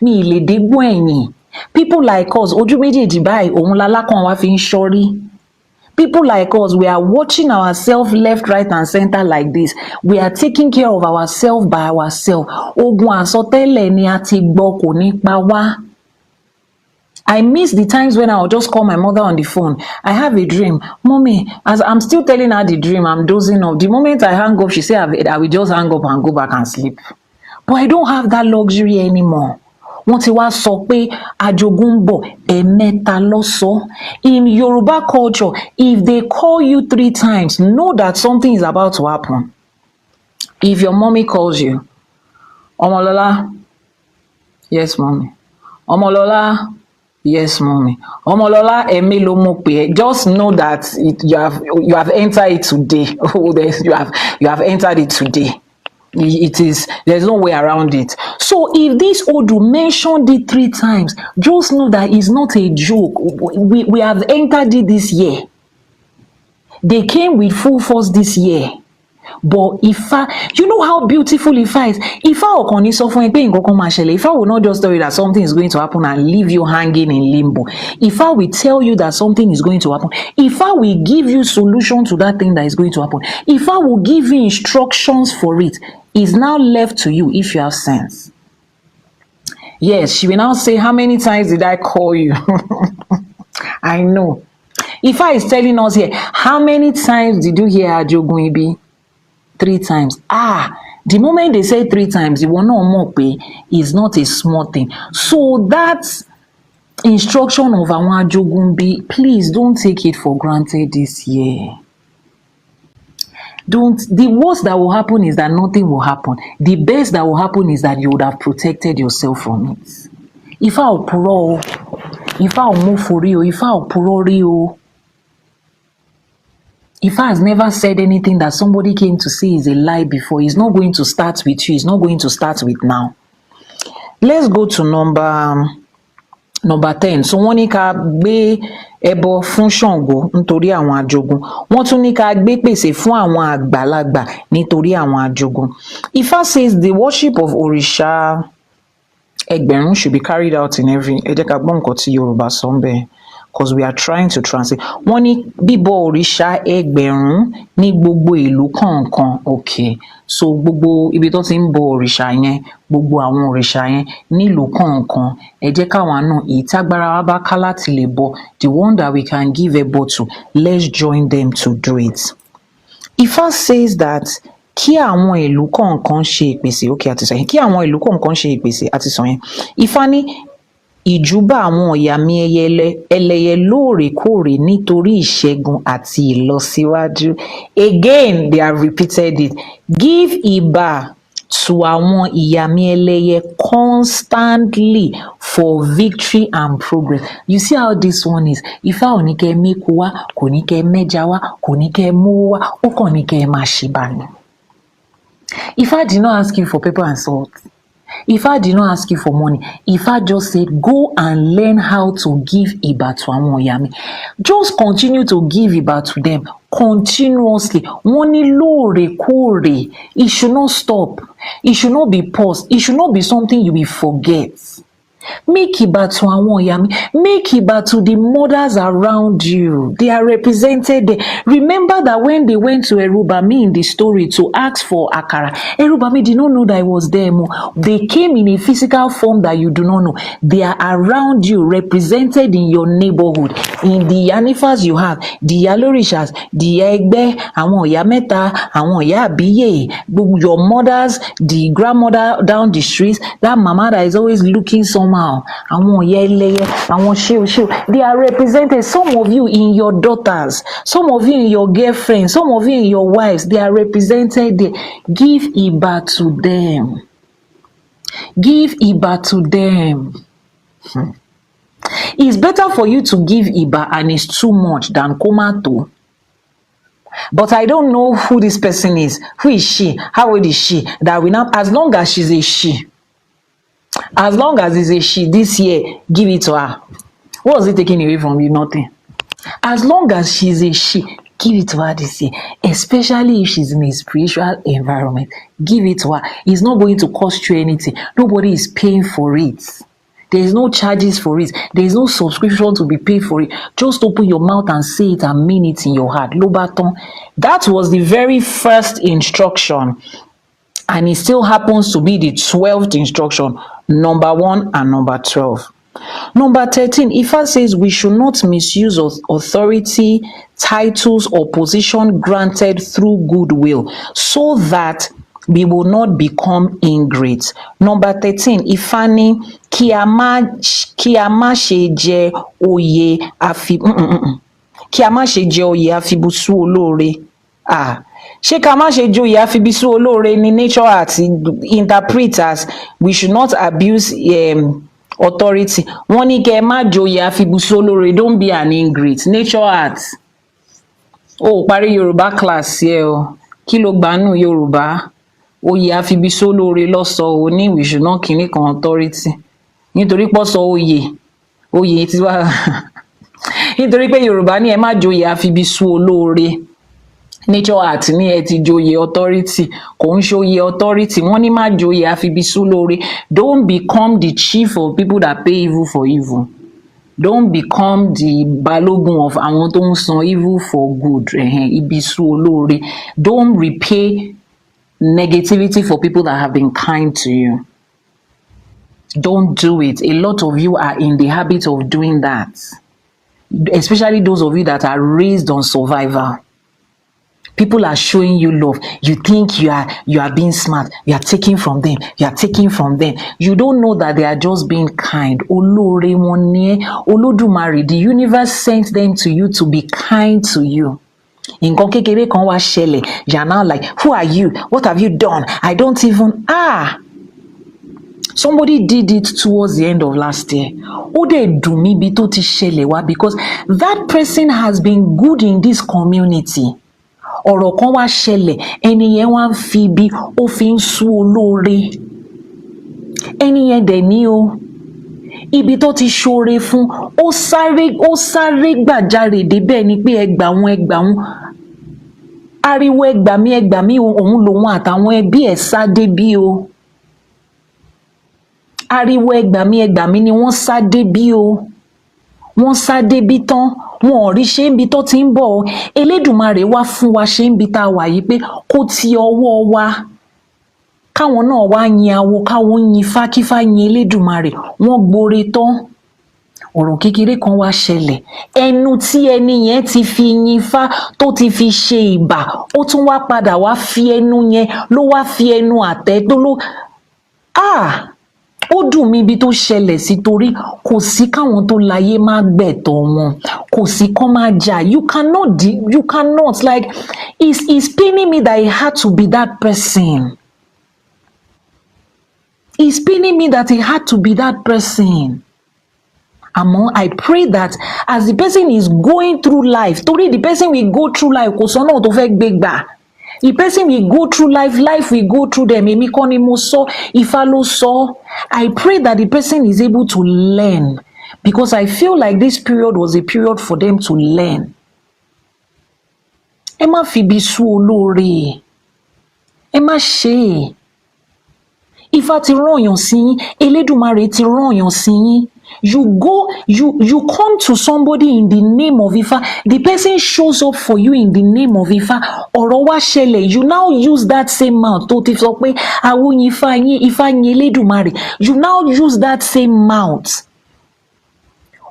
A: lè dégbò ẹ̀yìn. People like us, ojú méjèèjì báyìí, òun lalákàn wa fi ń ṣọ́rí. People like us, we are watching ourselves left, right, and center like this. We are taking care of ourselves by ourselves. Ogun àsọtẹ́lẹ̀ ni a ti gbọ́, kò ní pa wá. I miss the times when I'll just call my mother on the phone. I have a dream. Mommy, as I'm still telling her the dream, I'm dozing off. The moment I hang up, she say I will just hang up and go back and sleep. But I don't have that luxury anymore. Wọ́n ti wá sọ pé àjogún ń bọ̀ ẹ̀mẹ́ta lọ́sọ. In Yoruba culture, if they call you 3 times, know that something is about to happen. If your mommy calls you, Omolola, yes, mommy. Omolola, yes, mommy. Omolola, Emelo Mope. Just know that you have entered it today. Oh, you have entered it today. It is, there's no way around it. So if this Odu mentioned it 3 times, just know that it's not a joke. We have entered it this year. They came with full force this year. But Ifa, you know how beautiful Ifa is. Ifa okoni sọ fún ẹ pé nǹkan kan máa ṣẹlẹ̀. Ifa will not just tell you that something is going to happen and leave you hanging in limbo. Ifa will tell you that something is going to happen. Ifa will give you solution to that thing that is going to happen. Ifa will give you instructions for it. It's now left to you if you have sense. Yes, she will now say, how many times did I call you? I know. Ifa is telling us here, how many times did you hear Ajogun Ibi? 3 times. The moment they say 3 times, you will know more pay is not a small thing. So that instruction of àwọn Ajogunbi, please don't take it for granted this year. The worst that will happen is that nothing will happen. The best that will happen is that you would have protected yourself from it. If I'll puro, if I'll move for you, if I'll puro you. If I has never said anything that somebody came to say is a lie before, he's not going to start with you. He's not going to start with now. Let's go to number 10. So wọ́n ní ká gbé ẹbọ fún Ṣàngó nítorí àwọn ajogun. Wọ́n tún ní ká gbé pèsè fún àwọn àgbàlagbà nítorí àwọn ajogun. Ifá says the worship of Òrìṣà Ẹgbẹ̀rún should be carried out in every. Ẹ jẹ́ ká gbọ́ nǹkan tí Yorùbá sọ ńbẹ̀, because we are trying to translate. Wọ́n ní bíbọ Òrìṣà Ẹgbẹ̀rún ní gbogbo ìlú kọ̀ọ̀kan. Okay, so gbogbo ibi tó ti ń bọ òrìṣà yẹn, gbogbo àwọn òrìṣà yẹn nílùú kọ̀ọ̀kan, ẹ jẹ́ káwa náà èyí tágbára wa bá ká láti lè bọ, the one that we can give ẹbọ to, let's join them to do it. Ifá says that kí àwọn ìlú kọ̀ọ̀kan ṣe ìpèsè. Okay, àti sọ yẹn. Kí àwọn ìlú kọ̀ọ̀kan ṣe ìpèsè, àti sọ yẹn. Ifá ní ìjúbà àwọn Iyami Eleye lóòrèkóòrè nítorí ìṣẹ́gun àti ìlọsíwájú. Again, they have repeated it. Give ìbà to àwọn Iyami Eleye constantly for victory and progress. You see how this one is. Ifá ò ní kẹ́ mẹ́kọ wá, kò ní kẹ́ mẹ́ja wá, kò ní kẹ́ mówó wá, ó kàn ní kẹ́ máa ṣe bá ní. Ifá did not ask you for pepper and salt. Ifá did not ask you for money. Ifá just said, go and learn how to give ìbà to àwọn Iyami. Just continue to give ìbà to them continuously. Wọ́n ní lóòrèkóòrè. It should not stop. It should not be paused. It should not be something you will forget. Make ìbà to àwọn Iyami. Make ìbà to the mothers around you. They are represented there. Remember that when they went to Erubami in the story to ask for akara, Erubami did not know that I was there. They came in a physical form that you do not know. They are around you, represented in your neighborhood. In the Iyanifas you have, the Iyalorishas, the Egbe, àwọn Ìyá mẹ́ta, àwọn Ìyá Àbíyè, your mothers, the grandmother down the street, that mama that is always looking somehow. Àwọn Ìyá Eleye, àwọn ṣéo, they are represented. Some of you in your daughters, some of you in your girlfriends, some of you in your wives, they are represented there. Give ìbà to them. Give ìbà to them. It's better for you to give ìbà and it's too much than komato. But I don't know who this person is. Who is she? How old is she? That we now, as long as she's a she, as long as it's a she this year, give it to her. What was it taking away from you? Nothing. As long as she's a she, give it to her this year. Especially if she's in a spiritual environment, give it to her. It's not going to cost you anything. Nobody is paying for it. There is no charges for it. There is no subscription to be paid for it. Just open your mouth and say it and mean it in your heart. Lobaton. That was the very first instruction. And it still happens to be the 12th instruction. Number 1 and number 12. Number 13, Ifa says we should not misuse authority, titles, or position granted through goodwill so that we will not become ingrate. Number 13, Ifa ní kí a má ṣe jẹ oyè kí a má ṣe jẹ oyè àfibùsù olóore. Ṣé ká má ṣe joyè àfibùsù olóore ni nature art interpret as we should not abuse authority. Wọ́n ní kẹ́ ẹ má joyè àfibùsù olóore, don't be an ingrate. Nature art. Parí Yorùbá class yẹ o. Kí ló gbà nù Yorùbá? Oyè àfibùsù olóore ló sọ o ní we should not kíní kan authority. Nítorí pọ́ sọ oyè tí wá nítorí pé Yorùbá ní ẹ má joyè àfibùsù olóore. Nature art ní ẹ ti joyè authority, kò ń ṣoyè authority. Wọ́n ní má joyè àfibùsù olóore. Don't become the chief of people that pay evil for evil. Don't become the balógun of àwọn tó ń san evil for good. Ibisu olóore. Don't repay negativity for people that have been kind to you. Don't do it. A lot of you are in the habit of doing that, especially those of you that are raised on survival. People are showing you love. You think you are being smart. You are taking from them. You are taking from them. You don't know that they are just being kind. Olóore wọn ni ẹ́. Olódùmarè, the universe sent them to you to be kind to you. Nǹkan kékeré kan wá ṣẹlẹ̀. You are now like, who are you? What have you done? I don't even Somebody did it towards the end of last year. Ó dẹ̀ dùn mí bí tó ti ṣẹlẹ̀ wá because that person has been good in this community. Ọ̀rọ̀ kan wá ṣẹlẹ̀, ẹni yẹn wá ń fi ibi ó fi ń sú olóore. Ẹni yẹn dẹ̀ ní o, ibi tó ti ṣoore fún, ó sáré gbàjarè débẹ̀ ni pé ẹgbàún. Ariwo ẹgbàmí òun lòun àtàwọn ẹbí ẹ̀ sá débí o. Ariwo ẹgbàmí ni wọ́n sá débí o. Wọ́n sá débí tán, wọn ò rí ṣe ń bi tó ti ń bọ̀. Elédùmarè wá fún wa ṣe ń bi tá a wà yìí pé kó ti ọwọ́ wa. Káwọn náà wá yin awo, káwọn yin Ifá, kífá yin Elédùmarè. Wọ́n gbore tán. Ọ̀rọ̀ kékeré kan wá ṣẹlẹ̀. Ẹnu tí ẹni yẹn ti fi yin Ifá tó ti fi ṣe ìbà, ó tún wá padà wá fi ẹnu yẹn ló wá fi ẹnu àtẹ́ tó ló. Ó dùn mí bí tó ṣẹlẹ̀ sí torí kò sí káwọn tó láyé má gbẹ̀tọ̀ wọn, kò sí kán má jà. You cannot like it's paining me that it had to be that person. It's paining me that it had to be that person. Àmọ́ I pray that as the person is going through life, torí the person will go through life kò sọ́nà tó fẹ́ gbé gbà. The person will go through life will go through them. Èmi kọ́ ni mo sọ, Ifá ló sọ. I pray that the person is able to learn because I feel like this period was a period for them to learn. Ẹ má fi ibi sú olóore. Ẹ má ṣe é. Ifá ti rán yàn sí yín, Elédùmarè ti rán yàn sí yín. You come to somebody in the name of Ifa. The person shows up for you in the name of Ifa. Ọ̀rọ̀ wá ṣẹlẹ̀. You now use that same mouth tó ti sọ pé àwọn yin Ifá yin Elédùmarè. You now use that same mouth.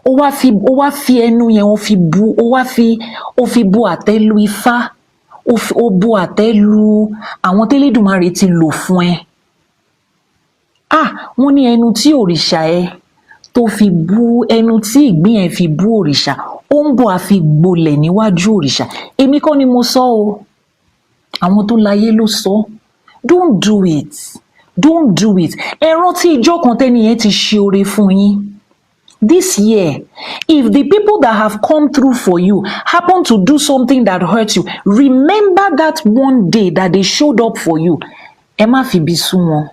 A: Ó wá fi ẹnu yẹn ó fi bu àtẹ́lu Ifá. Ó bu àtẹ́lu àwọn tẹ́lẹ̀dùmarè ti lò fún ẹ. Wọ́n ní ẹnu tí òrìṣà ẹ tó fi bú, ẹnu tí ìgbín ẹ fi bú òrìṣà, ó ń bọ̀ àfi gbolẹ̀ níwájú òrìṣà. Èmi kọ́ ni mo sọ o. Àwọn tó láyé ló sọ. Don't do it. Don't do it. Ẹ rántí ìjọ́ kan tẹ́ni yẹn ti ṣe oore fún yín. This year, if the people that have come through for you happen to do something that hurts you, remember that one day that they showed up for you. Ẹ má fi ibi sú wọn.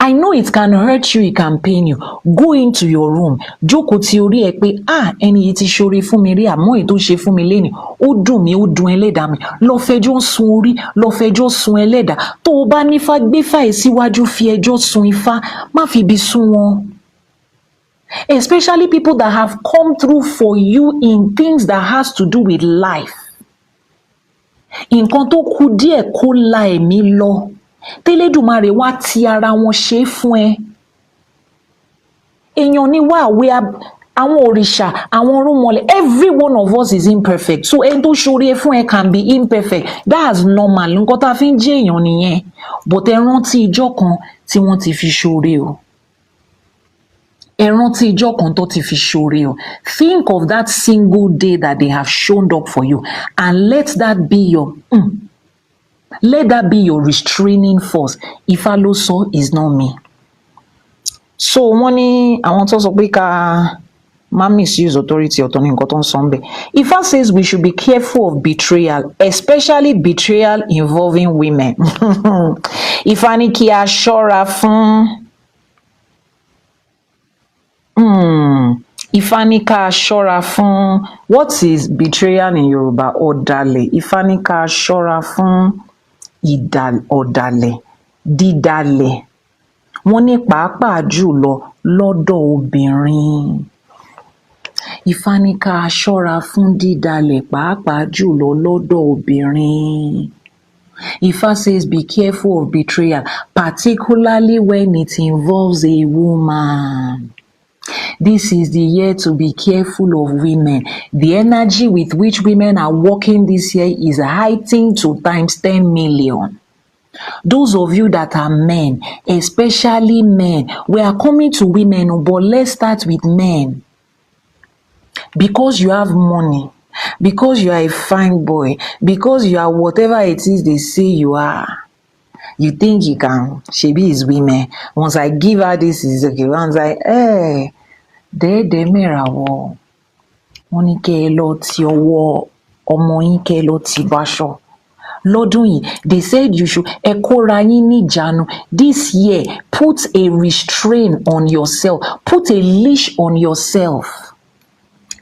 A: I know it can hurt you, it can pain you. Go into your room. Jókòó ti orí ẹ pé ẹni yìí ti ṣoore fún mi rí, àmọ́ èyí tó ṣe fún mi lénìí ó dùn mí, ó dùn ẹlẹ́dàá mi. Lọ fẹjọ́ sun orí, lọ fẹjọ́ sun ẹlẹ́dàá. Tó o bá nífá gbé fàyè síwájú fi ẹjọ́ sun Ifá, má fi ibi sú wọn. Especially people that have come through for you in things that has to do with life. Nǹkan tó kù díẹ̀ kó la ẹ̀mí lọ. Tẹ́lẹ̀dùmarè wá ti ara wọn ṣe fún ẹ. èèyàn ni wá, we are àwọn òrìṣà, àwọn ọ̀rúnmọlẹ̀, every one of us is imperfect. So ẹni tó ṣoore fún ẹ can be imperfect. That's normal. Nǹkan tá a fi ń jẹ́ èèyàn nìyẹn. But ẹ rántí ijọ́ kan tí wọ́n ti fi ṣoore o. Ẹ rántí ijọ́ kan tó ti fi ṣoore o. Think of that single day that they have shown up for you, and let that be your restraining force. Ifá ló sọ, is not me. So wọ́n ní àwọn tó sọ pé ká má misuse authority, ọ̀tọ̀ ní nǹkan tó ń sọ ń bẹ̀. Ifá says we should be careful of betrayal, especially betrayal involving women. Ifá ní kí a ṣọ́ra fún Ifá ní ká ṣọ́ra fún, what is betrayal in Yorùbá? Ọ̀dàlẹ̀. Ifá ní ká ṣọ́ra fún ọ̀dàlẹ̀, dídàlẹ̀. Wọ́n ní pàápàá jùlọ lọ́dọ̀ obìnrin. Ifá ní ká ṣọ́ra fún dídàlẹ̀ pàápàá jùlọ lọ́dọ̀ obìnrin. Ifá says be careful of betrayal, particularly when it involves a woman. This is the year to be careful of women. The energy with which women are working this year is heightened to times 10 million. Those of you that are men, especially men, we are coming to women, but let's start with men. Because you have money, because you are a fine boy, because you are whatever it is they say you are, you think you can, shebi is women. Once I give her this, is okay. Once I, de mìràwọ̀, wọ́n ní kẹ́ ẹ lọ ti ọwọ́ ọmọ yín kẹ́ ẹ lọ ti báṣọ. Lọ́dún yìí, they said you should ẹ kóra yín níjàánu. This year, put a restraint on yourself, put a leash on yourself.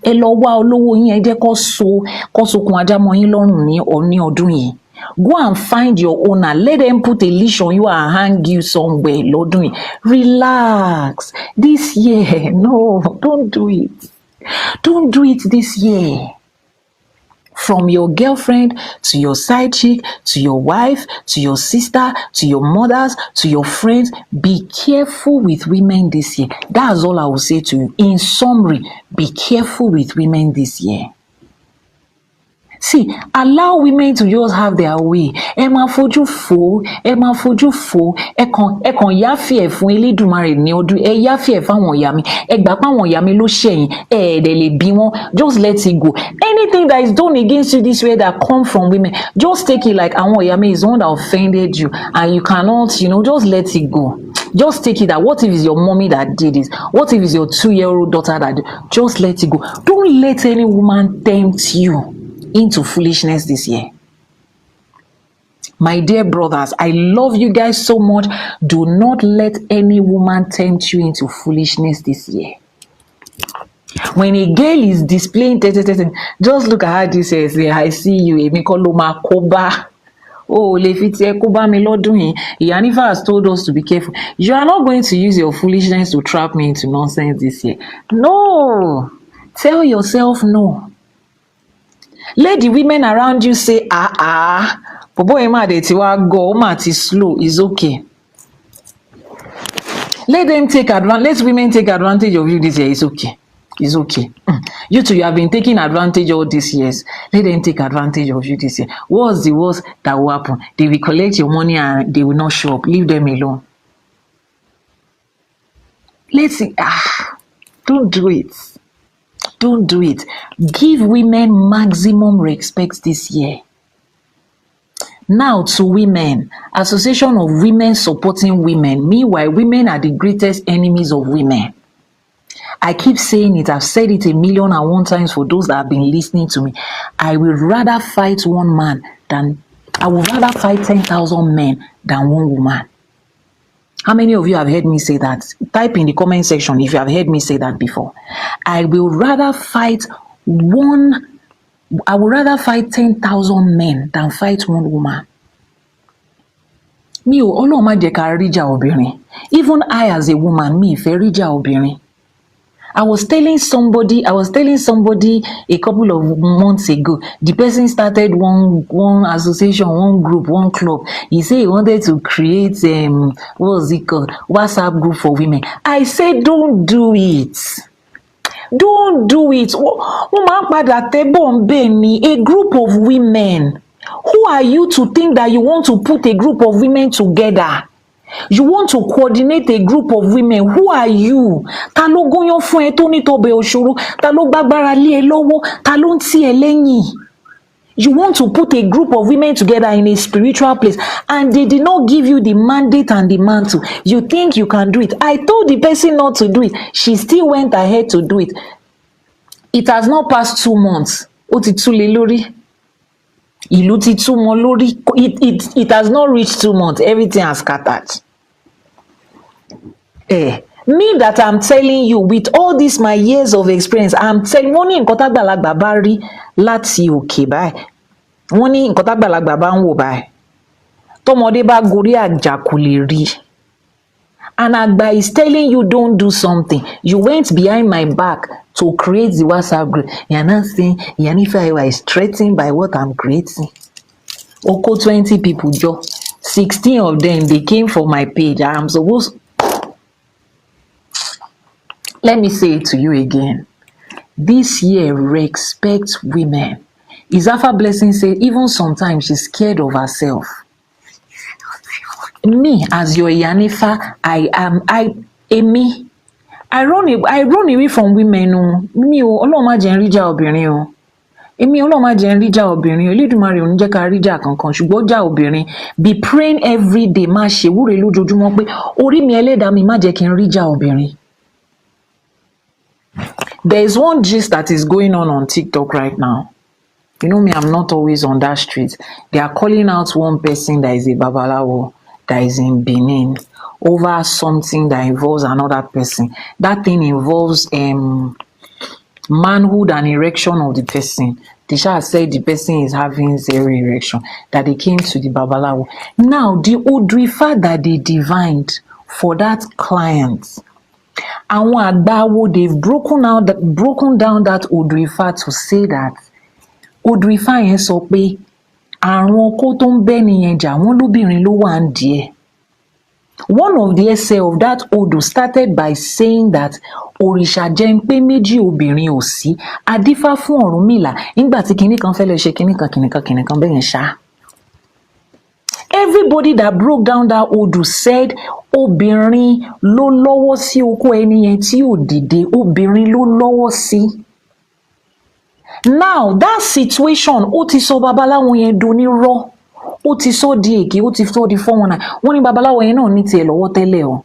A: Ẹ lọ wá olówó yín, ẹ jẹ́ kó sokùn ajá mọ́ yín lọ́rùn ní ọdún yìí. Go and find your owner. Let them put a leash on you and hang you somewhere lọ́dún yìí. Relax. This year, no, don't do it. Don't do it this year. From your girlfriend to your side chick to your wife to your sister to your mothers to your friends, be careful with women this year. That's all I will say to you. In summary, be careful with women this year. See, allow women to just have their way. Ẹ máa fojú fò, ẹ kàn yáfì ẹ̀ fún Elédùmarè ní ọdún, ẹ yáfì ẹ̀ fáwọn ìyá mi, ẹ gbà pé àwọn ìyá mi ló ṣẹ̀yìn, ẹ dẹ̀ lè bí wọn, just let it go. Anything that is done against you this way that come from women, just take it like àwọn ìyá mi is the one that offended you, and you cannot, just let it go. Just take it that what if it's your mommy that did it? What if it's your 2-year-old daughter that did? Just let it go. Don't let any woman tempt you into foolishness this year. My dear brothers, I love you guys so much. Do not let any woman tempt you into foolishness this year. When a girl is displaying, just look at her this year. I see you, Èmi kọ́ ló máa kó bá. Oh, lè fi tiẹ̀ kó bá mi lọ́dún yìí. Iyanifa has told us to be careful. You are not going to use your foolishness to trap me into nonsense this year. No. Tell yourself no. Let the women around you say, Bobo Emma de tiwa go, Mati slow, is okay. Let them take advantage, let women take advantage of you this year, it's okay. It's okay. You two, you have been taking advantage all these years. Let them take advantage of you this year. What's the worst that will happen? They will collect your money and they will not show up. Leave them alone. Let's see. Don't do it. Don't do it. Give women maximum respect this year. Now to women, Association of Women Supporting Women. Meanwhile, women are the greatest enemies of women. I keep saying it. I've said it 1,000,001 times for those that have been listening to me. I would rather fight one man than, I would rather fight 10,000 men than one woman. How many of you have heard me say that? Type in the comment section if you have heard me say that before. I would rather fight 10,000 men than fight one woman. Mi ò, Ọlọ́run má jẹ́ ká ríjà obìnrin. Even I as a woman, mi ìfẹ́ ríjà obìnrin. I was telling somebody a couple of months ago. The person started one association, one group, one club. He said he wanted to create what was it called? WhatsApp group for women. I said, don't do it. Don't do it. A group of women. Who are you to think that you want to put a group of women together? You want to coordinate a group of women. Who are you? Ta ló gúnyán fún ẹ tó ní tọbẹ̀ òṣòro? Ta ló gbágbára lé ẹ lọ́wọ́? Ta ló ń tì ẹ́ lẹ́yìn? You want to put a group of women together in a spiritual place, and they did not give you the mandate and the mantle. You think you can do it. I told the person not to do it. She still went ahead to do it. It has not passed 2 months. Ó ti tú lé lórí. Ìlú ti tú mọ́ lórí. It has not reached 2 months. Everything has scattered. Me that I'm telling you, with all this my years of experience, I'm telling you, wọ́n ní nǹkan tágbàlagbà bá rí láti òkè báyìí. Wọ́n ní nǹkan tágbàlagbà bá ń wò báyìí. Tọ́mọdé bá gorí àjà kò lè rí. And Agba is telling you don't do something. You went behind my back to create the WhatsApp group. You're not saying Iyanifa Ewa is threatened by what I'm creating. Oko 20 people, Joe. 16 of them, they came for my page. I'm supposed. Let me say it to you again. This year, respect women. Isafa Blessing said even sometimes she's scared of herself. Me, as your Iyanifa, Amy. I run away from women. Me, Ọlọ́run má jẹ́ n ríjà obìnrin o. Èmi Ọlọ́run má jẹ́ n ríjà obìnrin o. Elédùmarè ò ní jẹ́ ká ríjà kankan, ṣùgbọ́n já obìnrin. Be praying every day, má ṣe wúre lójoojúmọ́ pé orí mi Ẹlẹ́dàá mi má jẹ́ kí n ríjà obìnrin. There is one gist that is going on TikTok right now. You know me, I'm not always on that street. They are calling out one person that is a Babalawo, that is in Benin, over something that involves another person. That thing involves manhood and erection of the person. The Sha said the person is having 0 erection, that they came to the Babalawo. Now, the Odrifa that they divined for that client, àwọn àgbáwo, they've broken down that Odrifa to say that Odrifa yẹn sọ pé àrùn ọkọ tó ń bẹ́ nìyẹn jà wọ́n lóbìnrin ló wà ń díẹ̀. One of the essay of that Odo started by saying that òrìṣà jẹ́ ń pé méjì obìnrin ò sí, adífá fún Ọ̀rúnmìlà nígbà tí kinní kan fẹ́ lọ ṣe kinní kan bẹ́yẹn ṣá. Everybody that broke down that Odo said obìnrin ló lọ́wọ́ sí okó ẹni yẹn tí ò dìde, obìnrin ló lọ́wọ́ sí. Now that situation ó ti sọ babaláwo yẹn donírọ́, ó ti sọ di èké, ó ti sọ di 419. Wọ́n ní babaláwo yẹn náà ní tiẹ̀ lọ́wọ́ tẹ́lẹ̀ o.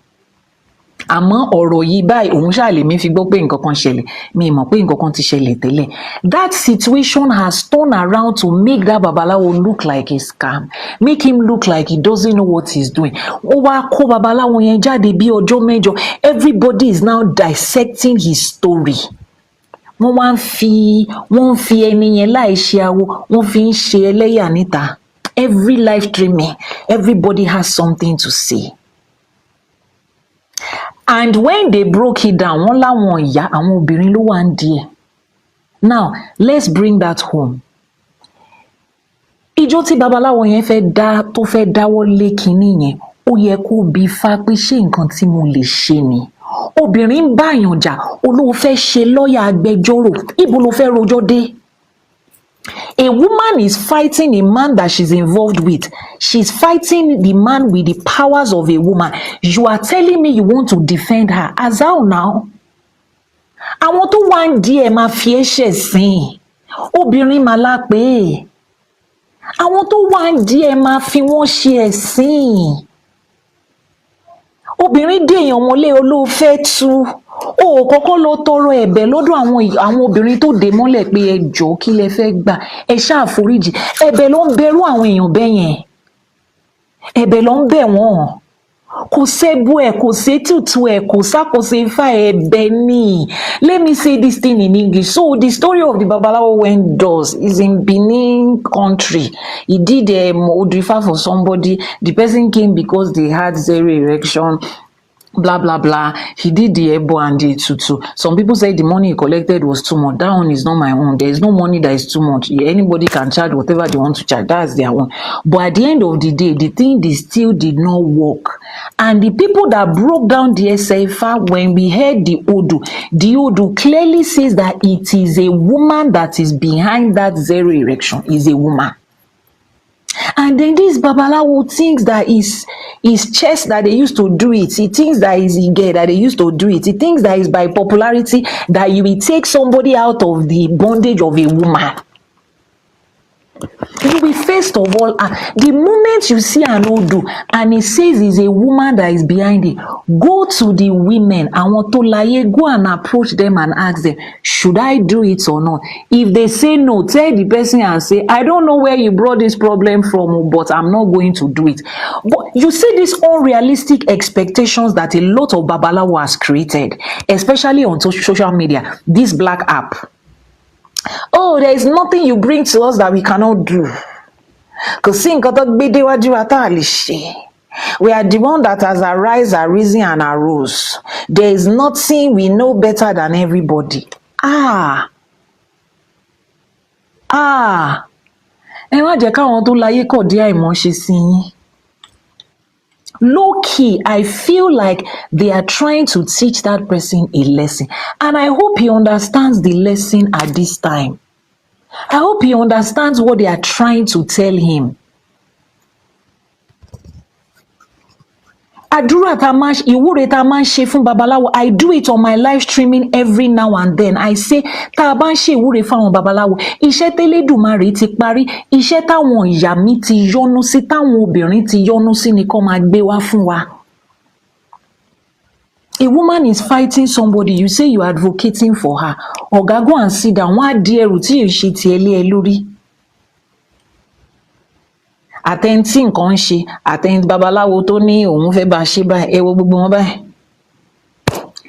A: Àmọ́ ọ̀rọ̀ yìí báyìí òun ṣáà lè mi fi gbọ́ pé nǹkan kan ṣẹlẹ̀, mi mọ̀ pé nǹkan kan ti ṣẹlẹ̀ tẹ́lẹ̀. That situation has turned around to make that babaláwo look like a scam, make him look like he doesn't know what he's doing. Ó wá kó babaláwo yẹn jáde bí ọjọ́ mẹ́jọ. Everybody is now dissecting his story. Wọ́n fi ẹni yẹn láì ṣe awo, wọ́n fi ń ṣe ẹlẹ́yà níta. Every live streaming, everybody has something to say. And when they broke it down, wọ́n láwọn ìyá àwọn obìnrin ló wà ń díẹ̀. Now, let's bring that home. Ìjọ tí babaláwo yẹn tó fẹ́ dáwọ́ lé kinní yẹn, ó yẹ kó bi Ifá pé ṣé nǹkan tí mo lè ṣe ni. Obìnrin báyàn jà, olóò fẹ́ ṣe lọ́ọ̀yà agbẹjọ́rò, ibo ló fẹ́ rojọ́ dé? A woman is fighting a man that she's involved with. She's fighting the man with the powers of a woman. You are telling me you want to defend her. As how now? Àwọn tó wá ń di ẹ̀ máa fi ẹ́ ṣẹ̀sín. Obìnrin máa lápè. Àwọn tó wá ń di ẹ̀ máa fi wọ́n ṣe ẹ̀sín. Obìnrin dèèyàn mọ́lé olóòfẹ́ tú. Ó kọ́kọ́ lọ tọrọ ẹ̀bẹ̀ lọ́dọ̀ àwọn obìnrin tó dé mọ́lẹ̀ pé ẹ jọ̀ọ́ kí lẹ fẹ́ gbà, ẹ ṣáà foríjì. Ẹ̀bẹ̀ ló ń bẹ̀rù àwọn èèyàn bẹ́yẹn. Ẹ̀bẹ̀ ló ń bẹ̀ wọ́n. Kò sẹ́bù ẹ̀, kò sétùtù ẹ̀, kò sákòóso Ifá, ẹ̀bẹ̀ ni. Let me say this thing in English. So the story of the Babalawo went does is in Benin country. He did Odrifa for somebody. The person came because they had 0 erection. blah blah blah. He did the ebo and the tutu. Some people say the money he collected was too much. That one is not my own. There is no money that is too much. Yeah, anybody can charge whatever they want to charge. That's their own. But at the end of the day, the thing they still did not work. And the people that broke down the SFA, when we heard the Odu clearly says that it is a woman that is behind that zero erection. Is a woman. And then this Babalawo thinks that is chess that they used to do it. He thinks that is Ige that they used to do it. He thinks that is by popularity that you will take somebody out of the bondage of a woman. You will first of all, the moment you see an Odu and it says it's a woman that is behind it, go to the women and want to lie, go and approach them and ask them, should I do it or not? If they say no, tell the person and say, I don't know where you brought this problem from, but I'm not going to do it. But you see these unrealistic expectations that a lot of Babalawo has created, especially on social media, this black app. Oh, there is nothing you bring to us that we cannot do. Because we are the one that has arisen and arose. There is nothing we know better than everybody. Ẹ má jẹ́ káwọn tó láyé kọ̀ dí àìmọ̀ṣe sí yín. Low key, I feel like they are trying to teach that person a lesson. And I hope he understands the lesson at this time. I hope he understands what they are trying to tell him. Àdúrà tá máa ń ìwúre tá máa ń ṣe fún babaláwo, I do it on my live streaming every now and then. I say tá a bá ń ṣe ìwúre fáwọn babaláwo, iṣẹ́ tẹ́lẹ́dùmarè ti parí, iṣẹ́ táwọn ìyá mi ti yọ́nú sí, táwọn obìnrin ti yọ́nú sí ni kó máa gbé wá fún wa. A woman is fighting somebody, you say you are advocating for her. Ọ̀gá, go and sit down, wọ́n á di ẹrù tí yóò ṣe tiẹ̀ lé ẹ lórí. Àtẹ̀ntì nǹkan ń ṣe, àtẹ̀ntì babaláwo tó ní òun fẹ́ bá ṣe báyìí, ẹ wo gbogbo wọn báyìí.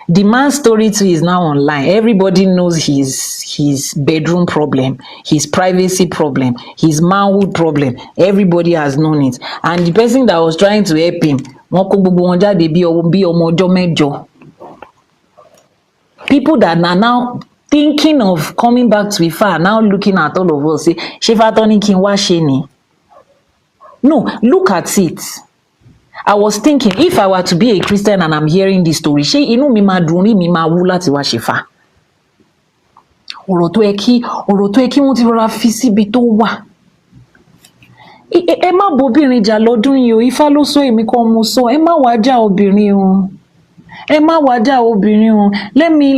A: The man's story too is now online. Everybody knows his bedroom problem, his privacy problem, his manhood problem. Everybody has known it. And the person that was trying to help him, wọ́n kó gbogbo wọn jáde bí ọmọ ọjọ́ mẹ́jọ. People that are now thinking of coming back to Ifa are now looking at all of us, say, ṣé Fatọ́ ní kí n wá ṣe ni? No, look at it. I was thinking, if I were to be a Christian and I'm hearing this story, ṣé inú mi máa dùn, rí mi máa wú láti wá ṣèfà? Ọ̀rọ̀ tó yẹ kí wọ́n ti rọra fi síbi tó wà. Ẹ má bóbìnrin jà lọ́dún yìí o, Ifá ló sọ, èmi kọ́ mo sọ, ẹ má wá jà obìnrin o. Ẹ má wá jà obìnrin o. Let me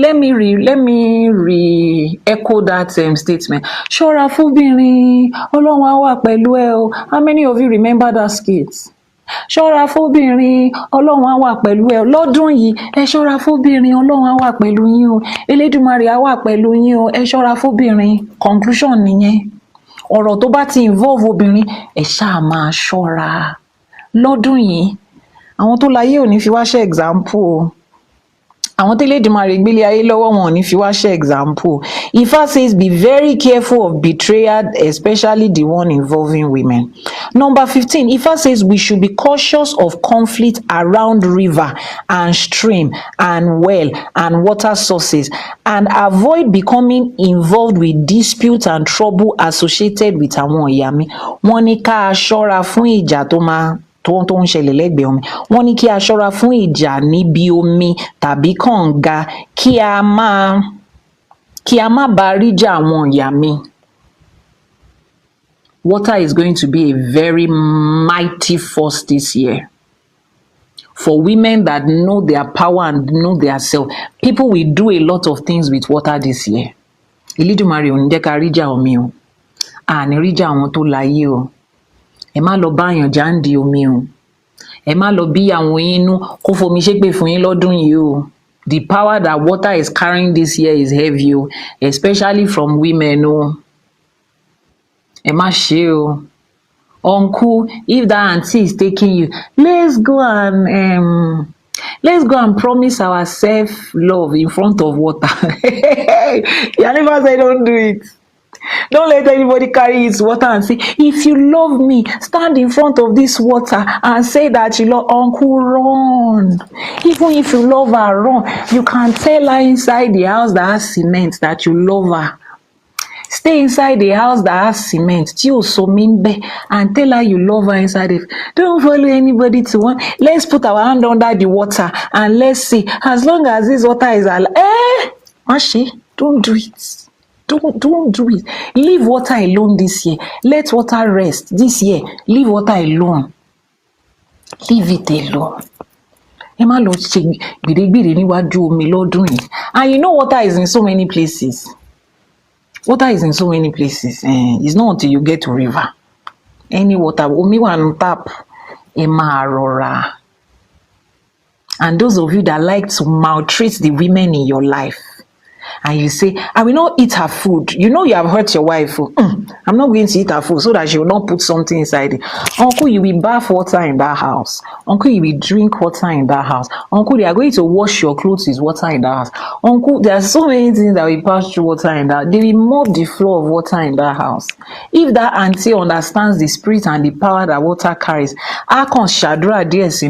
A: re-echo that statement. Ṣọ́ra fúnbìnrin, Ọlọ́run á wà pẹ̀lú ẹ o. How many of you remember that skit? Ṣọ́ra fúnbìnrin, Ọlọ́run á wà pẹ̀lú ẹ. Lọ́dún yìí, ẹ ṣọ́ra fúnbìnrin, Ọlọ́run á wà pẹ̀lú yín o. Elédùmarè á wà pẹ̀lú yín o. Ẹ ṣọ́ra fúnbìnrin. Conclusion nìyẹn. Ọ̀rọ̀ tó bá ti involve obìnrin, ẹ ṣáà máa ṣọ́ra. Lọ́dún yìí, àwọn tó láyé ò ní fi wá ṣe example o. Àwọn tẹ́lẹ̀dùmarè gbélé ayé lọ́wọ́ wọn ò ní fi wá ṣe example. Ifá says be very careful of betrayal, especially the one involving women. Number 15, Ifá says we should be cautious of conflict around river and stream and well and water sources and avoid becoming involved with dispute and trouble associated with àwọn ìyàmí. Wọ́n ní ká ṣọ́ra fún ìjà tó ń ṣẹlẹ̀ lẹ́gbẹ̀ẹ́ omi. Wọ́n ní kí a ṣọ́ra fún ìjà níbi omi tàbí kànga kí a má bá ríjà àwọn ìyá mi. Water is going to be a very mighty force this year. For women that know their power and know their self, people will do a lot of things with water this year. Elédùmarè ò ní jẹ́ ká ríjà omi o. Àní ríjà àwọn tó láyé o. Ẹ má lọ báyàn jáǹdì omi o. Ẹ má lọ bí àwọn inú kó fomi ṣépè fún yín lọ́dún yìí o. The power that water is carrying this year is heavy o, especially from women o. Ẹ má ṣe o. Uncle, if that auntie is taking you, let's go and promise ourselves love in front of water. Iyanifa said, don't do it. Don't let anybody carry his water and say, if you love me, stand in front of this water and say that you love uncle, run. Even if you love her, run. You can tell her inside the house that has cement that you love her. Stay inside the house that has cement, and tell her you love her inside it. Don't follow anybody to one. Let's put our hand under the water and let's see. As long as this water is alive, Mashi, don't do it. Don't do it. Leave water alone this year. Let water rest this year. Leave water alone. Leave it alone. And you know water is in so many places. Water is in so many places. It's not until you get to river. Any water, omi one tap, rora. And those of you that like to maltreat the women in your life, and you say, I will not eat her food. You know you have hurt your wife. I'm not going to eat her food so that she will not put something inside it. Uncle, you will bath water in that house. Uncle, you will drink water in that house. Uncle, they are going to wash your clothes with water in that house. Uncle, there are so many things that will pass through water in that. They will mop the floor of water in that house. If that auntie understands the spirit and the power that water carries, I can shadra this,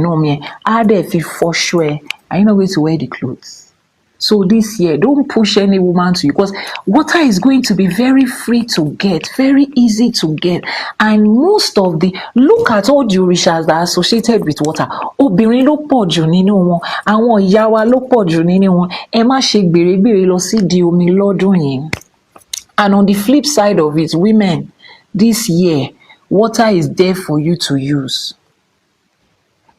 A: I there for sure. Are you not going to wear the clothes? So this year, don't push any woman to you, because water is going to be very free to get, very easy to get. And most of look at all the orishas that are associated with water. Obìnrin ló pọ̀ jù nínú wọn, àwọn ìyá wa ló pọ̀ jù nínú wọn. Ẹ má ṣe gbèrègbèrè lọ sí di omi lọ́dún yìí. And on the flip side of it, women, this year, water is there for you to use.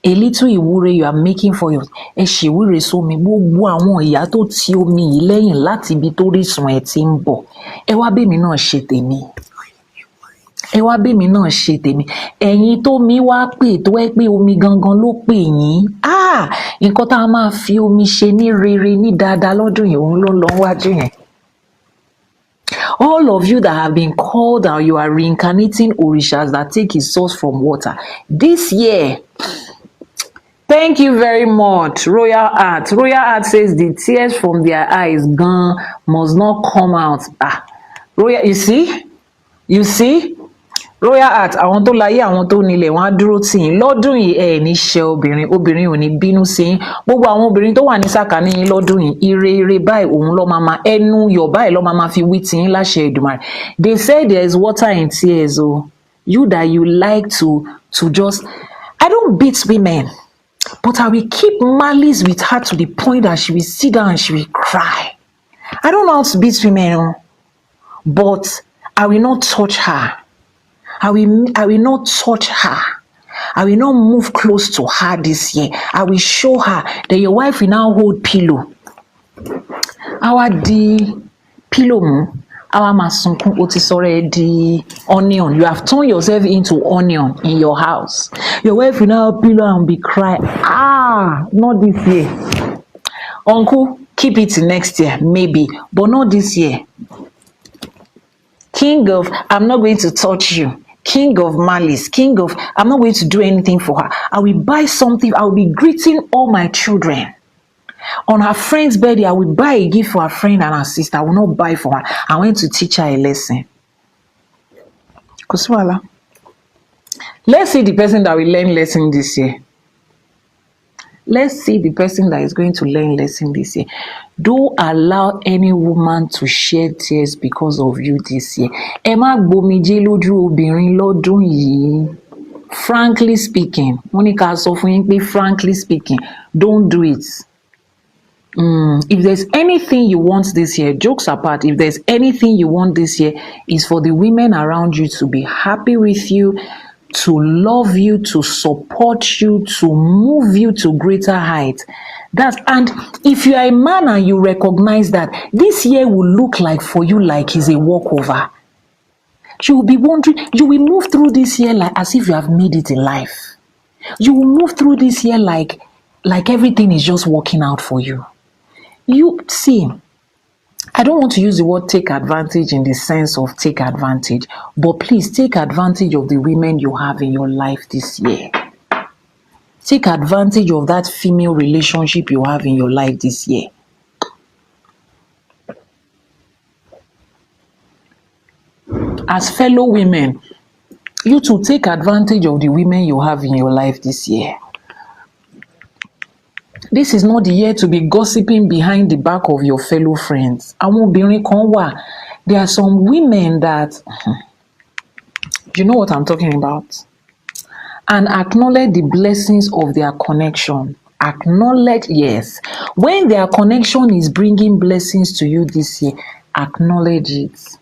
A: A little ìwúre you are making for your ẹ ṣèwúre sómi, gbogbo àwọn ìyá tó ti omi yìí lẹ́yìn láti ibi tó rísun ẹ̀ ti ń bọ̀, ẹ wá bẹ́mi náà ṣe tèmi, ẹ wá bẹ́mi náà ṣe tèmi. Ẹ̀yin tó mi wá pè tó ẹ pé omi gangan ló pè yín, nǹkan tá a máa fi omi ṣe ní rere ní dáadáa lọ́dún yìí òun ló ń lọ wájú yẹn. All of you that have been called and you are reincarnating orishas that take its source from water, this year, thank you very much, Royal Art. Royal Art says the tears from their eyes gone must not come out. Royal, you see, Royal Art, àwọn tó láyé àwọn tó nílẹ̀ wọ́n á dúró tì yín lọ́dún yìí. Ẹ ní ṣe obìnrin ò ní bínú sí yín. Gbogbo àwọn obìnrin tó wà ní sàkání yín lọ́dún yìí, ire báyìí òun ló máa ẹnu yọ̀ báyìí ló máa fi wí tì yín láṣẹ Èdùmàrè. They say there is water in tears. You that you like to just, I don't beat women, but I will keep malice with her to the point that she will sit down and she will cry. I don't know how to beat women, but I will not touch her. I will not touch her. I will not move close to her this year. I will show her that your wife will now hold pillow. Our pillow our masunkun o ti sọ̀rọ̀ di onion. You have turned yourself into onion in your house. Your wife will now pillow and be crying. Not this year. Uncle, keep it next year, maybe, but not this year. King of, I'm not going to touch you. King of malice, king of, I'm not going to do anything for her. I will buy something. I will be greeting all my children. On her friend's birthday, I will buy a gift for her friend and her sister. I will not buy for her. I went to teach her a lesson. Kuswala. Let's see the person that will learn lesson this year. Let's see the person that is going to learn lesson this year. Don't allow any woman to shed tears because of you this year. Ẹ má gbomijé lójú obìnrin lọ́dún yìí. Frankly speaking, wọ́n ní ká sọ fún yín pé frankly speaking, don't do it. If there's anything you want this year, jokes apart, if there's anything you want this year, is for the women around you to be happy with you, to love you, to support you, to move you to greater heights. And if you are a man and you recognize that this year will look like for you like it's a walkover, you will be wondering, you will move through this year like as if you have made it in life. You will move through this year like everything is just working out for you. You see, I don't want to use the word take advantage in the sense of take advantage, but please take advantage of the women you have in your life this year. Take advantage of that female relationship you have in your life this year. as fellow women, you to take advantage of the women you have in your life this year. This is not the year to be gossiping behind the back of your fellow friends. Àwọn obìnrin kan wà. There are some women that, you know what I'm talking about? And acknowledge the blessings of their connection. Acknowledge, yes. When their connection is bringing blessings to you this year, acknowledge it.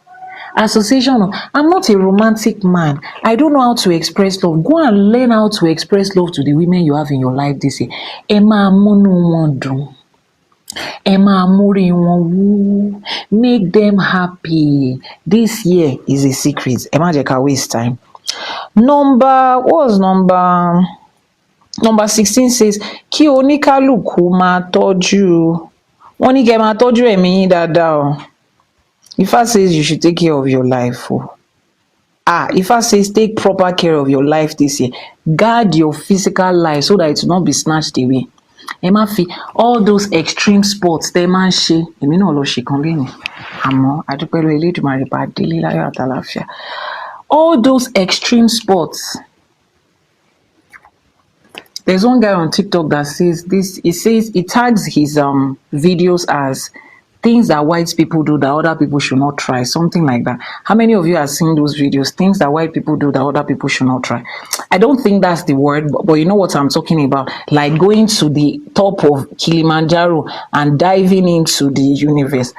A: Association of, I'm not a romantic man. I don't know how to express love. Go and learn how to express love to the women you have in your life this year. Emma amúnú wọn dùn. Emma amúrí wọn wú. Make them happy. This year is a secret. Emma jẹ́ ká waste time. Number 16 says, kí oníkálùkù máa tọ́jú. Wọ́n ní kẹ́ máa tọ́jú ẹ̀mí yín dáadáa o. Ifa says you should take care of your life. Oh. Ifa says take proper care of your life this year. Guard your physical life so that it will not be snatched away. Emma fi all those extreme sports tẹ́ máa ń ṣe. Èmi náà lọ ṣe kan lẹ́yìn. Àmọ́ adúpẹ́ lọ́wọ́ Elédùmarè bá délé láyọ̀ àtàlàáfíà. All those extreme sports. There's one guy on TikTok that says this. He tags his videos as things that white people do that other people should not try, something like that. How many of you have seen those videos? Things that white people do that other people should not try. I don't think that's the word, but you know what I'm talking about. Like going to the top of Kilimanjaro and diving into the universe.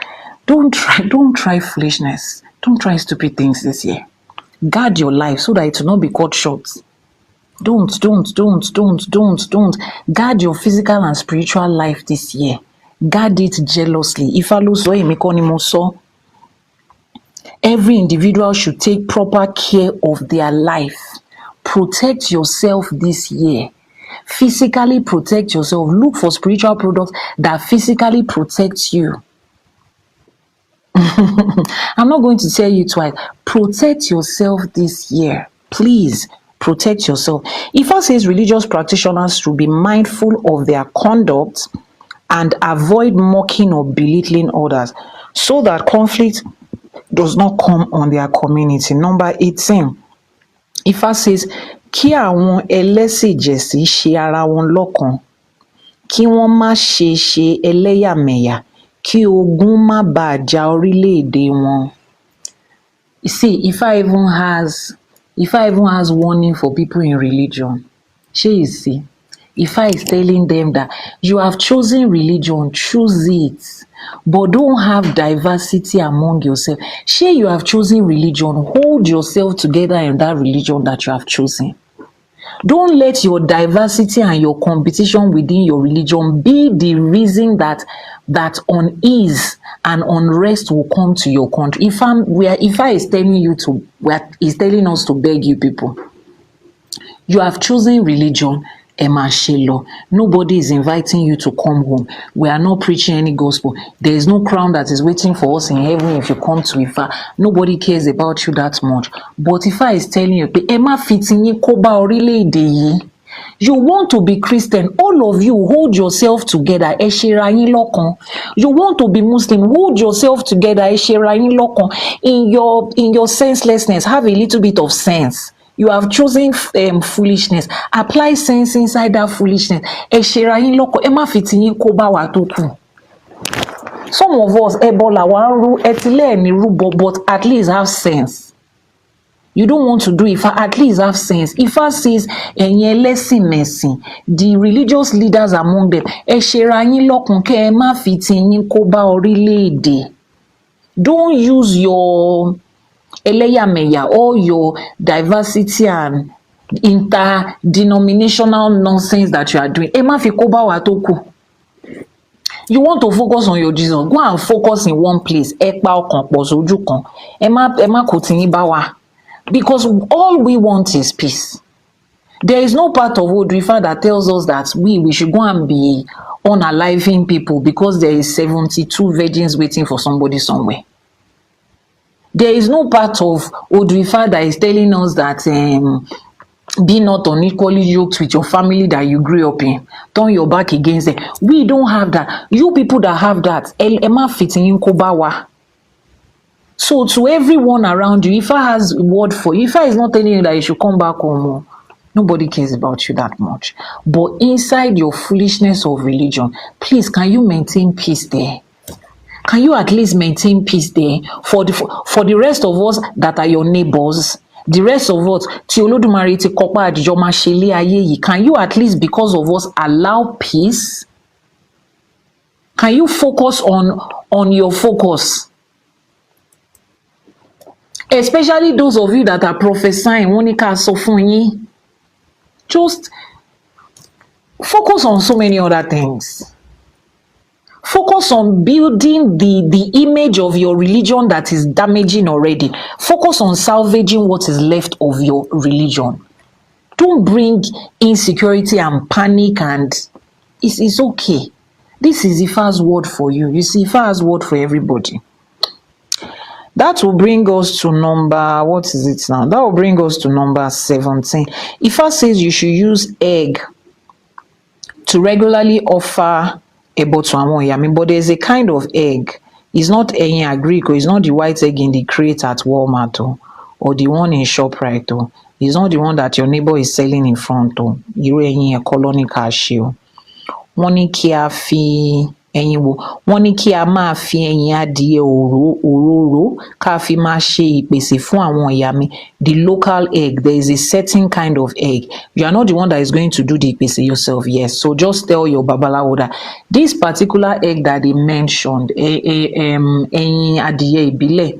A: Don't try foolishness. Don't try stupid things this year. Guard your life so that it will not be cut short. Don't. Guard your physical and spiritual life this year. Guard it jealously. Every individual should take proper care of their life. Protect yourself this year. Physically protect yourself. Look for spiritual products that physically protect you. I'm not going to tell you twice. Protect yourself this year. Please protect yourself. Ifa says religious practitioners should be mindful of their conduct and avoid mocking or belittling others so that conflict does not come on their community. Number 18. Ifa says, kí àwọn ẹlẹ́sìnjẹ̀sìn ṣe ara wọn lọ́kan, kí wọ́n má ṣe ẹlẹ́yàmẹ̀yà, kí ogun má bàa ja orílẹ̀-èdè wọn. You see, Ifa even has warning for people in religion. You see, Ifa is telling them that you have chosen religion, choose it, but don't have diversity among yourself. You have chosen religion, hold yourself together in that religion that you have chosen. Don't let your diversity and your competition within your religion be the reason that unease and unrest will come to your country. Ifa is telling us to beg you people. You have chosen religion. Nobody is inviting you to come home. We are not preaching any gospel. There is no crown that is waiting for us in heaven if you come to Ifa. Nobody cares about you that much. But Ifa is telling you, you want to be Christian, all of you hold yourself together. You want to be Muslim, hold yourself together. In your senselessness, have a little bit of sense. You have chosen foolishness. Apply sense inside that foolishness. Some of us, but at least have sense. You don't want to do it, at least have sense. Ifa says, the religious leaders among them, don't use your ẹlẹ́yàmẹ̀yà, all your diversity and interdenominational nonsense that you are doing. You want to focus on your Jesus, go and focus in one place. Because all we want is peace. There is no part of Odrifa that tells us that we should go and be unaliving people because there is 72 virgins waiting for somebody somewhere. There is no part of Odrifa that is telling us that be not unequally yoked with your family that you grew up in. Turn your back against them. We don't have that. You people that have that, So to everyone around you, Ifa has a word for you. Ifa is not telling you that you should come back home. Nobody cares about you that much. But inside your foolishness of religion, please, can you maintain peace there? Can you at least maintain peace there for the rest of us that are your neighbors? The rest of us, tí Olódùmarè ti kọ pé àdìjọ máa ṣe ilé ayé yìí, can you at least, because of us, allow peace? Can you focus on your focus? Especially those of you that are prophesying, wọ́n ní ká sọ fún yín. Just focus on so many other things. Focus on building the image of your religion that is damaging already. Focus on salvaging what is left of your religion. Don't bring insecurity and panic, and it's okay. This is Ifa's word for you. You see, Ifa has word for everybody. That will bring us to number, what is it now? That will bring us to number 17. Ifa says you should use egg to regularly offer ebo to àwọn Iyami, but there's a kind of egg. It's not ẹyin agric, it's not the white egg in the crate at Walmart or the one in ShopRite. It's not the one that your neighbor is selling in front. Irú ẹyin ẹ̀ colony cash. Wọ́n ní kí a fi ẹyin wo, wọ́n ní kí a máa fi ẹyin adìẹ òróró ká fi máa ṣe ìpèsè fún àwọn Iyami. The local egg, there is a certain kind of egg. You are not the one that is going to do the ìpèsè yourself, yes. So just tell your babalawo that this particular egg that they mentioned, ẹyin adìẹ ìbílẹ̀,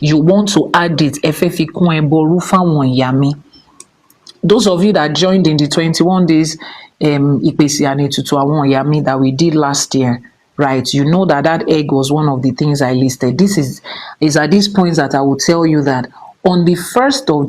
A: you want to add it, ẹ fẹ́ fi kún ẹbọrú fáwọn Iyami. Those of you that joined in the 21 days ìpèsè and ètùtù àwọn Iyami that we did last year, right? You know that egg was one of the things I listed. This is at this point that I will tell you that on the 1st of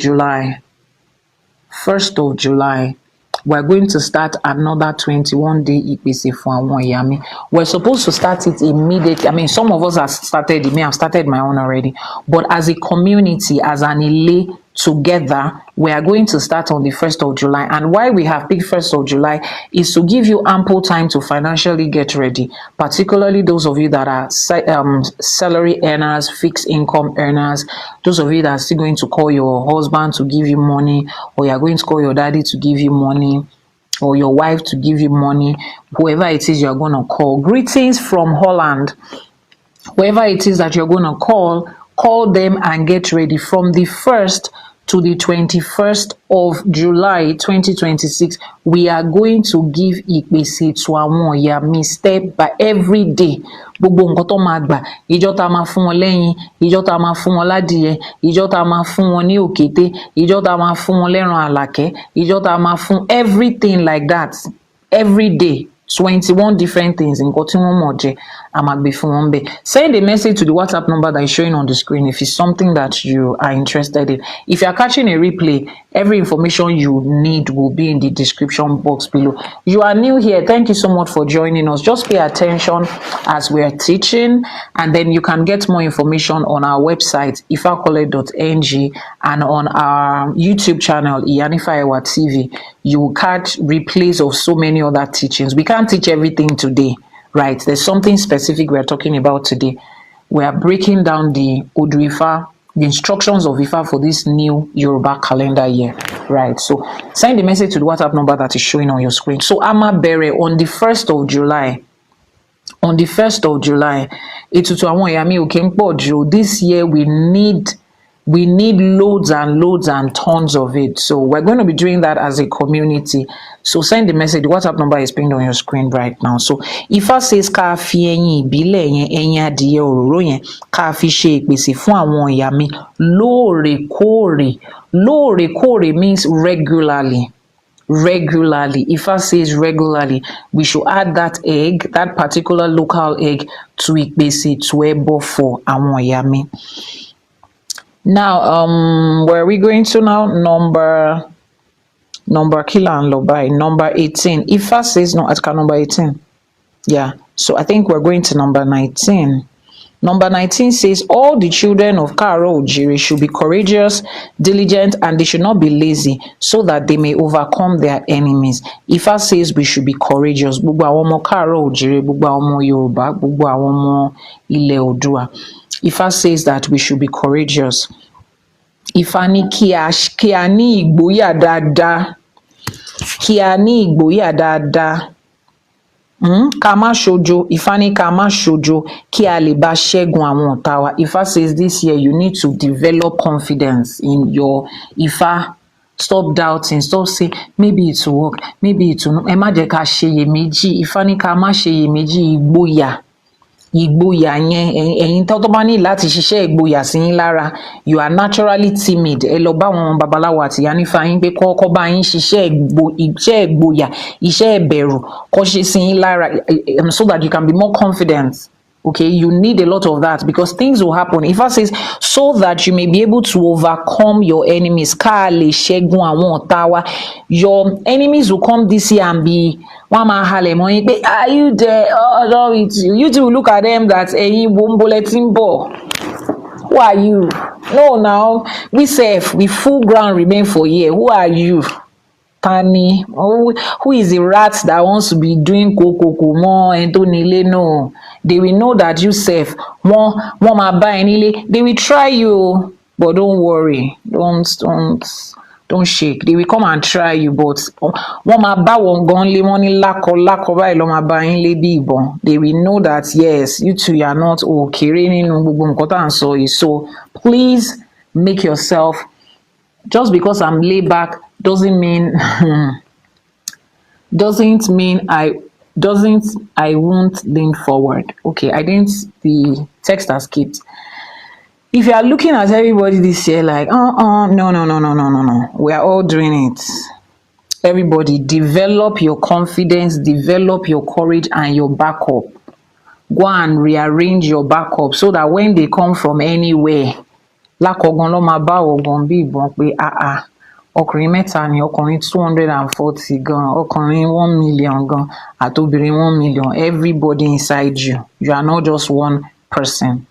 A: July, we're going to start another 21-day ìpèsè for àwọn Iyami. We're supposed to start it immediately. I mean, some of us have started, it may have started my own already, but as a community, as an Ile, together, we are going to start on the 1st of July. And why we have picked 1st of July is to give you ample time to financially get ready, particularly those of you that are salary earners, fixed income earners, those of you that are still going to call your husband to give you money, or you are going to call your daddy to give you money, or your wife to give you money, whoever it is you are going to call. Greetings from Holland. Whoever it is that you're going to call them and get ready. From the 1st to the 21st of July 2026, we are going to give ìpèsè to àwọn Iyami step by every day. Gbogbo nǹkan tó máa gbà, ìjọ́ tá máa fún wọn lẹ́yìn, ìjọ́ tá máa fún wọn ládìyẹ, ìjọ́ tá máa fún wọn ní òkété, ìjọ́ tá máa fún wọn lẹ́ran àlàkẹ́, ìjọ́ tá máa fún everything like that every day. 21 different things in nǹkan tí wọ́n mọ̀ jẹ, a máa gbé fún wọn bẹ́ẹ̀. Send a message to the WhatsApp number that is showing on the screen if it's something that you are interested in. If you are catching a replay, every information you need will be in the description box below. You are new here, thank you so much for joining us. Just pay attention as we are teaching, and then you can get more information on our website ifakole.ng and on our YouTube channel Iyanifa Ewa TV. You will catch replays of so many other teachings. We can't teach everything today, right? There's something specific we're talking about today. We are breaking down the Odu Ifa, the instructions of Ifa for this new Yoruba calendar year, right? So send the message to the WhatsApp number that is showing on your screen. So Ama Bere on the 1st of July. On the 1st of July, ètùtù àwọn Iyami ò kí ń pọ̀ jù. This year we need loads and tons of it. So we're going to be doing that as a community. So send the message. The WhatsApp number is pinned on your screen right now. So Ifa says ká fi ẹyin ìbílẹ̀ yẹn, ẹyin adìẹ òróró yẹn, ká fi ṣe ìpèsè fún àwọn Iyami lóòrèkóòrè. Lóòrèkóòrè means regularly. Regularly. Ifa says regularly. We should add that egg, that particular local egg, to ìpèsè to ẹbọ for àwọn Iyami. Now, where are we going to now? Number Kila and Lobai. Number 18. Ifa says no, at number 18. Yeah. So I think we're going to number 19. Number 19 says all the children of Karo Ojiri should be courageous, diligent, and they should not be lazy, so that they may overcome their enemies. Ifa says we should be courageous. Gbogbo àwọn ọmọ Karo Ojiri, gbogbo àwọn ọmọ Yorùbá, gbogbo àwọn ọmọ ilẹ̀ Oòduà. Ifa says that we should be courageous. Ifa ní kí a ní ìgboyà dáadáa. Kí a ní ìgboyà dáadáa. Ká má ṣojo. Ifa ní ká má ṣojo kí a lè bá ṣẹ́gun àwọn ọ̀tá wa. Ifa says this year you need to develop confidence in your Ifa. Stop doubting. Stop saying maybe it will work. Maybe it will not. Ẹ má jẹ́ ká ṣeyèméjì. Ifa ní ká má ṣeyèméjì. Ìgboyà yẹn ẹ̀yin tó bá ní láti ṣiṣẹ́ ìgboyà sí yín lára. You are naturally timid. Ẹ lọ bá àwọn babaláwo àti Iyanifa yín pé kọ́ bá yín ṣiṣẹ́ ìgboyà, iṣẹ́ ìbẹ̀rù kọ́ ṣe sí yín lára so that you can be more confident. Okay, you need a lot of that because things will happen. Ifa says, so that you may be able to overcome your enemies. Ká lè ṣẹ́gun àwọn ọ̀tá wa. Your enemies will come this year and be one máa halẹ̀ mọ́ yín pé are you there? Oh, no, it's you. You two look at them that ẹ̀yin bulletin ball. Who are you? No, now we safe. We full ground remain for here. Who are you? Tani, who is the rat that wants to be doing koko more and Tonile? No, they will know that you safe. More ma buy anile. They will try you, but don't worry. Don't shake. They will come and try you, but one ma ba won gan le money lako báyìí ló ma ba yín lé bí ìbọn. They will know that yes, you two are not okay. Nínú gbogbo nǹkan tá à ń sọ yìí. So please make yourself. Just because I'm laid back doesn't mean I won't lean forward. Okay, the text has skipped. If you are looking at everybody this year like no. We are all doing it. Everybody develop your confidence, develop your courage and your backup. Go and rearrange your backup so that when they come from anywhere, lákọ̀ọ́gan ló máa bá ọ̀gàn bí ìbọn pé ọkùnrin mẹ́ta ni ọkùnrin 240 gan ọkùnrin 1 million gan àtobìnrin 1 million. Everybody inside you. You are not just one person.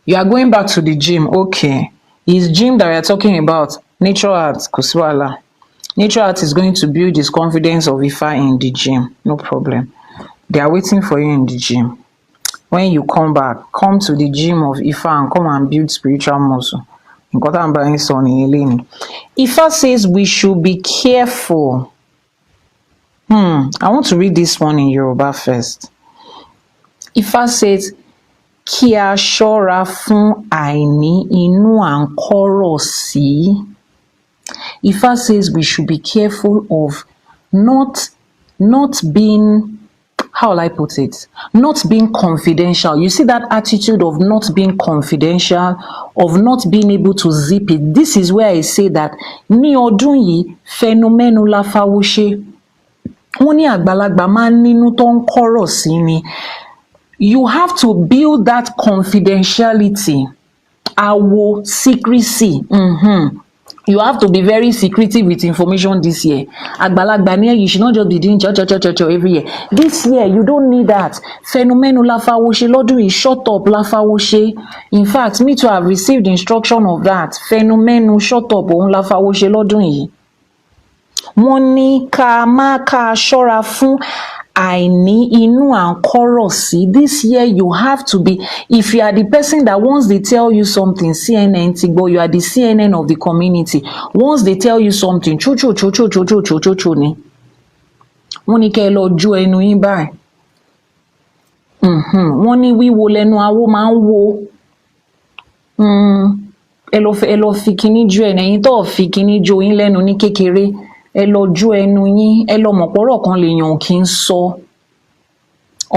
A: You are going back to the gym. Okay, it's gym that we are talking about. Nature art, kò sí wàhálà. Nature art is going to build his confidence of Ifa in the gym. No problem. They are waiting for you in the gym. When you come back, come to the gym of Ifa and come and build spiritual muscle. Ifa says we should be careful. I want to read this one in Yoruba first. Ifa says, kí a ṣọ́ra fún àìní inú à ń kọ́rọ̀ sí. Ifa says we should be careful of not being, how will I put it? Not being confidential. You see that attitude of not being confidential, of not being able to zip it. This is where I say that ní ọdún yìí fenomenu la fawóṣe. Wọ́n ní àgbàlagbà máa ń nínú tó ń kọ́rọ̀ sí ni. You have to build that confidentiality. Àwo secrecy. You have to be very secretive with information this year. Àgbàlagbà ni you should not just be doing cho every year. This year, you don't need that. Fenomenu la fawóṣe lọ́dún yìí, shut up la fawóṣe. In fact, me too have received instruction of that. Fenomenu shut up òun la fawóṣe lọ́dún yìí. Wọ́n ní ká ṣọ́ra fún àìní inú à ń kọ́rọ̀ sí. This year you have to be, if you are the person that once they tell you something, CNN ti gbọ́, you are the CNN of the community. Once they tell you something, cho ni. Wọ́n ní kẹ́ ẹ lọ jó ẹnu yín báyìí. Wọ́n ní wíwo lẹ́nu awo máa ń wo. Ẹ lọ fi kíní jó ẹ̀yin tó fi kíní jó yín lẹ́nu ní kékeré. Ẹ lọ jó ẹnu yín, ẹ lọ mọ̀ pé ọ̀rọ̀ kan lèèyàn kì í sọ.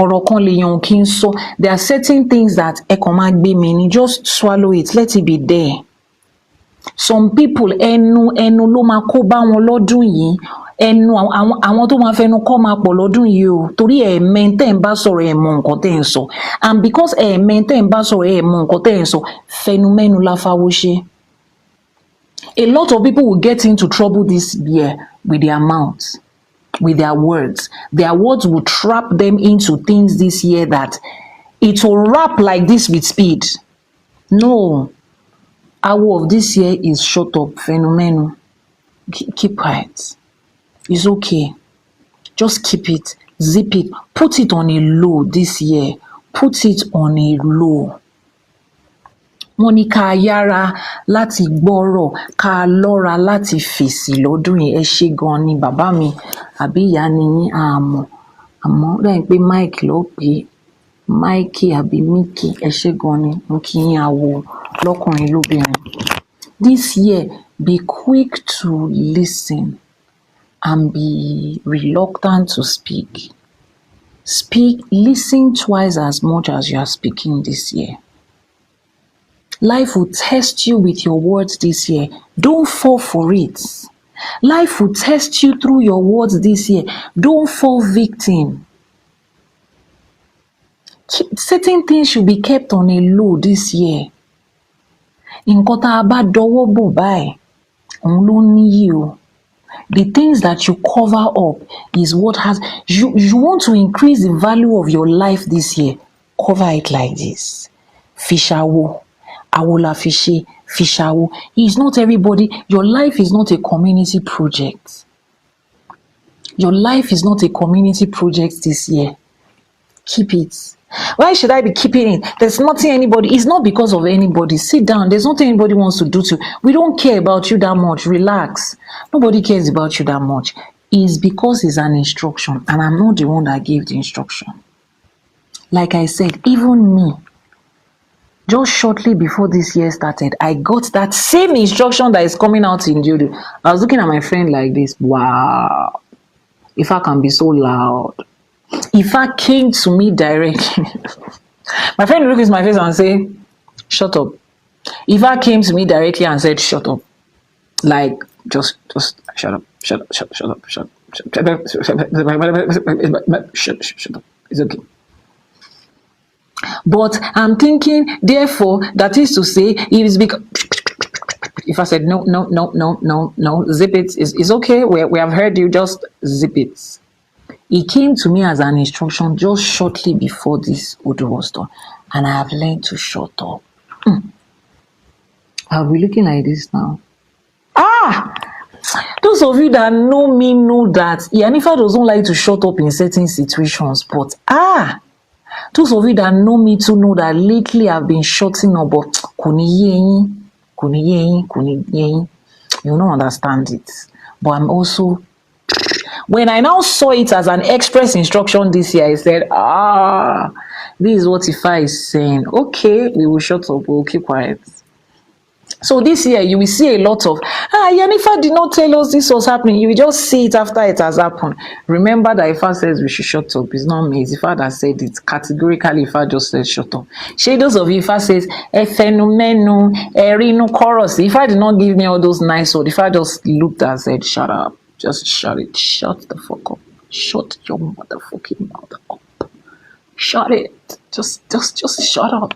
A: Ọ̀rọ̀ kan lèèyàn kì í sọ. There are certain things that ẹ kàn máa gbé mi ni, just swallow it, let it be there. Some people ẹnu ló máa kó bá wọn lọ́dún yìí. Ẹnu àwọn tó máa fẹnu kọ́ máa pọ̀ lọ́dún yìí o. Torí ẹ̀ẹ̀mẹ́ tẹ́ ń bá sọ̀rọ̀ ẹ̀ mọ nǹkan tẹ́ ń sọ. And because ẹ̀ẹ̀mẹ́ tẹ́ ń bá sọ̀rọ̀ ẹ̀ mọ nǹkan tẹ́ ń sọ, fẹnumẹ́nu la fawóṣe. A lot of people will get into trouble this year with their mouths, with their words. Their words will trap them into things this year that it will rap like this with speed. No. Our of this year is shut up. Phenomenon. Keep quiet. It's okay. Just keep it. Zip it. Put it on a low this year. Put it on a low. wọ́n ní ká yára láti gbọ́rọ̀, ká lọ́ra láti fèsì lọ́dún yìí. Ẹ ṣé gan ni bàbá mi àbí ìyá ni yín àmọ́ lẹ́yìn pé Mike ló pé Mikey àbí Mickey. Ẹ ṣé gan ni, mo kí yín àwò lọ́kùnrin lóbìnrin. This year, be quick to listen and be reluctant to speak. Listen twice as much as you are speaking this year. Life will test you with your words this year. Don't fall for it. Life will test you through your words this year. Don't fall victim. Certain things should be kept on a low this year. Nǹkan tá a bá dọwọ́ bò báyìí, òun ló níyì o. The things that you cover up is what has you want to increase the value of your life this year. Cover it like this. Fishawo, awola fishe, fishawo. It's not everybody. Your life is not a community project. Your life is not a community project this year. Keep it. Why should I be keeping it? There's nothing anybody, it's not because of anybody. Sit down. There's nothing anybody wants to do to you. We don't care about you that much. Relax. Nobody cares about you that much. It's because it's an instruction, and I'm not the one that gave the instruction. Like I said, even me, just shortly before this year started, I got that same instruction that is coming out in Judo. I was looking at my friend like this. Wow. If I can be so loud. If I came to me directly, my friend looked at my face and say, shut up. If I came to me directly and said, shut up, like, just shut up, shut up. It's okay. But I'm thinking, therefore, that is to say, it is because, if I said, no, zip it, it's okay, we have heard you, just zip it. It came to me as an instruction just shortly before this Odo was done, and I have learned to shut up. I'll be looking like this now. Those of you that know me know that Iyanifa doesn't like to shut up in certain situations, but those of you that know me too know that lately I've been shutting up, but kuni yeyin. You don't understand it. But I'm also, when I now saw it as an express instruction this year, I said, this is what Ifa is saying. Okay, we will shut up, we'll keep quiet. So this year, you will see a lot of, Iyanifa did not tell us this was happening. You will just see it after it has happened. Remember that Ifa says we should shut up. It's not me. It's Ifa that said it. Categorically, Ifa just said shut up. Those of Ifa says, efenumenu, erinu chorus. Ifa did not give me all those nice words. Ifa just looked and said, shut up. Just shut it. Shut the fuck up. Shut your motherfucking mouth up. Shut it. Just shut up.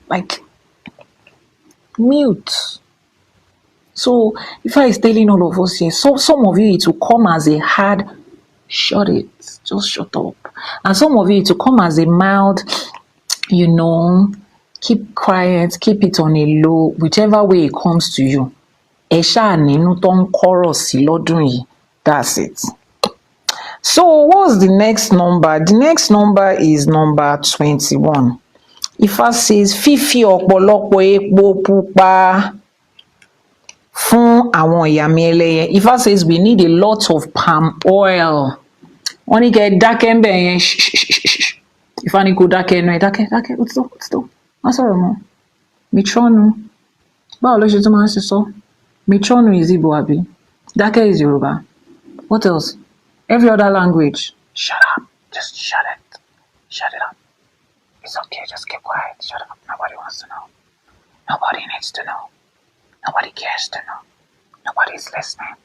A: Like, mute. So if I is telling all of us here, so some of you it will come as a hard shut it, just shut up. And some of you it will come as a mild, keep quiet, keep it on a low, whichever way it comes to you. That's it. So what's the next number? The next number is number 21. Ifa says, Fifi ọ̀pọ̀lọpọ̀ epo pupa fún àwọn Iyami Eleye. Ifa says we need a lot of palm oil. Wọ́n ní kẹ́ dákẹ́ ń bẹ̀ yẹn. Ifa ní kó dákẹ́ ẹnu ẹ̀ dákẹ́ òtítọ́. Má sọ̀rọ̀ mọ́. Mitronu. Báwo ló ṣe tún máa ń ṣe sọ? Mitronu is Igbo àbí? Dákẹ́ is Yoruba. What else? Every other language. Shut up. Just shut it. Shut it up. It's okay, just keep quiet. Shut up. Nobody wants to know. Nobody needs to know. Nobody cares to know. Nobody's listening.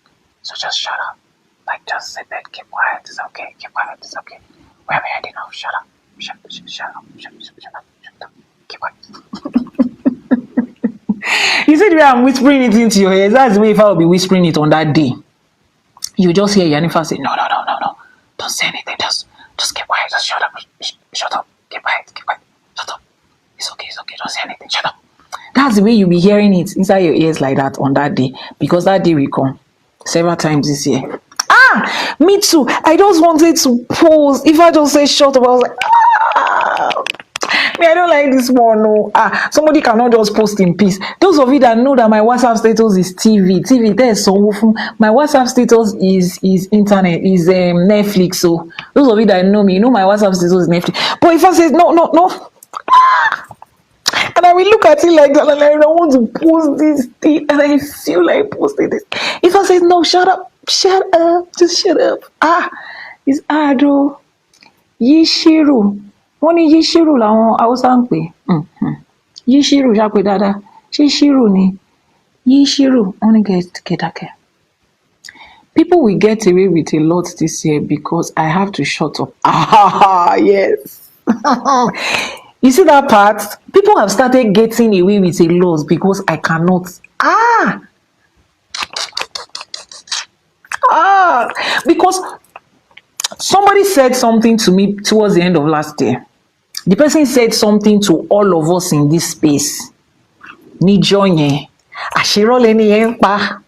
A: So just shut up. Like, just sit there, keep quiet. It's okay. Keep quiet. It's okay. We have heard enough. Shut up. Shut up. Shut up. Keep quiet. You see the way I'm whispering it into your ears? That's the way if I will be whispering it on that day. You just hear Iyanifa say, no. Don't say anything. Just keep quiet. Just shut up. Shut up. Keep quiet. Shut up. It's okay. Don't say anything. Shut up. That's the way you'll be hearing it inside your ears like that on that day. Because that day will come several times this year. Me too. I just wanted to pause. If I just say shut up, I was like, Me, I don't like this one. No. Somebody cannot just post in peace. Those of you that know that my WhatsApp status is TV. TV, there's so my WhatsApp status is internet, is Netflix. So those of you that know me, you know my WhatsApp status is Netflix. But if I say no, and I will look at it like that, and I don't want to post this thing, and I feel like posting this. If I say no, shut up, just shut up. It's Ado Yishiru. Wọ́n ní Yishiru làwọn Hausa ń pè. Yishiru ṣàpè dáadáa. Ṣé Shiru ni? Yishiru. Wọ́n ní kẹ̀dákẹ́. People will get away with a lot this year because I have to shut up. Yes. You see that part? People have started getting away with a lot because I cannot. Because somebody said something to me towards the end of last year. The person said something to all of us in this space. Nijonye. Ashirole ni empa.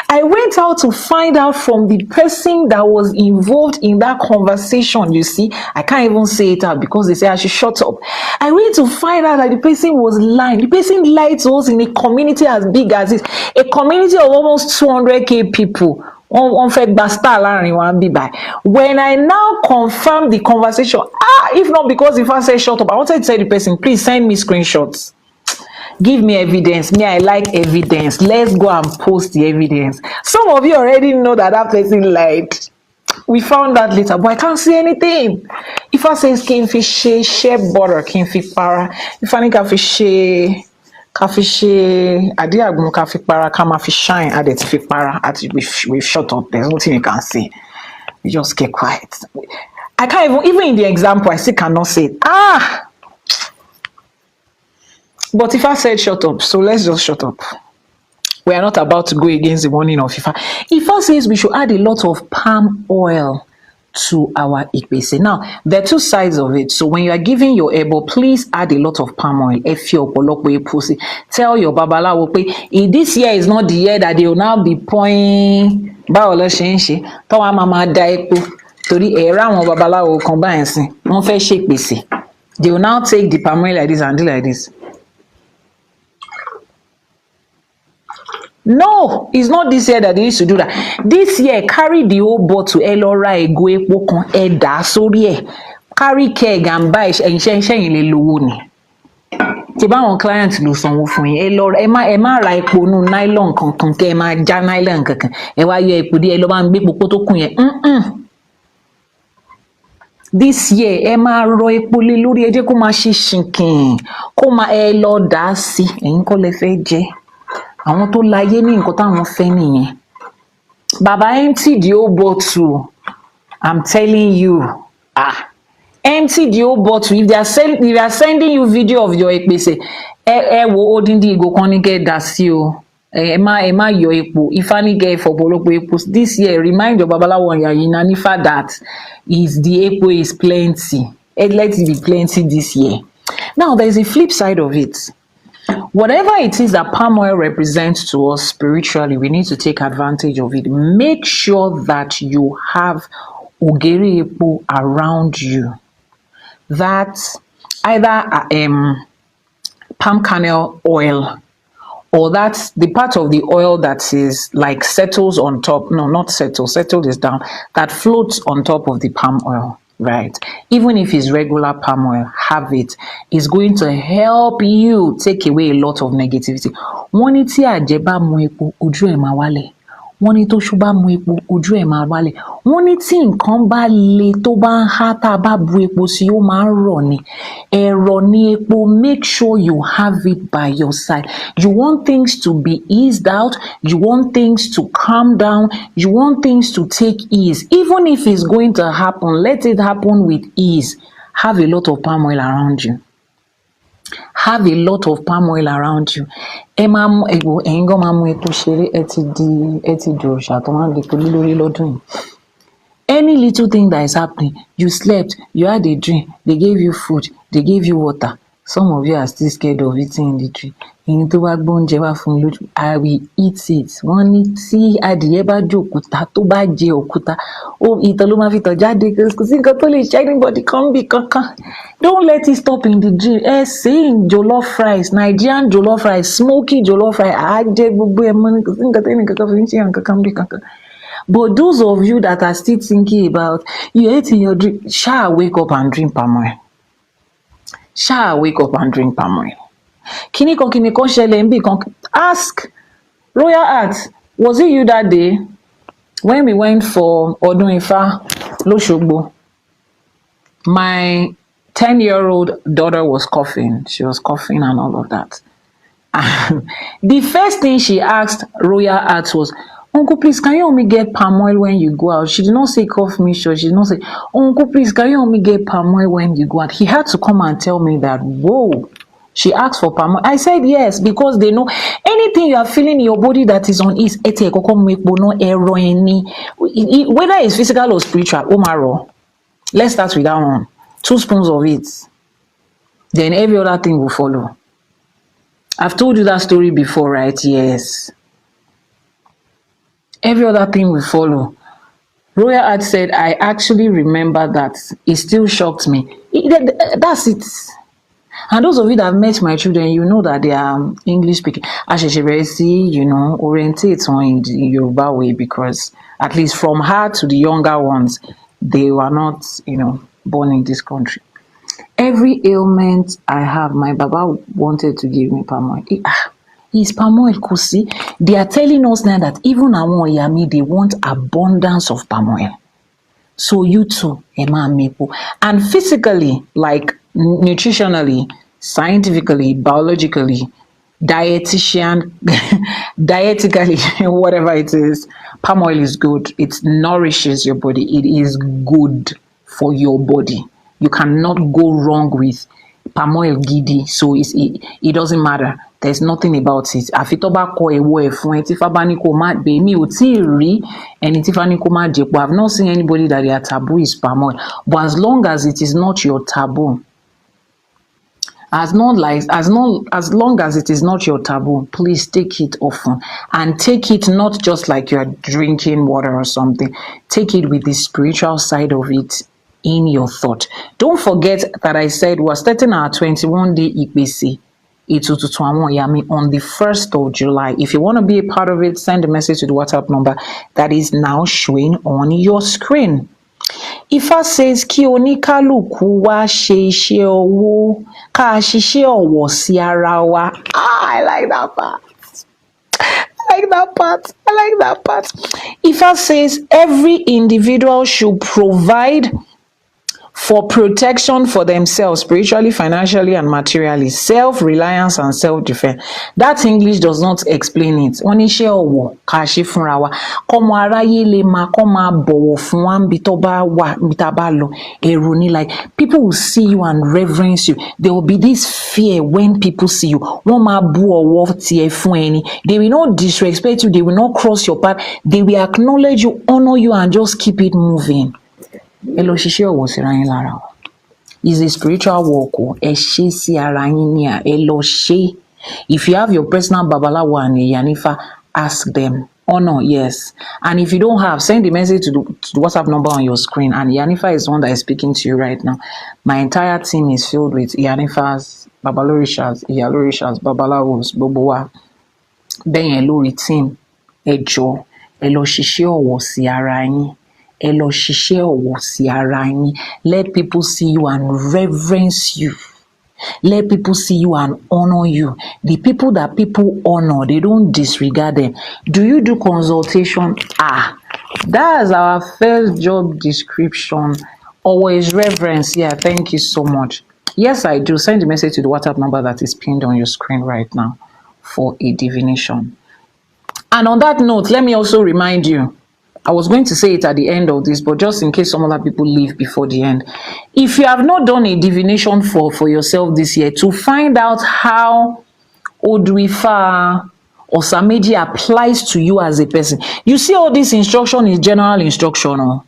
A: I went out to find out from the person that was involved in that conversation. You see, I can't even say it out because they say I should shut up. I went to find out that the person was lying. The person lied to us in a community as big as this, a community of almost 200k people. When I now confirm the conversation, if not because if I say shut up, I wanted to tell the person, please send me screenshots. Give me evidence. Me, I like evidence. Let's go and post the evidence. Some of you already know that person lied. We found that later, but I can't see anything. If I say kingfish, share butter, kingfish para. If I need kingfish, adiagun kingfish para, kama fish shine, added fish para. We've shut up. There's nothing you can see. You just get quiet. I can't even in the example, I still cannot say it. But if I said shut up, so let's just shut up. We are not about to go against the warning of Ifa. Ifa says we should add a lot of palm oil to our ikpese. Now, there are two sides of it. So when you are giving your ebo, please add a lot of palm oil. Tell your babalawo, this year is not the year that they will now be pouring baola shenshi. Tawa mama daipo. Tori era won babalawo kan ba ensin. Won fe shekpese. They will now take the palm oil like this and do like this. No, it's not this year that they used to do that. This year, carry the whole bottle, Elora, Ego, Epo, Eda, Sorie, carry keg and buy and share in Luni. Tiba on client do some for me. Elora, Emma, like Ponu, nylon, Kema, Jan Island, Ewa, you put the Eloban Bipo Kuya. This year, Emma Roy Puliluri, Ejekuma Shishinkin, Koma Elo Dasi, and Colefeje. Àwọn tó láyé ní nǹkan táwọn fẹ́ nìyẹn. Baba empty the whole bottle. I'm telling you. Empty the whole bottle. If they are sending you video of your ekpese, wo odindi igo kan ni get that sí o. Ẹ má yọ epo. Ifá ní get for bolopo epo. This year, remind your babalawo and your Iyanifa that the epo is plenty. Let it be plenty this year. Now, there is a flip side of it. Whatever it is that palm oil represents to us spiritually, we need to take advantage of it. Make sure that you have ogere epo around you. That either palm kernel oil, or that's the part of the oil that is like settles on top. No, not settle. Settle is down. That floats on top of the palm oil. Right. Even if it's regular palm oil, have it. It's going to help you take away a lot of negativity. Wọ́n ní tí àjẹ́ bá mu epo, ojú ẹ̀ máa wálẹ̀. Wọ́n ní tó ṣú bá mu epo, ojú ẹ̀ máa wálẹ̀. Wọ́n ní tí nǹkan bá le tó bá ń há tá a bá bu epo sí ó máa ń rọ̀ ni. Ẹ̀rọ̀ ni epo, make sure you have it by your side. You want things to be eased out. You want things to calm down. You want things to take ease. Even if it's going to happen, let it happen with ease. Have a lot of palm oil around you. Have a lot of palm oil around you. Any little thing that is happening, you slept, you had a dream, they gave you food, they gave you water. Some of you are still scared of eating in the tree. ẹni tó bá gbóúnjẹ wá fún mi lójú, I will eat it. Wọ́n ní tí adìyẹ bá jẹ òkúta tó bá jẹ òkúta, ìtọ̀ ló máa fi tọ̀ jáde, kò sí nǹkan tó lè ṣe anybody kan bí kankan. Don't let it stop in the dream. Saying jollof rice, Nigerian jollof rice, smoky jollof rice, á jẹ gbogbo ẹ̀ mọ́ ni, kò sí nǹkan tó ní kankan fi ń ṣe nǹkan kan bí kankan. But those of you that are still thinking about, you ate in your dream, shall wake up and drink palm oil. Shall wake up and drink palm oil. Kini kan ṣẹlẹ̀ nbí kan. Ask Royal Art, was it you that day when we went for Ọdún Ifá l'Óṣogbo? My 10-year-old daughter was coughing. She was coughing and all of that. The first thing she asked Royal Art was, Uncle, please, can you help me get palm oil when you go out? She did not say cough me sure. She did not say, Uncle, please, can you help me get palm oil when you go out? He had to come and tell me that, whoa, she asked for palm oil. I said yes, because they know anything you are feeling in your body that is on ease, whether it's physical or spiritual, Omaro. Let's start with that one. 2 spoons of it. Then every other thing will follow. I've told you that story before, right? Yes. Every other thing will follow. Royal Art said, I actually remember that. It still shocked me. That's it. And those of you that have met my children, you know that they are English speaking. Àṣẹ̀ṣẹ̀, you know, orientate on in the Yoruba way, because at least from her to the younger ones, they were not, you know, born in this country. Every ailment I have, my Baba wanted to give me palm oil. It's palm oil, Kusi. They are telling us now that even àwọn Iyami, they want abundance of palm oil. So you too, Emma Mepo. And physically, like nutritionally, scientifically, biologically, dietitian, dietically, whatever it is, palm oil is good. It nourishes your body. It is good for your body. You cannot go wrong with palm oil gidi. So it doesn't matter. There's nothing about it. Àfi tó bá kọ èèwọ̀ ẹ̀ fún ẹ tí Ifá bá ní kó má gbé, mi ò tí ì rí ẹni tí Ifá ní kó má jẹ pọ̀. I've not seen anybody that their taboo is palm oil. But as long as it is not your taboo, as long as it is not your taboo, please take it often, and take it not just like you are drinking water or something. Take it with the spiritual side of it in your thought. Don't forget that I said we're starting our 21-day IPC. Ètùtù àwọn Iyami on the 1st of July. If you want to be a part of it, send a message to the WhatsApp number that is now showing on your screen. Ifá says kí oníkálùkù wá ṣe iṣẹ́ owó, ká ṣiṣẹ́ ọ̀wọ̀ sí ara wa. I like that part. I like that part. Ifá says every individual should provide for protection for themselves, spiritually, financially, and materially, self-reliance and self-defense. That English does not explain it. Wọ́n ní iṣẹ́ ọ̀wọ̀ ká ṣe fúnra wa. Kọ́mọ aráyé lè máa kọ́ máa bọ̀wọ̀ fún wa níbi tó bá wà, níbi tá bá lọ. Èrò ni, like, people will see you and reverence you. There will be this fear when people see you. Wọ́n máa bu ọ̀wọ̀ tiẹ̀ fún ẹni. They will not disrespect you. They will not cross your path. They will acknowledge you, honor you, and just keep it moving. Ẹ lọ ṣiṣẹ́ ọ̀wọ̀ síra yín lára o. It's a spiritual walk o. Ẹ ṣe sí ara yín ní à. Ẹ lọ ṣe. If you have your personal Babalawo and Iyanifa, ask them. Honor, yes. And if you don't have, send the message to the WhatsApp number on your screen. And Iyanifa is the one that is speaking to you right now. My entire team is filled with Iyanifas, Babalorishas, Iyalorishas, Babalawos, gbogbo wa. Bẹ́yẹn lórí team. Ẹ jọ̀ọ́, ẹ lọ ṣiṣẹ́ ọ̀wọ̀ sí ara yín. Ẹ lọ ṣiṣẹ́ ọ̀wọ̀ sí ara yín. Let people see you and reverence you. Let people see you and honor you. The people that people honor, they don't disregard them. Do you do consultation? That's our first job description. Always reverence. Yeah, thank you so much. Yes, I do. Send a message to the WhatsApp number that is pinned on your screen right now for a divination. And on that note, let me also remind you, I was going to say it at the end of this, but just in case some other people leave before the end. If you have not done a divination for yourself this year, to find out how Oduifa Osa Meji applies to you as a person. You see, all this instruction is general instruction.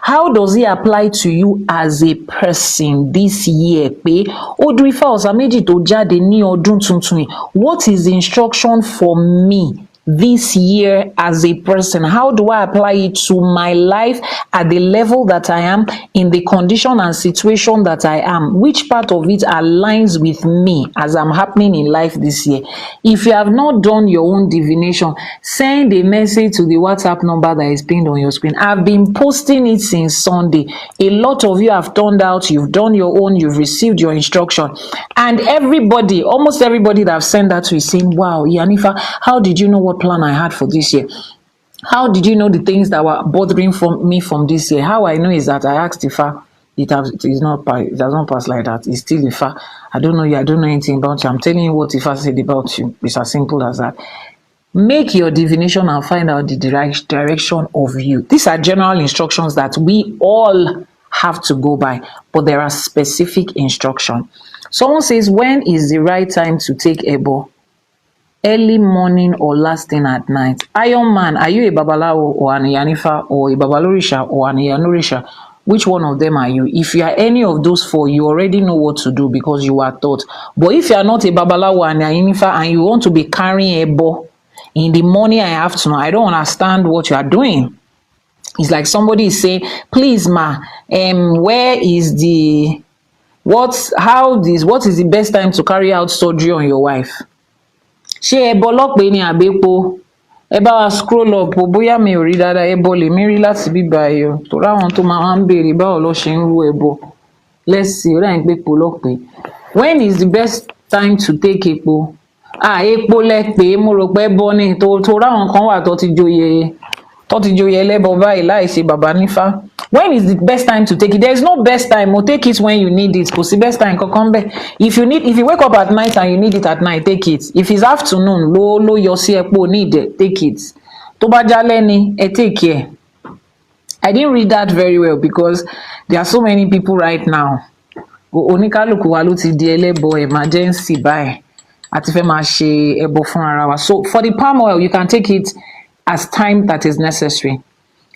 A: How does it apply to you as a person this year? Pé Odù Ifá Osa Meji tó jáde ní ọdún tuntun yìí, what is the instruction for me this year as a person? How do I apply it to my life at the level that I am, in the condition and situation that I am? Which part of it aligns with me as I'm happening in life this year? If you have not done your own divination, send a message to the WhatsApp number that is pinned on your screen. I've been posting it since Sunday. A lot of you have turned out, you've done your own, you've received your instruction, and everybody, almost everybody that I've sent that to is saying, wow, Iyanifa, how did you know what plan I had for this year? How did you know the things that were bothering me from this year? How I know is that I asked Ifa. It does not pass like that. It's still Ifa. I don't know you. I don't know anything about you. I'm telling you what Ifa said about you. It's as simple as that. Make your divination and find out the direction of you. These are general instructions that we all have to go by, but there are specific instructions. Someone says, when is the right time to take Ebo? Early morning or last thing at night? Iron Man, are you a Babalawo or an Iyanifa or a Babalorisha or an Iyanurisha? Which one of them are you? If you are any of those four, you already know what to do because you are taught. But if you are not a Babalawo and Iyanifa and you want to be carrying Ebo in the morning and afternoon, I don't understand what you are doing. It's like somebody is saying, please ma, where is the what is the best time to carry out surgery on your wife? Ṣé ẹbọ lọ́pẹ́ ní àbẹ́pọ̀? Ẹ bá wa scroll up o, bóyá mi ò rí dáadáa. Ẹbọ lèmi rí láti bíbá ẹ o, torí àwọn tó máa ń béèrè báwo ló ṣe ń rú ẹbọ. Let's see, ó dà ní pé epo lọ́pẹ́. When is the best time to take epo? Epo lẹ́pẹ́, mo rò pé ẹbọ ni, torí àwọn kan wà tó ti joyè ẹlẹ́bọ báyìí láì ṣe bàbá nífá. When is the best time to take it? There is no best time. Or take it when you need it. Kò sí best time kankan bẹ́ẹ̀. If you wake up at night and you need it at night, take it. If it's afternoon, ló yọ sí epo need it, take it. Tó bá jálẹ́ ni, take care. I didn't read that very well because there are so many people right now. Oníkálùkù wa ló ti di ẹlẹ́bọ emergency báyìí. Àti fẹ́ máa ṣe ẹbọ fún ara wa. So for the palm oil, you can take it as time that is necessary.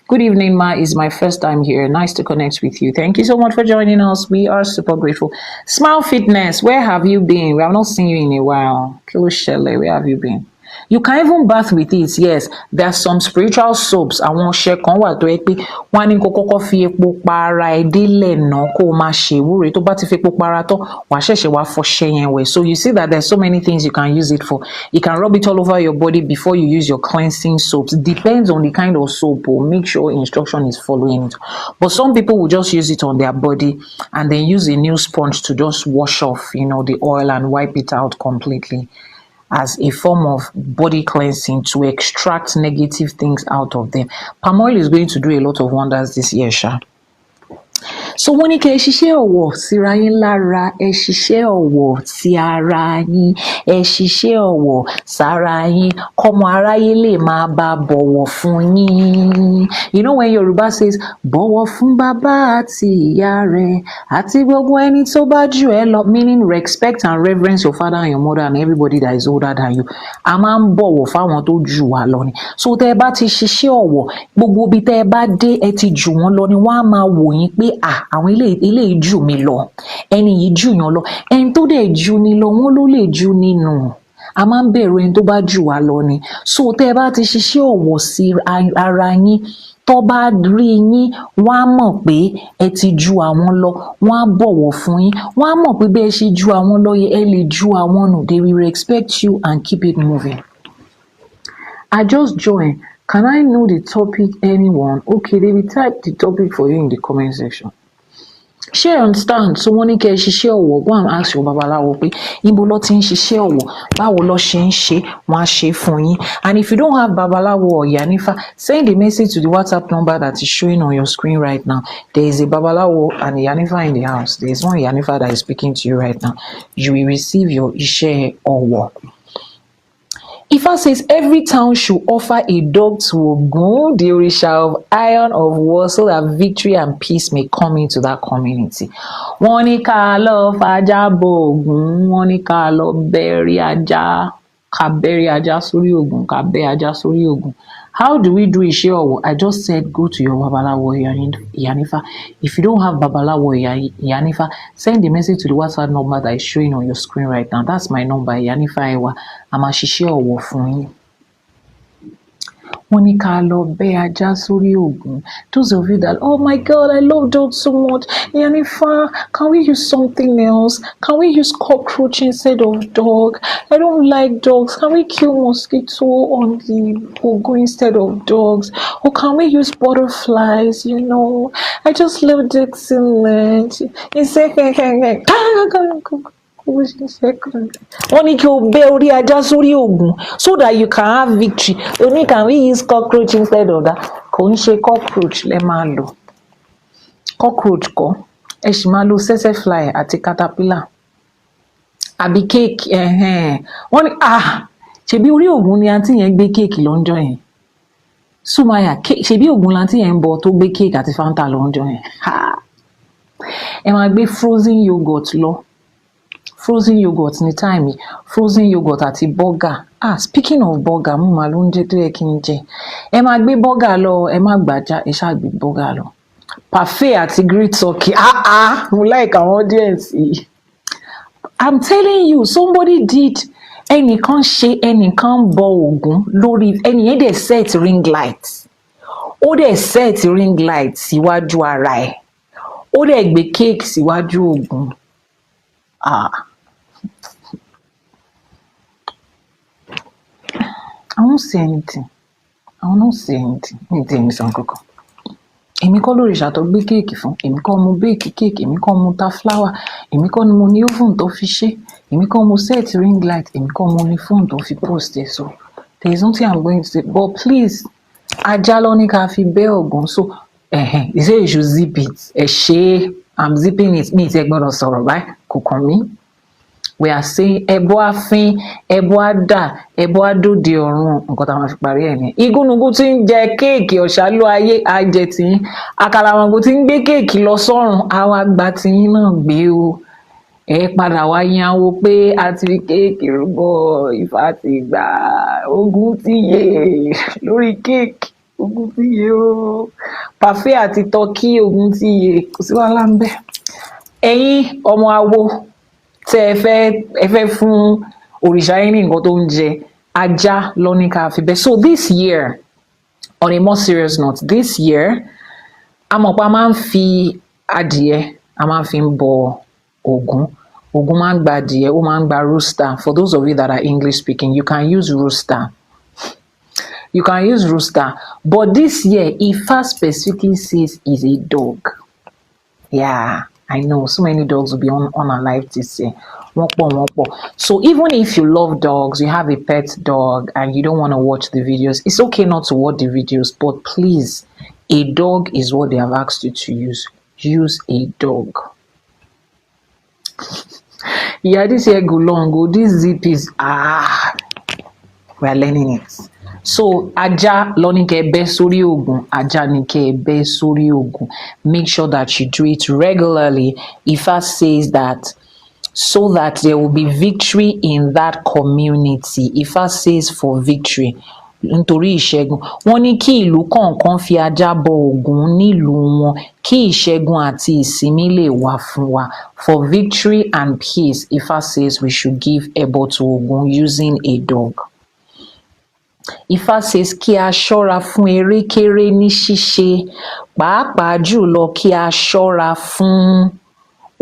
A: Good evening, Ma. It's my first time here. Nice to connect with you. Thank you so much for joining us. We are super grateful. Smile Fitness, where have you been? We have not seen you in a while. Kilo Shele, where have you been? You can even bath with it. Yes, there are some spiritual soaps. Àwọn ọṣẹ kan wà tó yẹ pé wọ́n ní kó kọ́kọ́ fi epo para ẹ délẹ̀ náà kó máa ṣe ìwúre. Tó bá ti fi epo para tán, wàá ṣẹ̀ṣẹ̀ wá fọṣẹ yẹn wẹ̀. So you see that there's so many things you can use it for. You can rub it all over your body before you use your cleansing soaps. Depends on the kind of soap. Make sure instruction is following it. But some people will just use it on their body and then use a new sponge to just wash off, the oil and wipe it out completely, as a form of body cleansing to extract negative things out of them. Palm oil is going to do a lot of wonders this year, Sha. So wọ́n ní kẹ́ ẹ ṣiṣẹ́ ọ̀wọ̀ síra yín lára, ẹ ṣiṣẹ́ ọ̀wọ̀ sí ara yín, ẹ ṣiṣẹ́ ọ̀wọ̀ sára yín, kọ́mọ aráyé lè máa bá bọ̀wọ̀ fún yín. You know when Yoruba says, bọ̀wọ̀ fún bàbá àti ìyá rẹ̀, àti gbogbo ẹni tó bá jù ẹ́ lọ, meaning respect and reverence your father and your mother and everybody that is older than you. A máa ń bọ̀wọ̀ fáwọn tó jù wá lọ ni. So tẹ́ ẹ bá ti ṣiṣẹ́ ọ̀wọ̀, gbogbo ibi tẹ́ ẹ bá dé ẹ ti jù wọ́n lọ ni wọ́n á máa wò yín pé àwọn eléyìí jù mí lọ, ẹni yìí jù yàn lọ, ẹni tó dẹ̀ jù ni lọ wọ́n ló lè jù nínú. A máa ń bẹ̀rù ẹni tó bá jù wá lọ ni. So tẹ́ ẹ bá ti ṣiṣẹ́ ọ̀wọ̀ sí ara yín, tó bá rí yín wọ́n á mọ̀ pé ẹ ti ju àwọn lọ, wọ́n á bọ̀wọ̀ fún yín, wọ́n á mọ̀ pé bí ẹ ṣe ju àwọn lọ yẹ ẹ lè ju àwọn nù. They will respect you and keep it moving. I just joined. Can I know the topic, anyone? Okay, they will type the topic for you in the comment section. Ṣé understand? So wọ́n ní kẹ́ ẹ ṣiṣẹ́ ọ̀wọ̀, go and ask your babaláwo pé ibo ló ti ń ṣiṣẹ́ ọ̀wọ̀, báwo ló ṣe ń ṣe, wọ́n á ṣe fún yín. And if you don't have babaláwo or Iyanifa, send a message to the WhatsApp number that is showing on your screen right now. There is a babaláwo and Iyanifa in the house. There is one Iyanifa that is speaking to you right now. You will receive your Iṣẹ́ ọ̀wọ̀. Ifa says every town should offer a dog to Ogun, the Orisha of iron of war, so that victory and peace may come into that community. Wọ́n ní ká lọ fàájà bo Ògún, wọ́n ní ká lọ bẹ̀rí ajá. ká bẹ́rí ajá sórí ògùn, ká bẹ́ ajá sórí ògùn. How do we do iṣẹ́ ọ̀wọ̀? I just said go to your Babalawo Iyanifa. If you don't have Babalawo Iyanifa, send a message to the WhatsApp number that is showing on your screen right now. That's my number, Iyanifa Ewa. A máa ṣiṣẹ́ ọ̀wọ̀ fún yín. Wọ́n ní ká lọ bẹ́ ajá sórí ògùn. Those of you that, oh my God, I love dogs so much. Iyanifa, can we use something else? Can we use cockroach instead of dog? I don't like dogs. Can we kill mosquito on the ògùn instead of dogs? Or can we use butterflies? You know, I just love dogs so much. Wọ́n ní kí o bẹ́ orí ajá sórí ògùn so that you can have victory. Only can we use cockroach instead of that? Kò ń ṣe cockroach lẹ máa lò. Cockroach kọ́, ẹ sì máa lo sẹ́sẹ́ fly àti caterpillar. Àbí cake, wọ́n ní ṣebí orí ògùn ni àǹtí yẹn gbé cake lọ́njọ́ yẹn. Sumaya, ṣebí ògùn láǹtí yẹn ń bọ̀ tó gbé cake àti Fanta lọ́njọ́ yẹn. Ẹ máa gbé frozen yogurt lọ. Frozen yogurt ní time yìí, frozen yogurt àti burger. Speaking of burger, mo máa ló ń jẹ tó yẹ kí n jẹ. Ẹ máa gbé burger lọ, ẹ má gbàjá, ẹ ṣáà gbé burger lọ. Parfait àti grilled turkey. Mo like àwọn audience yìí. I'm telling you, somebody did. Ẹnìkan ṣe, ẹnìkan bọ ògún lórí, ẹni yẹn dẹ̀ set ring light. Ó dẹ̀ set ring light síwájú ara ẹ̀. Ó dẹ̀ gbé cake síwájú ògún. I won't say anything. I will not say anything. Mi tẹ̀ mi sàn kankan. Èmi kọ́ lóríṣà tó gbé kéèkì fún. Èmi kọ́ mo bake kéèkì. Èmi kọ́ mo ta flour. Èmi kọ́ ni mo ní oven tó fi ṣe. Èmi kọ́ mo set ring light. Èmi kọ́ mo ní phone tó fi post ẹ̀. So there is nothing I'm going to say. But please, ajá ló ní ká fi bẹ́ ògùn. So he say you should zip it. Ẹ ṣe I'm zipping it. Mi ti gbọ́dọ̀ sọ̀rọ̀ báyìí. Kò kàn mí. We are saying ẹbọ àfín, ẹbọ àdà, ẹbọ àdòdì ọ̀run. Nǹkan tá a máa fi parí ẹ̀ ni. Igúnnugún tí ń jẹ kéèkì ọ̀ṣálú ayé ajẹ tiyín. Àkàlàmọ̀gbò tí ń gbé kéèkì lọ sọ́run àwọn àgbà tiyín náà gbé o. Ẹ padà wá yánwó pé a ti fi kéèkì rúbọ Ifá ti gbà ogun ti yè lórí kéèkì ogun ti yè o. Parfait àti tọ́kì ogun ti yè kò sí wàhálà ń bẹ. Ẹ̀yin ọmọ awo tẹ ẹ fẹ́ fún òrìṣà yín ní nǹkan tó ń jẹ ajá lọ ní ká fi bẹ́. So this year, on a more serious note, this year a mọ̀ pé a máa ń fi adìẹ a máa ń fi bọ Ògún. Ògún máa ń gba adìẹ, ó máa ń gba rooster. For those of you that are English speaking, you can use rooster. You can use rooster. But this year, Ifá specifically says is a dog. Yeah. I know so many dogs will be unalive this year. So even if you love dogs, you have a pet dog and you don't want to watch the videos, it's okay not to watch the videos, but please, a dog is what they have asked you to use. Use a dog. Yeah, this year go long, go. This zip is we are learning it. So ajá ló ní kẹ́ bẹ́ sórí ògùn, ajá ní kẹ́ bẹ́ sórí ògùn. Make sure that you do it regularly. Ifá says that so that there will be victory in that community. Ifá says for victory. Nítorí ìṣẹ́gun. Wọ́n ní kí ìlú kọ̀ọ̀kan fi ajá bọ Ògún nílùú wọn kí ìṣẹ́gun àti ìsinmi lè wà fún wa. For victory and peace, Ifá says we should give ẹbọ to Ògún using a dog. Ifá says kí a ṣọ́ra fún erékéré ní ṣíṣe, pàápàá jùlọ kí a ṣọ́ra fún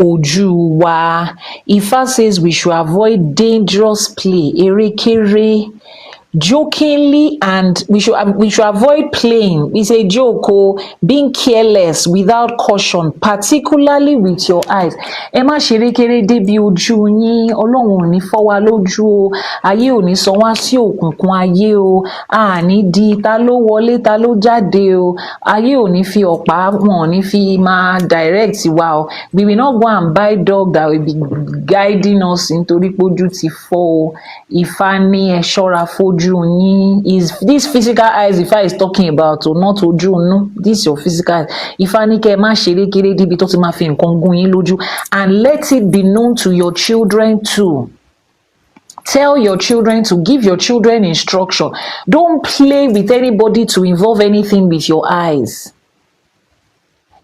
A: ojú wa. Ifá says we should avoid dangerous play, erékéré, jokingly, and we should avoid playing. It's a joke, being careless without caution, particularly with your eyes. Ẹ má ṣe erékéré débi ojú yín. Ọlọ́run ò ní fọ́ wa lójú o. Ayé ò ní sọ wá sí òkùnkùn ayé o. Àní di ta ló wọlé ta ló jáde o. Ayé ò ní fi ọ̀pá, wọn ò ní fi máa direct wa o. We will not go and buy dog that will be guiding us nítorí pójú ti fọ́ o. Ifá ní ẹ ṣọ́ra fojú yín. Is this physical eyes Ifá is talking about or not ojú inú? This your physical eyes. Ifá ní kẹ́ ẹ má ṣe erékéré débi tó ti máa fi nǹkan gún yín lójú, and let it be known to your children too. Tell your children to give your children instruction. Don't play with anybody to involve anything with your eyes.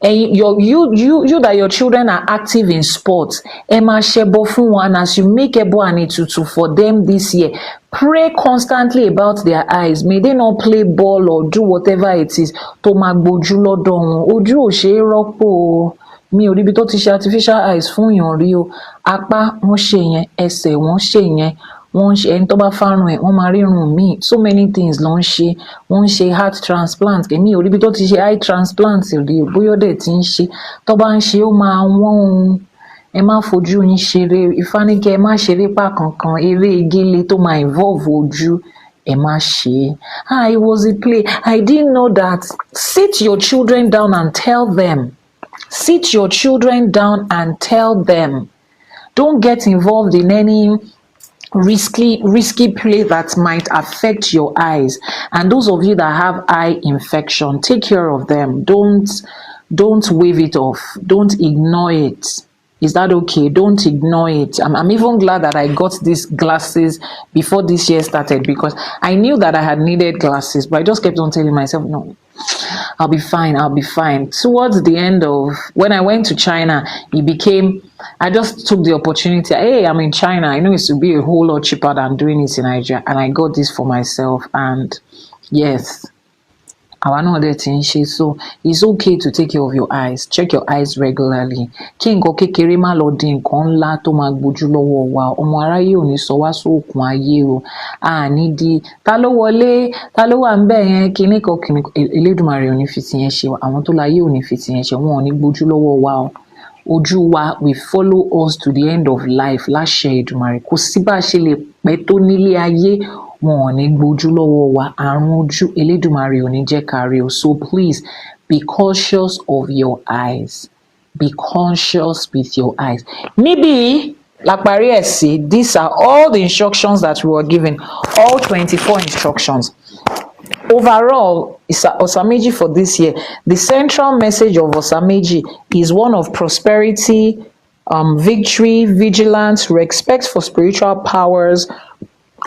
A: And you that your children are active in sports, Emma Shebo fún wọn, as you make Ebo and Etutu for them this year, pray constantly about their eyes. May they not play ball or do whatever it is tó máa gbójú lọ́dọ̀ wọn. Ojú ò ṣe é rọ́pò o. Mi ò ríbi tó ti ṣe artificial eyes fún èèyàn rí o. Apá wọ́n ṣe yẹn, ẹsẹ̀ wọ́n ṣe yẹn, wọ́n ṣe ẹni tó bá fárun ẹ̀ wọ́n máa rírun míì. So many things ló ń ṣe. Wọ́n ń ṣe heart transplant. Èmi ò ríbi tó ti ṣe eye transplant rí o. Bóyá dẹ̀ ti ń ṣe. Tó bá ń ṣe ó máa wọ́n o. Ẹ má fojú yín ṣeré. Ifá ní kẹ́ ẹ má ṣeré pa kankan. Eré gélé tó máa involve ojú. Ẹ má ṣe. It was a play. I didn't know that. Sit your children down and tell them. Sit your children down and tell them. Don't get involved in any risky play that might affect your eyes. And those of you that have eye infection, take care of them. Don't wave it off. Don't ignore it. Is that okay? Don't ignore it. I'm even glad that I got these glasses before this year started, because I knew that I had needed glasses, but I just kept on telling myself, no, I'll be fine. I'll be fine. Towards the end of when I went to China, I just took the opportunity. Hey, I'm in China. I know it should be a whole lot cheaper than doing it in Nigeria. And I got this for myself. And yes, I know that so it's okay to take care of your eyes. Check your eyes regularly. Kí nǹkan kékeré má lọ di nǹkan ńlá tó máa gbójú lọ́wọ́ wa. Ọmọ aráyé ò ní sọ wá sóòkun ayé o. Àní di ta ló wọlé, ta ló wà ńbẹ̀ yẹn, kíní kan Elédùmarè ò ní fi tiyẹn ṣe wa. Àwọn tó láyé ò ní fi tiyẹn ṣe, wọn ò ní gbójú lọ́wọ́ wa o. Ojú wa will follow us to the end of life. Láṣẹ Èdùmàrè. Kò sí bá ṣe lè pẹ́ tó nílé ayé, wọn ò ní gbójú lọ́wọ́ wa. Àrùn ojú Elédùmarè ò ní jẹ́ ká rí o. So please be cautious of your eyes. Be conscious with your eyes. Maybe láparí ẹ̀ sí, these are all the instructions that we were given. All 24 instructions. Overall, Osa Meji for this year, the central message of Osa Meji is one of prosperity, victory, vigilance, respect for spiritual powers,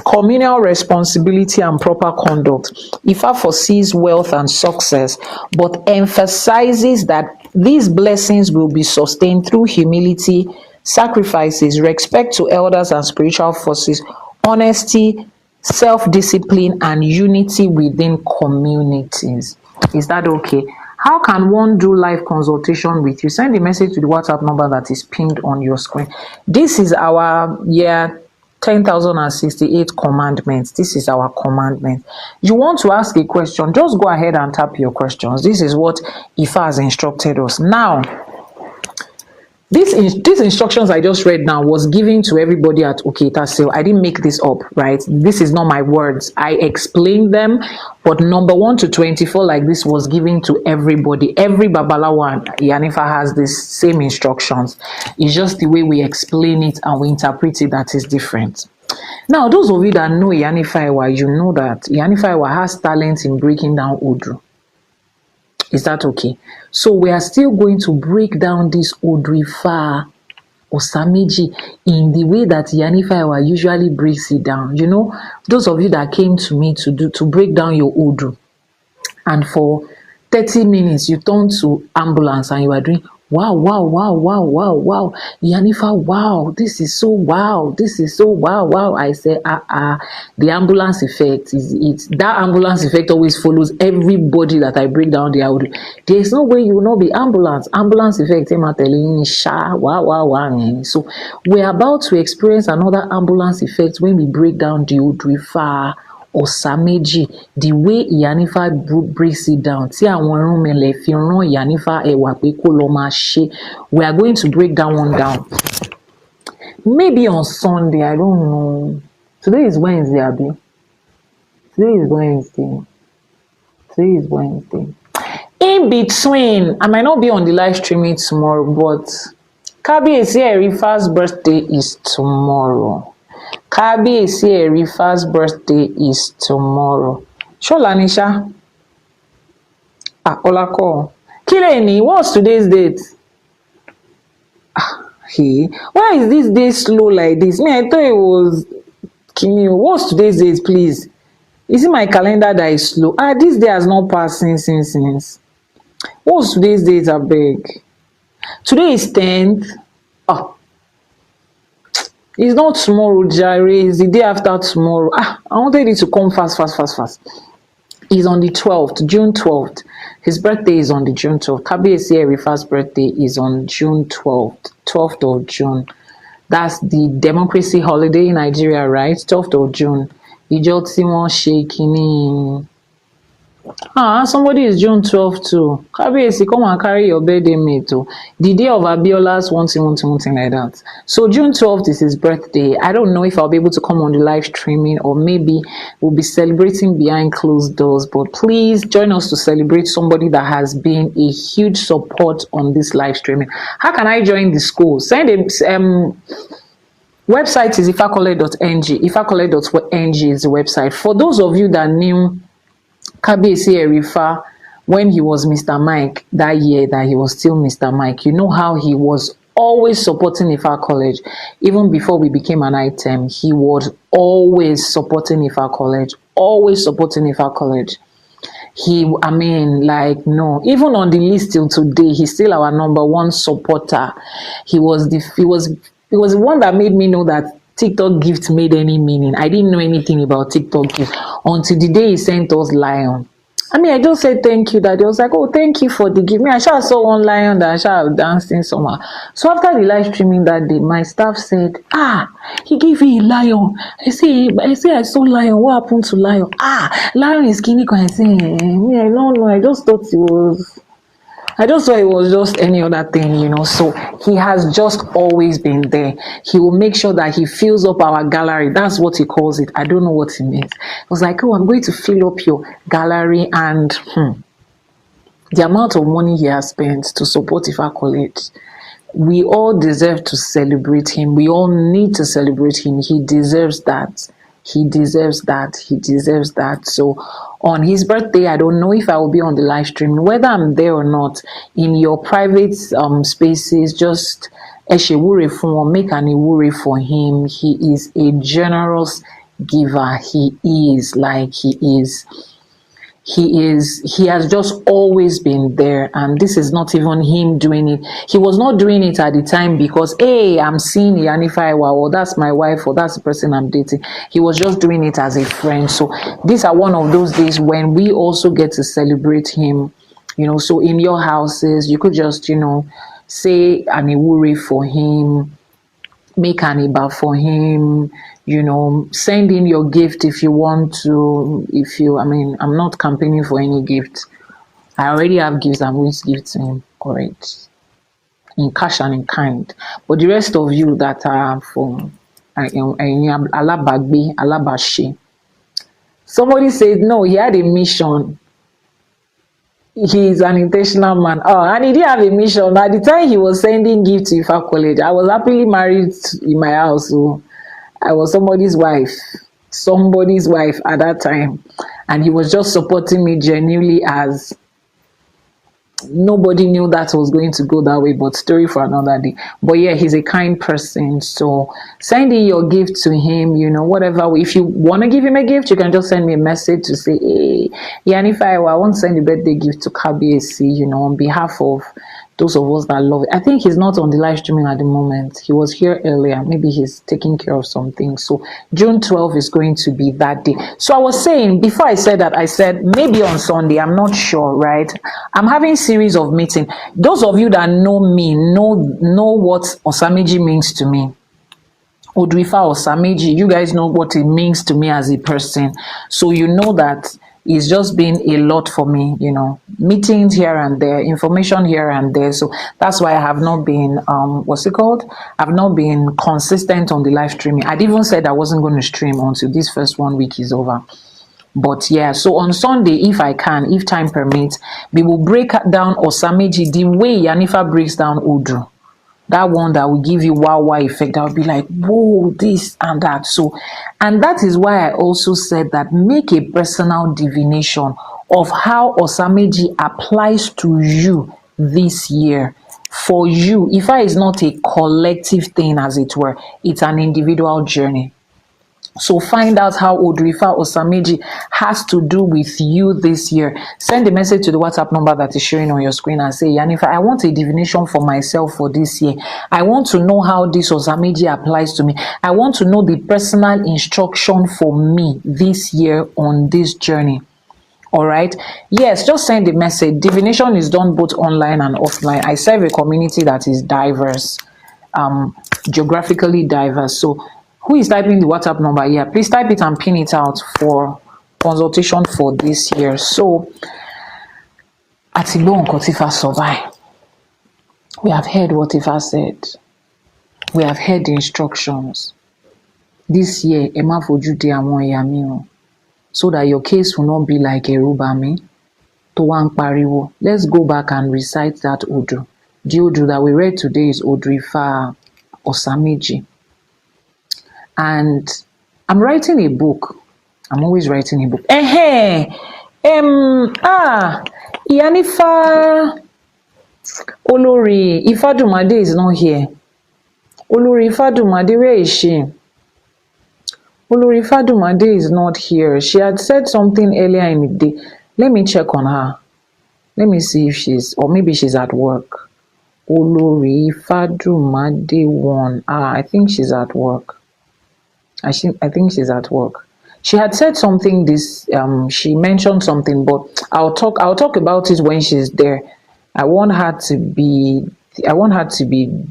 A: communal responsibility, and proper conduct. Ifa foresees wealth and success, but emphasizes that these blessings will be sustained through humility, sacrifices, respect to elders and spiritual forces, honesty, self-discipline, and unity within communities. Is that okay? How can one do live consultation with you? Send a message to the WhatsApp number that is pinned on your screen. This is our year 10,068 commandments. This is our commandment. You want to ask a question, just go ahead and tap your questions. This is what Ifa has instructed us. Now, these instructions I just read now was given to everybody at Oketa Sale. I didn't make this up, right? This is not my words. I explained them, but number 1 to 24 like this was given to everybody. Every Babalawo and Iyanifa has the same instructions. It's just the way we explain it and we interpret it that is different. Now, those of you that know Iyanifa Ewa, you know that Iyanifa Ewa has talent in breaking down Odu. Is that okay? So we are still going to break down this Odrifa Osa Meji in the way that Iyanifa Ewa usually breaks it down. You know, those of you that came to me to break down your Odu, and for 30 minutes you turn to ambulance and you are doing wow, wow, wow, wow, wow, wow, Iyanifa, wow, this is so wow, this is so wow, wow. I say, the ambulance effect is that ambulance effect always follows everybody that I break down the audio. There is no way you will not be ambulance effect. Wow, wow, wow. So we're about to experience another ambulance effect when we break down the Odrifa Osa Meji, the way Iyanifa breaks it down. Tí àwọn irúnmọlẹ̀ fi rán Iyanifa Ewa pé kó lọ máa ṣe. We are going to break that one down. Maybe on Sunday, I don't know. Today is Wednesday, Abi. Today is Wednesday. In between, I might not be on the live streaming tomorrow, but Kabiyesi Erifa's birthday is tomorrow. Kabiyesi Erifa's birthday is tomorrow. Shola Nisha. Olako. Kileni, what's today's date? Why is this day slow like this? Me, I thought it was What's today's date, please? Is it my calendar that is slow? This day has not passed since. What's today's date, I beg? Today is 10th. Oh, it's not tomorrow, Jare. It's the day after tomorrow. I wanted it to come fast. He's on the 12th, June 12th. His birthday is on the June 12th. Kabiyesi Erifa's birthday is on June 12th, 12th of June. That's the democracy holiday in Nigeria, right? 12th of June. Ìjọ tí wọ́n ṣe kínní. Somebody is June 12th too. Kabiyesi, come and carry your birthday mate too. The day of Abiola's one thing like that. So June 12th is his birthday. I don't know if I'll be able to come on the live streaming, or maybe we'll be celebrating behind closed doors. But please join us to celebrate somebody that has been a huge support on this live streaming. How can I join the school? Send a website is ifakole.ng. Ifakole.ng is the website. For those of you that knew Kabiyesi Erifa when he was Mr. Mike, that year that he was still Mr. Mike, you know how he was always supporting Ifa College. Even before we became an item, he was always supporting Ifa College. No, even on the list till today, he's still our number one supporter. He was the one that made me know that TikTok gift made any meaning. I didn't know anything about TikTok gift until the day he sent us lion. I just said thank you. That he was like, oh, thank you for the gift. I saw one lion that I shall have dancing somewhere. So after the live streaming that day, my staff said, he gave you a lion. I say I saw lion. What happened to lion? Lion is skinny. I say, I don't know. I just thought it was just any other thing, So he has just always been there. He will make sure that he fills up our gallery. That's what he calls it. I don't know what it means. I was like, I'm going to fill up your gallery, and the amount of money he has spent to support Ifa College. We all deserve to celebrate him. We all need to celebrate him. He deserves that. He deserves that. So on his birthday, I don't know if I will be on the live stream, whether I'm there or not. In your private spaces, just eshewure for, make an iwure for him. He is a generous giver. He has just always been there, and this is not even him doing it. He was not doing it at the time because, hey, I'm seeing Iyanifa Ewa, or that's my wife, or that's the person I'm dating. He was just doing it as a friend. So these are one of those days when we also get to celebrate him, So in your houses, you could just, say an iwure for him, make an iba for him, send in your gift if you want to. I'm not campaigning for any gift. I already have gifts. I'm going to give to him, correct, in cash and in kind. But the rest of you that are from Alabagbe, Alabashi, somebody said no, he had a mission. He's an intentional man. And he didn't have a mission. At the time he was sending gifts to Ifa College, I was happily married in my house. So I was somebody's wife at that time. And he was just supporting me genuinely, as nobody knew that was going to go that way, but story for another day. But yeah, he's a kind person. So send in your gift to him, whatever. If you want to give him a gift, you can just send me a message to say, hey, Iyanifa Ewa, I want to send a birthday gift to Kabiyesi, on behalf of those of us that love it. I think he's not on the live streaming at the moment. He was here earlier. Maybe he's taking care of something. So June 12th is going to be that day. So I was saying, before I said that, I said maybe on Sunday. I'm not sure, right? I'm having series of meetings. Those of you that know me know what Osa Meji means to me. Odwifa Osa Meji, you guys know what it means to me as a person. So you know that it's just been a lot for me, meetings here and there, information here and there. So that's why I have not been, I've not been consistent on the live streaming. I'd even said I wasn't going to stream until this first 1 week is over. But yeah, so on Sunday, if I can, if time permits, we will break down Osa Meji the way Iyanifa breaks down Odu. That one that will give you wow effect. That will be like, whoa, this and that. So, and that is why I also said that make a personal divination of how Osa Meji applies to you this year. For you, Ifa is not a collective thing, as it were. It's an individual journey. So find out how Odrifa Osa Meji has to do with you this year. Send a message to the WhatsApp number that is showing on your screen and say, Iyanifa, I want a divination for myself for this year. I want to know how this Osa Meji applies to me. I want to know the personal instruction for me this year on this journey. All right. Yes, just send a message. Divination is done both online and offline. I serve a community that is diverse, geographically diverse. So who is typing the WhatsApp number here? Please type it and pin it out for consultation for this year. So Atilo Nkotifa survive. We have heard what Ifa said. We have heard the instructions. This year, Emma Fojude Àwọn Iyami, so that your case will not be like a Rubami to one pariwo. Let's go back and recite that Odu. The Odu that we read today is Odrifa Osa Meji. And I'm writing a book. I'm always writing a book. Iyanifa Olori Ifadumade is not here. Olori Ifadumade, where is she? Olori Ifadumade is not here. She had said something earlier in the day. Let me check on her. Let me see if she's, or maybe she's at work. Olori Ifadumade one. I think she's at work. I think she's at work. She had said something this she mentioned something, but I'll talk about it when she's there. I want her to be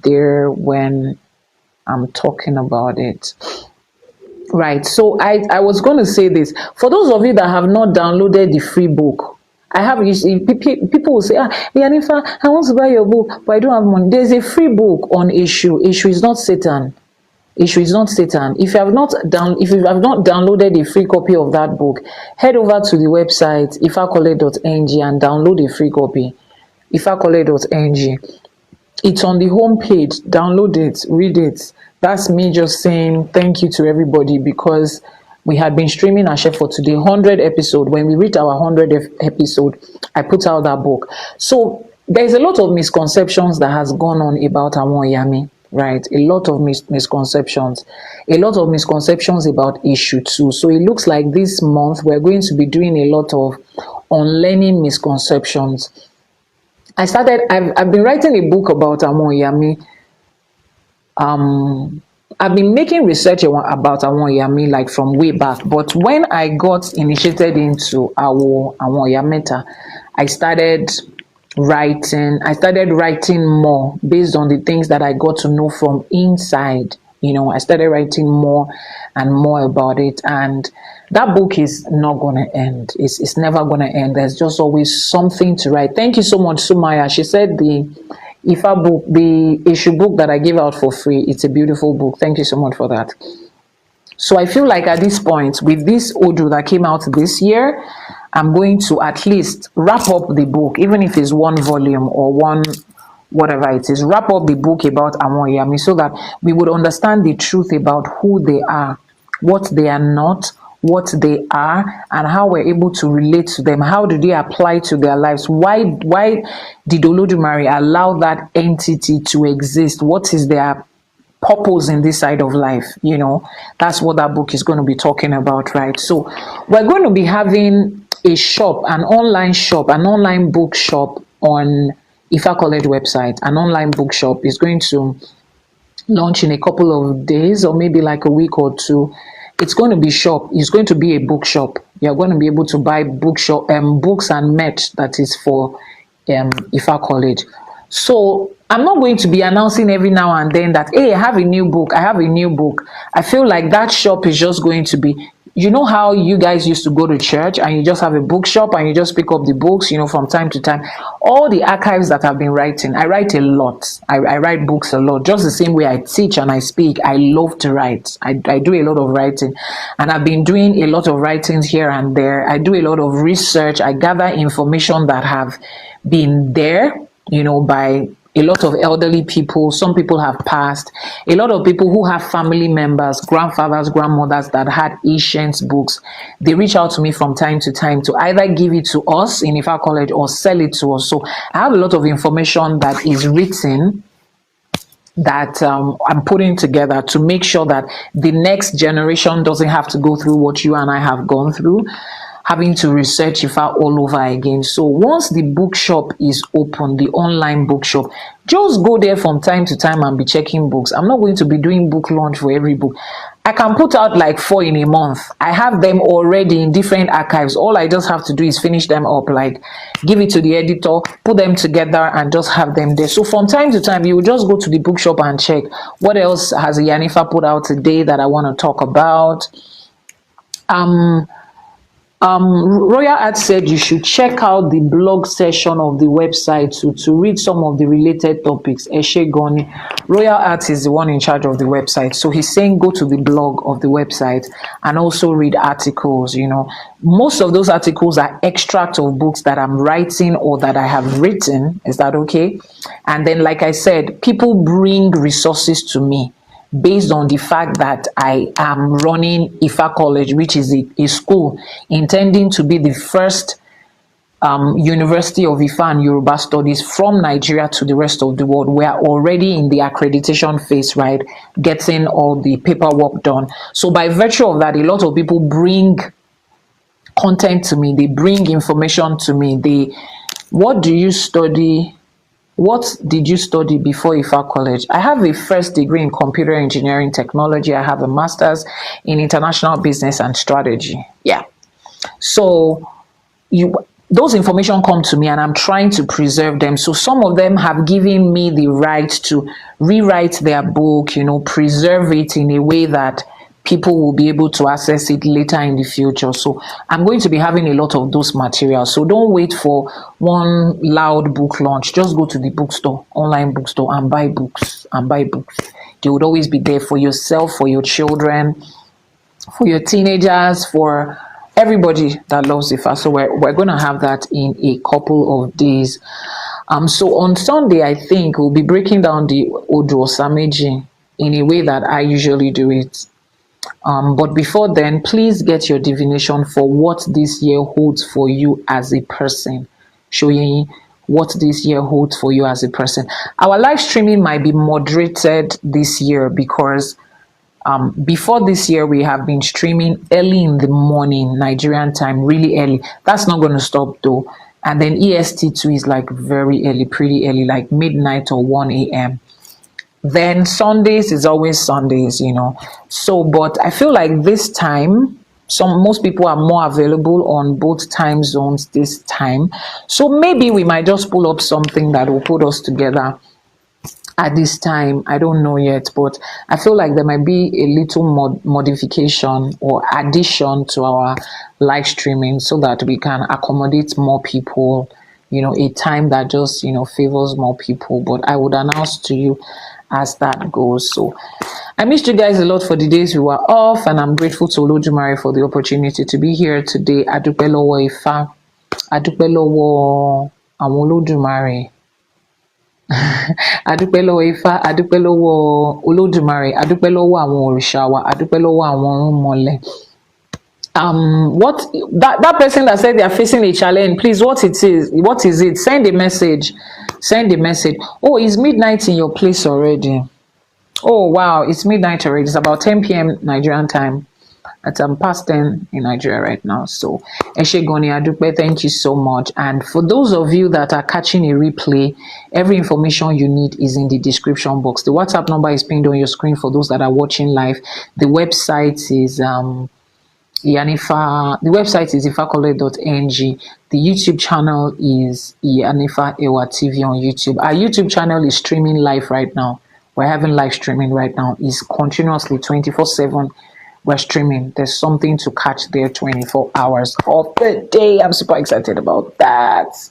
A: there when I'm talking about it. Right. So I was going to say this. For those of you that have not downloaded the free book, I have, you see, people will say, Iyanifa, I want to buy your book, but I don't have money. There's a free book on Issue. Issue is not Satan. Issue is not Satan. If you have not downloaded a free copy of that book, head over to the website ifakole.ng and download a free copy. ifakole.ng. It's on the home page. Download it, read it. That's me just saying thank you to everybody, because we had been streaming Ashe for today, 100 episode. When we reach our 100th episode, I put out that book. So there's a lot of misconceptions that has gone on about Àwọn Iyami. Right, a lot of misconceptions about Issue 2. So it looks like this month we're going to be doing a lot of unlearning misconceptions. I've been writing a book about Àwọn Iyami. I've been making research about Àwọn Iyami like from way back, but when I got initiated into Àwọn Iyameta, I started writing more based on the things that I got to know from inside. I started writing more and more about it, and that book is not going to end. It's never going to end. There's just always something to write. Thank you so much, Sumaya. She said the Ifa book, the Issue book that I give out for free, it's a beautiful book. Thank you so much for that. So I feel like at this point, with this Odu that came out this year, I'm going to at least wrap up the book, even if it's one volume or one, whatever it is, wrap up the book about Àwọn Iyami, so that we would understand the truth about who they are, what they are not, what they are, and how we're able to relate to them. How do they apply to their lives? Why did Elédùmarè allow that entity to exist? What is their purpose in this side of life? That's what that book is going to be talking about, right? So we're going to be having a shop, an online bookshop on Ifa College website. An online bookshop is going to launch in a couple of days, or maybe like a week or two. It's going to be a bookshop. You're going to be able to buy books and merch that is for Ifa College. So I'm not going to be announcing every now and then that, hey, I have a new book. I feel like that shop is just going to be, how you guys used to go to church and you just have a bookshop and you just pick up the books, from time to time. All the archives that I've been writing, I write a lot. I write books a lot, just the same way I teach and I speak. I love to write. I do a lot of writing, and I've been doing a lot of writings here and there. I do a lot of research. I gather information that have been there, by a lot of elderly people. Some people have passed. A lot of people who have family members, grandfathers, grandmothers that had ancient books, they reach out to me from time to time to either give it to us in Ifa College or sell it to us. So I have a lot of information that is written that I'm putting together to make sure that the next generation doesn't have to go through what you and I have gone through, having to research Ifa all over again. So once the bookshop is open, the online bookshop, just go there from time to time and be checking books. I'm not going to be doing book launch for every book. I can put out like 4 in a month. I have them already in different archives. All I just have to do is finish them up, like give it to the editor, put them together and just have them there. So from time to time, you will just go to the bookshop and check what else has Iyanifa put out today that I want to talk about. Royal Art said you should check out the blog section of the website to read some of the related topics. Eshe Goni. Royal Art is the one in charge of the website. So he's saying go to the blog of the website and also read articles. You know, most of those articles are extracts of books that I'm writing or that I have written. Is that okay? And then, like I said, people bring resources to me based on the fact that I am running Ifa College, which is a school intending to be the first University of Ifa and Yoruba Studies from Nigeria to the rest of the world. We are already in the accreditation phase, right? Getting all the paperwork done. So by virtue of that, a lot of people bring content to me. They bring information to me. What do you study? What did you study before Ifa College? I have a first degree in computer engineering technology. I have a master's in international business and strategy. Yeah. So those information come to me and I'm trying to preserve them. So some of them have given me the right to rewrite their book, you know, preserve it in a way that people will be able to access it later in the future. So I'm going to be having a lot of those materials. So don't wait for one loud book launch. Just go to the bookstore, online bookstore, and buy books They would always be there for yourself, for your children, for your teenagers, for everybody that loves Ifa. So we're going to have that in a couple of days. So on Sunday, I think we'll be breaking down the Osa Meji in a way that I usually do it. But before then, please get your divination for what this year holds for you as a person. Showing what this year holds for you as a person. Our live streaming might be moderated this year because before this year, we have been streaming early in the morning, Nigerian time, really early. That's not going to stop though. And then EST too is like very early, pretty early, like midnight or 1 a.m. Then Sundays is always Sundays, you know. So, but I feel like this time, most people are more available on both time zones this time. So maybe we might just pull up something that will put us together at this time. I don't know yet, but I feel like there might be a little modification or addition to our live streaming so that we can accommodate more people, you know, a time that just, you know, favors more people. But I would announce to you as that goes. So I missed you guys a lot for the days we were off, and I'm grateful to Elédùmarè for the opportunity to be here today. Adúpẹ́ lọ́wọ́ Ifá, adúpẹ́ lọ́wọ́ àwọn Olódùmarè, adúpẹ́ lọ́wọ́ Ifá, adúpẹ́ lọ́wọ́ Olódùmarè, adúpẹ́ lọ́wọ́ àwọn òrìṣà wa, adúpẹ́ lọ́wọ́ àwọn ọ̀rúnmọlẹ̀. What that person that said they are facing a challenge, please, what is it? Send a message. Oh, it's midnight in your place already. Oh wow, it's midnight already. It's about 10 p.m. Nigerian time. It's past 10 in Nigeria right now. So Eshe Goni Adupe, thank you so much. And for those of you that are catching a replay, every information you need is in the description box. The WhatsApp number is pinned on your screen for those that are watching live. The website is Iyanifa. The website is ifakole.ng. The YouTube channel is Iyanifa Ewa TV on YouTube. Our YouTube channel is streaming live right now. We're having live streaming right now. It's continuously 24/7. We're streaming. There's something to catch there 24 hours of the day. I'm super excited about that.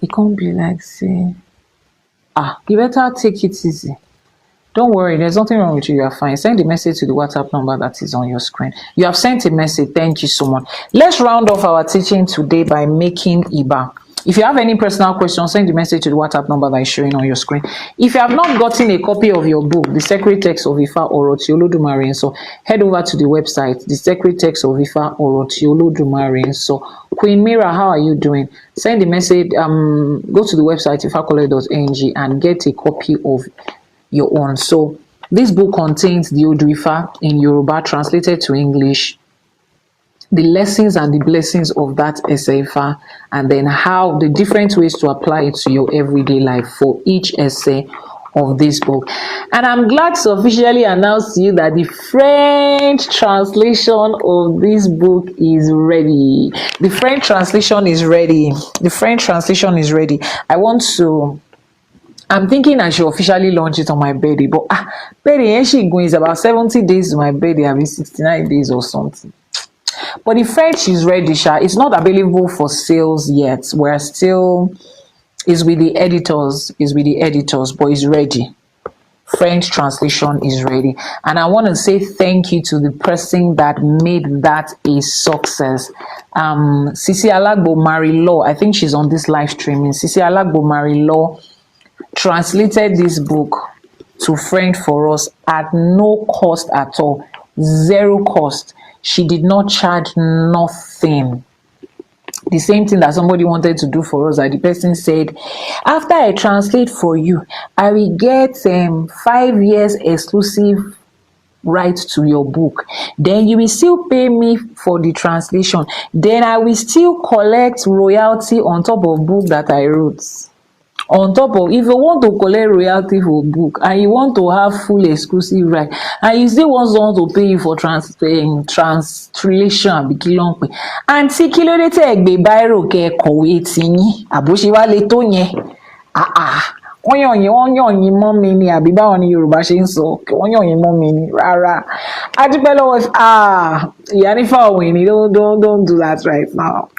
A: It can't be like, say, you better take it easy. Don't worry, there's nothing wrong with you. You are fine. Send a message to the WhatsApp number that is on your screen. You have sent a message. Thank you so much. Let's round off our teaching today by making Iba. If you have any personal questions, send the message to the WhatsApp number that is showing on your screen. If you have not gotten a copy of your book, The Sacred Text of Ifa Oro ti Olódùmarè, so head over to the website, The Sacred Text of Ifa Oro ti Olódùmarè. So Queen Mira, how are you doing? Send the message, go to the website ifakole.ng and get a copy of your own. So this book contains the Odu Ifa in Yoruba translated to English, the lessons and the blessings of that Ifa, and then how the different ways to apply it to your everyday life for each essay of this book. And I'm glad to officially announce to you that the French translation of this book is ready. The French translation is ready. The French translation is ready. I'm thinking I should officially launch it on my birthday, but birthday is about 70 days to my birthday, I mean 69 days or something. But the French is ready, Sha. It's not available for sales yet. We're still, it's with the editors, but it's ready. French translation is ready. And I want to say thank you to the person that made that a success. Sisi Alagbo Marilaw, I think she's on this live streaming. Sisi Alagbo Marilaw translated this book to French for us at no cost at all. Zero cost. She did not charge nothing. The same thing that somebody wanted to do for us, that the person said, after I translate for you, I will get 5 years exclusive right to your book. Then you will still pay me for the translation. Then I will still collect royalty on top of book that I wrote. On top of, if you want to collect royalty for book and you want to have full exclusive right, and you still want someone to pay you for translation, àǹtí kí ló dé tẹ́ ẹ gbé báírò kẹ́ ẹ kọ̀wé tiyín àbóṣe wá lè tó yẹn wọ́n yàn yín mọ́ mi ni, àbí báwo ni Yorùbá ṣe ń sọ, wọ́n yàn yín mọ́ mi ni, rárá. A dúpẹ́ lọ́wọ́ Iyanifa Ewa, don't do that right now.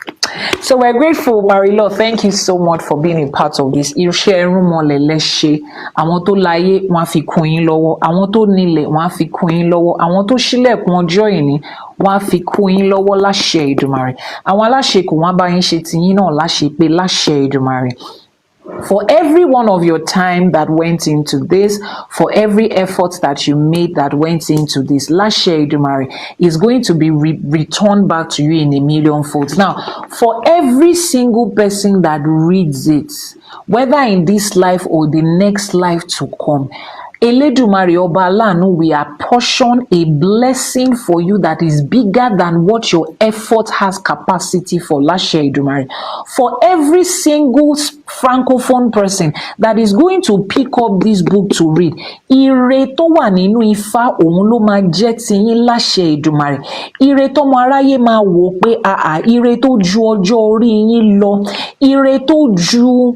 A: So we're grateful, Marilaw. Thank you so much for being a part of this. Iṣẹ́ ẹrúnmọlẹ̀ lẹ́ṣẹ̀. Àwọn tó láyé wọ́n á fi kún yín lọ́wọ́. Àwọn tó nílẹ̀ wọ́n á fi kún yín lọ́wọ́. Àwọn tó ṣílẹ̀kùn ọjọ́ ìní wọ́n á fi kún yín lọ́wọ́ láṣẹ Èdùmàrè. Àwọn aláṣẹkù wọ́n á bá yín ṣe tiyín náà láṣepé láṣẹ Èdùmàrè. For every one of your time that went into this, for every effort that you made that went into this, Lashe Edumare is going to be returned back to you in a million folds. Now, for every single person that reads it, whether in this life or the next life to come, Elédùmarè Ọba Aláàánú will apportion a blessing for you that is bigger than what your effort has capacity for. Láṣẹ Èdùmàrè. For every single francophone person that is going to pick up this book to read, ire tó wà nínú Ifá òun ló máa jẹ́ tiyín láṣẹ Èdùmàrè. Ire tọ́mọ aráyé máa wò pé ire tó ju ọjọ́ orí yín lọ, ire tó ju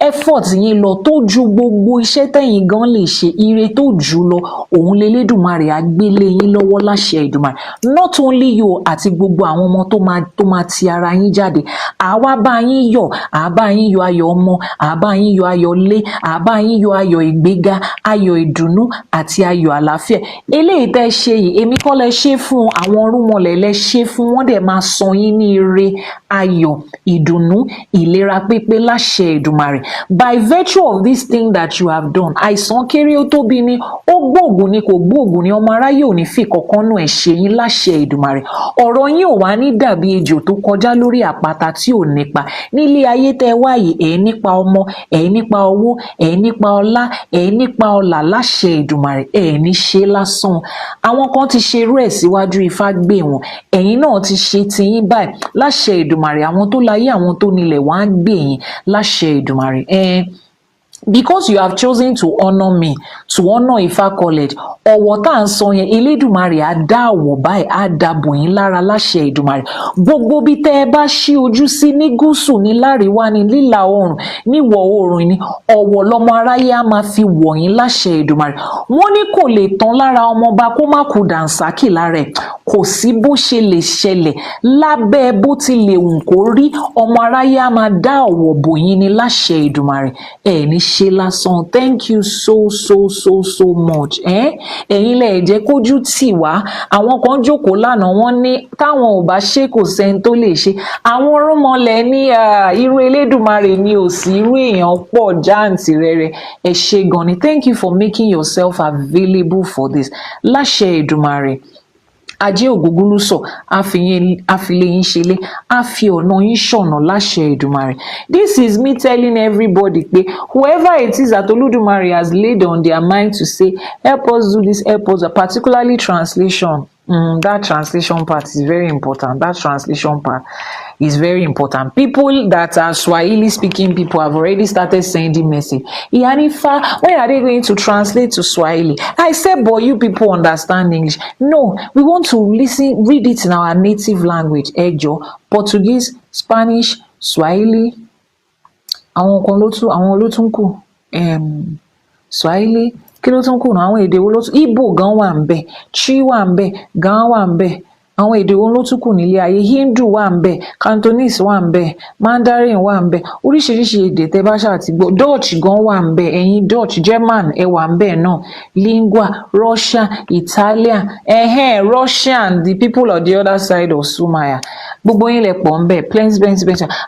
A: effort yín lọ, tó ju gbogbo iṣẹ́ tẹ̀yin gan lè ṣe, ire tó jù lọ òun l'Elédùmarè á gbélé yín lọ́wọ́ láṣẹ Èdùmàrè. Not only you àti gbogbo àwọn ọmọ tó máa ti ara yín jáde, àwa bá yín yọ̀, àbá yín yọ ayọ̀ ọmọ, àbá yín yọ ayọ̀ ilé, àbá yín yọ ayọ̀ ìgbéga, ayọ̀ ìdùnnú àti ayọ̀ àlàáfíà. Eléyìí tẹ́ ṣe yìí, èmi kọ́ lẹ ṣe fún, àwọn ọ̀rúnmọlẹ̀ lẹ ṣe fún, wọ́n dẹ̀ máa san yín ní ire, ayọ̀, ìdùnnú, ìlera pípé láṣẹ Èdùmàrè. By virtue of this thing that you have done, àìsàn kéré ó tóbi ni, ó gbóògùn ni kò gbóògùn ni, ọmọ aráyé ò ní fi kankan nù ẹ̀ ṣe yín láṣẹ Èdùmàrè. Ọ̀rọ̀ yín ò wá ní dàbí ejò tó kọjá lórí àpáta tí ò nípa. Nílé ayé tẹ́ wá yìí, ẹ̀ nípa ọmọ, ẹ̀ nípa owó, ẹ̀ nípa ọlá, ẹ̀ nípa ọlà láṣẹ Èdùmàrè, ẹ̀ ní ṣe lásán. Àwọn kan ti ṣe irú ẹ̀ síwájú, Ifá gbé wọn. Ẹ̀yin náà ti ṣe tiyín báyìí láṣẹ Èdùmàrè. Àwọn tó láyé, àwọn tó nílẹ̀ wọ́n á gbé yín láṣẹ Èdùmàrè. Because you have chosen to honor me, to honor Ifá College, ọ̀wọ̀ tá à ń sọ yẹn, Elédùmarè á dá àwọ̀ báyìí, á dàbò yín lára láṣẹ Èdùmàrè. Gbogbo bí tẹ́ ẹ bá ṣí ojú sí, ní gúúsù, ní láríwá, ní lílà oòrùn, ní ìwọ̀ oòrùn ni, ọ̀wọ̀ lọmọ aráyé á máa fi wọ̀ yín láṣẹ Èdùmàrè. Wọ́n ní kò lè tán lára ọmọọba kó má kú dànsákì lára ẹ̀. Kò sí bó ṣe lè ṣẹlẹ̀, lábẹ́ bó ti lè wù kó rí, ọmọ aráyé á máa dá ọ̀wọ̀ bò yín ní láṣẹ Èdùmàrè. Ẹ̀ ní ṣe lásán. Thank you so much. Ẹ̀yin lẹ jẹ́ kójú tì wá. Àwọn kan jókòó lánàá wọ́n ní táwọn ò bá ṣe kò sẹ́ni tó lè ṣe. Àwọn rúmọlẹ̀ ní irú Elédùmarè ni ò sí, irú èèyàn pọ̀ jàǹtìrẹrẹ. Ẹ ṣé gan ni. Thank you for making yourself available for this. Láṣẹ Èdùmàrè. Ajé ògúngúlùsọ àfilé yín ṣẹlẹ̀ àfi ọ̀nà yín ṣọ̀nà láṣẹ Èdùmàrè. This is me telling everybody pé whoever it is that Olódùmarè has laid on their mind to say help us do this, help us, particularly translation. That translation part is very important. That translation part is very important. People that are Swahili speaking people have already started sending message. Iyanifa, when are they going to translate to Swahili? I said, but you people understand English. No, we want to read it in our native language. Ejo, Portuguese, Spanish, Swahili. Àwọn ló tún kù. Swahili. Kí ló tún kù náà? Àwọn èdè wo ló tún? Igbo gan wà ń bẹ̀, Chi wà ń bẹ̀, gan wà ń bẹ̀. Àwọn èdè wo ló tún kù nílé ayé? Hindu wà ń bẹ̀, Cantonese wà ń bẹ̀, Mandarin wà ń bẹ̀. Oríṣiríṣi èdè tẹ́ bá ṣáà ti gbọ́. Dutch gan wà ń bẹ̀, ẹ̀yin Dutch, German ẹ wà ń bẹ̀ náà. Lingua, Russian, Italian, Russian, the people on the other side of Sumaya. Gbogbo yín lẹ pọ̀ ń bẹ̀, plenty.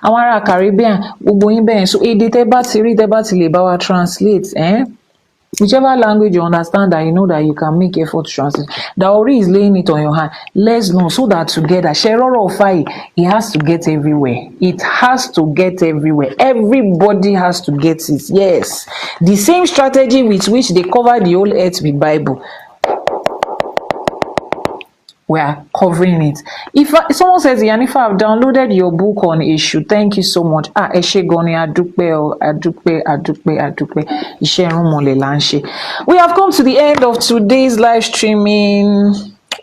A: Àwọn ará Caribbean, gbogbo yín bẹ́ẹ̀. So èdè tẹ́ bá ti rí, tẹ́ bá ti lè bá wa translate, whichever language you understand that you know that you can make effort to translate. Daori is laying it on your hand. Let's know so that together, Sheroro Ofai, it has to get everywhere. It has to get everywhere. Everybody has to get it. Yes. The same strategy with which they cover the whole earth with Bible. We are covering it. If someone says, Iyanifa, I've downloaded your book on issue. Thank you so much. Ẹ ṣé gan ni, adúpẹ́. Iṣẹ́ ìrúnmọlẹ̀ là ń ṣe. We have come to the end of today's live streaming.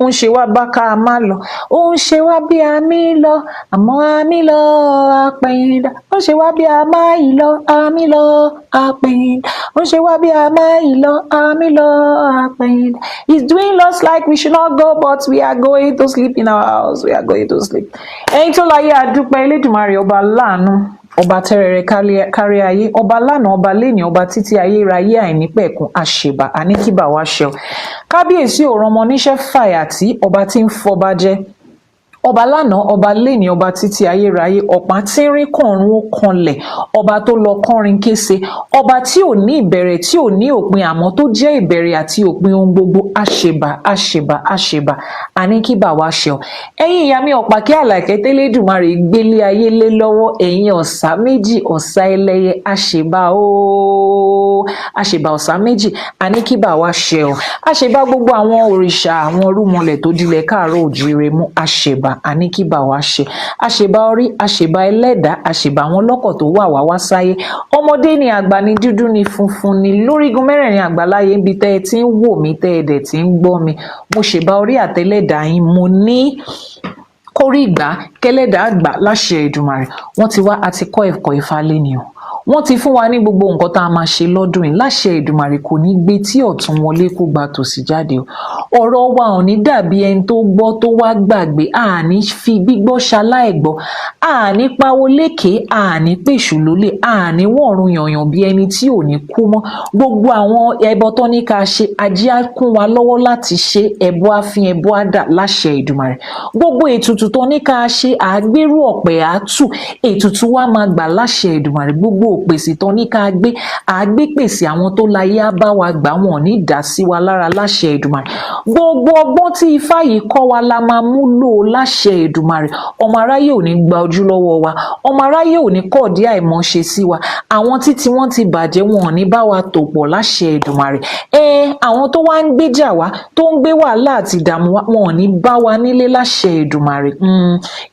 A: Ó ń ṣe wá bá ká má lọ. Ó ń ṣe wá bí àmì lọ. Àmọ́ àmì lọ àpẹ̀yìndà. Ó ń ṣe wá bí àmà ìlọ. Àmì lọ àpẹ̀yìndà. Ó ń ṣe wá bí àmà ìlọ. Àmì lọ àpẹ̀yìndà. He's doing us like we should not go, but we are going to sleep in our house. We are going to sleep. Ẹ̀yin tó láyé adúpẹ́ Elédùmarè ọba láàánú. Ọba tẹrẹrẹ kárí ayé, ọba lánàá, ọba lénìí, ọba títí ayérayé àìnípẹ̀kun, àṣèbà àníkíbà wá ṣe. Kábíyèsí ò rán ọmọ níṣẹ́ fàyàtì, ọba tí ń fọba jẹ. Ọba lánàá, ọba lénìí, ọba títí ayérayé, ọ̀pá tínrín kọ̀ọ̀run ó kanlẹ̀, ọba tó lọ kọrin kése, ọba tí ò ní ìbẹ̀rẹ̀ tí ò ní òpin àmọ́ tó jẹ́ ìbẹ̀rẹ̀ àti òpin ohun gbogbo, àṣèbà àníkíbà wá ṣe. Ẹ̀yin ìyá mi Ọ̀pákí Àlàkẹ́ tẹ́lẹ́dùmarè gbélé ayé lé lọ́wọ́, ẹ̀yin Ọ̀sà Méjì, Ọ̀sà Ẹlẹ́yẹ, àṣèbà Ọ̀sà Méjì, àníkíbà wá ṣe. Àṣèbà gbogbo àwọn òrìṣà, àwọn rúmọlẹ̀ tó dilẹ̀ káàárọ̀ òjíire mú, àṣèbà àníkíbà wá ṣe. Àṣèbà orí, àṣèbà ẹlẹ́dàá, àṣèbà àwọn lọ́kọ̀ tó wá sáyé. Ọmọdé ni, àgbà ni, dúdú ni, funfun ni, lórígun mẹ́rẹ̀ẹ̀rin àgbáláyé níbi tẹ́ ẹ ti ń wò mí, tẹ́ ẹ dẹ̀ ti ń gbọ́ mi. Mo ṣèbà orí àtẹlẹ́dàá yín, mo ní kórí ìgbà kẹlẹ́dàá àgbà láṣẹ Èdùmàrè. Wọ́n ti wá àti kọ́ ẹ̀kọ́ Ifá léni o. Wọ́n ti fún wa ní gbogbo nǹkan tá a máa ṣe lọ́dún yìí. Láṣẹ Èdùmàrè kò ní gbé tí ọ̀tún wọlé kó gba tòsì jáde o. Ọ̀rọ̀ wa ò ní dàbí ẹni tó gbọ́ tó wá gbàgbé. Àní fi gbígbọ́ ṣaláìgbọ́. Àní pawó lékè, àní pèṣù lólè, àní wọ̀run yànyàn bí ẹni tí ò ní kú mọ́. Gbogbo àwọn ẹbọ tó ní ká ṣe, ajé á kún wa lọ́wọ́ láti ṣe. Ẹbọ á fi ẹbọ á dà láṣẹ Èdùmàrè. Gbogbo ètùtù tó ní ká ṣe, àgbérú ọ̀pẹ àtù. Ètùtù wa máa gbà láṣẹ Èdùmàrè. Gbogbo òpèsè tán ní ká gbé àgbépèsè àwọn tó láyé á bá wa gbà wọn ní dá sí wa lára láṣẹ Èdùmàrè. Gbogbo ọgbọ́n tí Ifá yìí kọ́ wa la máa mú lò láṣẹ Èdùmàrè. Ọmọ aráyé ò ní gba ojú lọ́wọ́ wa, ọmọ aráyé ò ní kọ̀dí àìmọ̀ṣe sí wa. Àwọn títí wọ́n ti bàjẹ́ wọn ò ní bá wa tò pọ̀ láṣẹ Èdùmàrè. Àwọn tó wá ń gbéjà wá, tó ń gbé wàhálà àti ìdààmú wa, wọn ò ní bá wa nílé láṣẹ Èdùmàrè.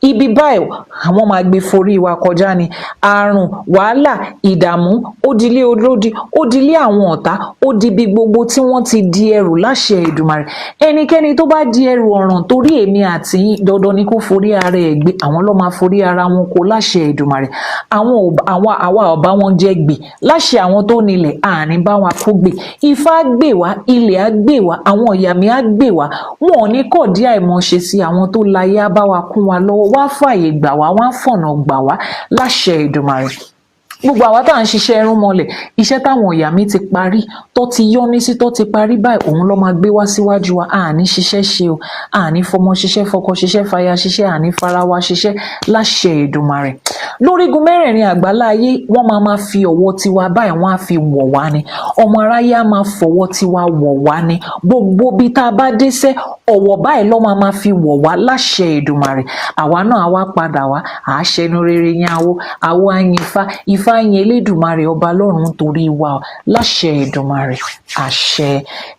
A: Ibi báyìí àwọn máa gbé forí wa kọjá ni. Àrùn, wàhálà, ìdààmú, ó dilé olódi, ó dilé àwọn ọ̀tá, ó dibi gbogbo tí wọ́n ti di ẹrù láṣẹ Èdùmàrè. Ẹnikẹ́ni tó bá di ẹrù ọ̀ràn torí èmi àti yín, dandan ni kó forí ara ẹ̀ gbé. Àwọn ló máa forí ara wọn kó láṣẹ Èdùmàrè. Àwa ọba wọn jẹ́ gbè láṣẹ àwọn tó nílẹ̀, àní bá wọn kó gbè. Ifá gbè wá, ilẹ̀ á gbè wá, àwọn ìyàmí á gbè wá. Wọn ò ní kọ̀dí àìmọ̀ṣe sí àwọn tó láyé á bá wa kún wa lọ́wọ́. Wá fàyè gbà wá, wá fọ̀nà gbà wá láṣẹ Èdùmàrè. gbogbo àwa tá à ń ṣiṣẹ́ ẹrún mọ́lẹ̀ iṣẹ́ táwọn ìyá mi ti parí tó ti yọ́ní sí tó ti parí báyìí òun ló máa gbé wá síwájú wa àní ṣiṣẹ́ ṣe o àní fọmọ ṣiṣẹ́ fọkọ ṣiṣẹ́ faya ṣiṣẹ́ àní farawa ṣiṣẹ́ láṣẹ Èdùmàrè lórígun mẹ́rẹ̀ẹ̀rin àgbáláyé wọ́n máa fi ọwọ́ tiwa báyìí wọ́n á fi wọ̀ wá ni ọmọ aráyé á máa fọwọ́ tiwa wọ̀ wá ni gbogbo bí tá a bá dé sẹ́ ọ̀wọ̀ báyìí ló máa fi wọ̀ wá láṣẹ Èdùmàrè àwa náà á wá padà wá àṣẹnu rere yẹn àwo àyìnfá ifá yẹn Elédùmarè ọba lọ́run torí wa láṣẹ Èdùmàrè àṣẹ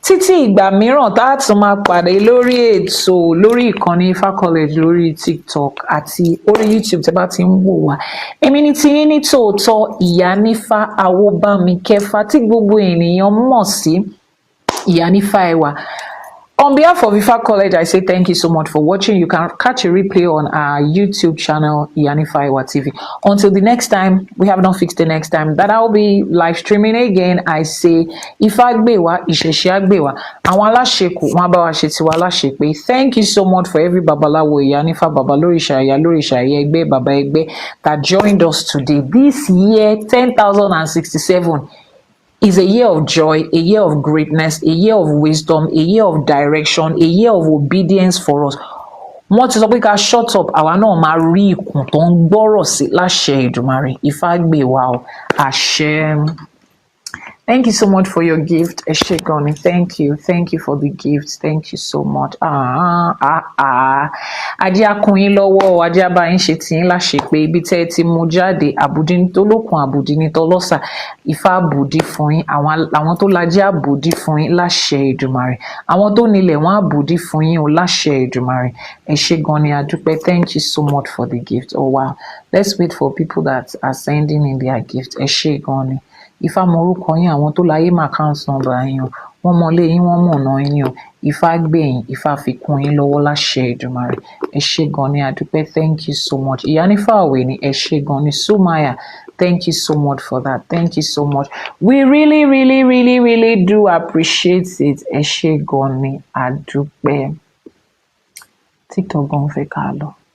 A: títí ìgbà mìíràn tá a tún máa pàdé lórí ètò lórí ìkànnì Ifá College lórí TikTok àti orí YouTube tẹ́ bá ti ń wò wá èmi ni tiyín ní tòótọ́ Iyanifa Awobamikẹfa tí gbogbo ènìyàn mọ̀ sí Iyanifa Ewa. On behalf of Ifá College, I say thank you so much for watching. You can catch a replay on our YouTube channel, Iyanifa Ewa TV. Until the next time, we have not fixed the next time that I'll be live streaming again. I say, Ifá gbéwa, ìṣẹ̀ṣe gbéwa. Àwọn Aláṣẹkù, wọ́n bá wa ṣe tiwa láṣepé. Thank you so much for every babaláwo Iyanifa, baba lóríṣà ìyá lóríṣà ìyá ẹgbẹ́, baba ẹgbẹ́ that joined us today. This year, 10,067. Is a year of joy, a year of greatness, a year of wisdom, a year of direction, a year of obedience for us. Wọ́n ti sọ pé ká shut up, àwa náà máa rí ikùn tó ń gbọ́rọ̀ sí láṣẹ Èdùmàrè. Ifá gbé wa o, àṣẹ. Thank you so much for your gift, ẹ ṣé gan ni. Thank you for the gift. Thank you so much. Ajé akun yín lọ́wọ́, ajé abá yín ṣe tiyín láṣepé ibi tẹ́ ẹ ti mú jáde, àbùdí ní tó lókun, àbùdí ní tó lọ́sà. Ifá àbùdí fún yín, àwọn tó lajẹ́ àbùdí fún yín láṣẹ Èdùmàrè. Àwọn tó nílẹ̀ wọ́n àbùdí fún yín o láṣẹ Èdùmàrè. Ẹ ṣé gan ni, a dúpẹ́. Thank you so much for the gift. Oh wow, let's wait for people that are sending in their gift. Ẹ ṣé gan ni. Ifá mọ orúkọ yín, àwọn tó láyé mà account number yín o wọ́n mọ ilé yín wọ́n mọ ọ̀nà yín o Ifá gbẹ̀yìn, Ifá fi kún yín lọ́wọ́ láṣẹ Èdùmàrè. Ẹ ṣé gan ni, a dúpẹ́. Thank you so much. Iyanifa Ewa ni ẹ ṣé gan ni. Sumaya, thank you so much for that. Thank you so much. We really do appreciate it. Ẹ ṣé gan ni, a dúpẹ́. TikTok gan fẹ́ ká lọ.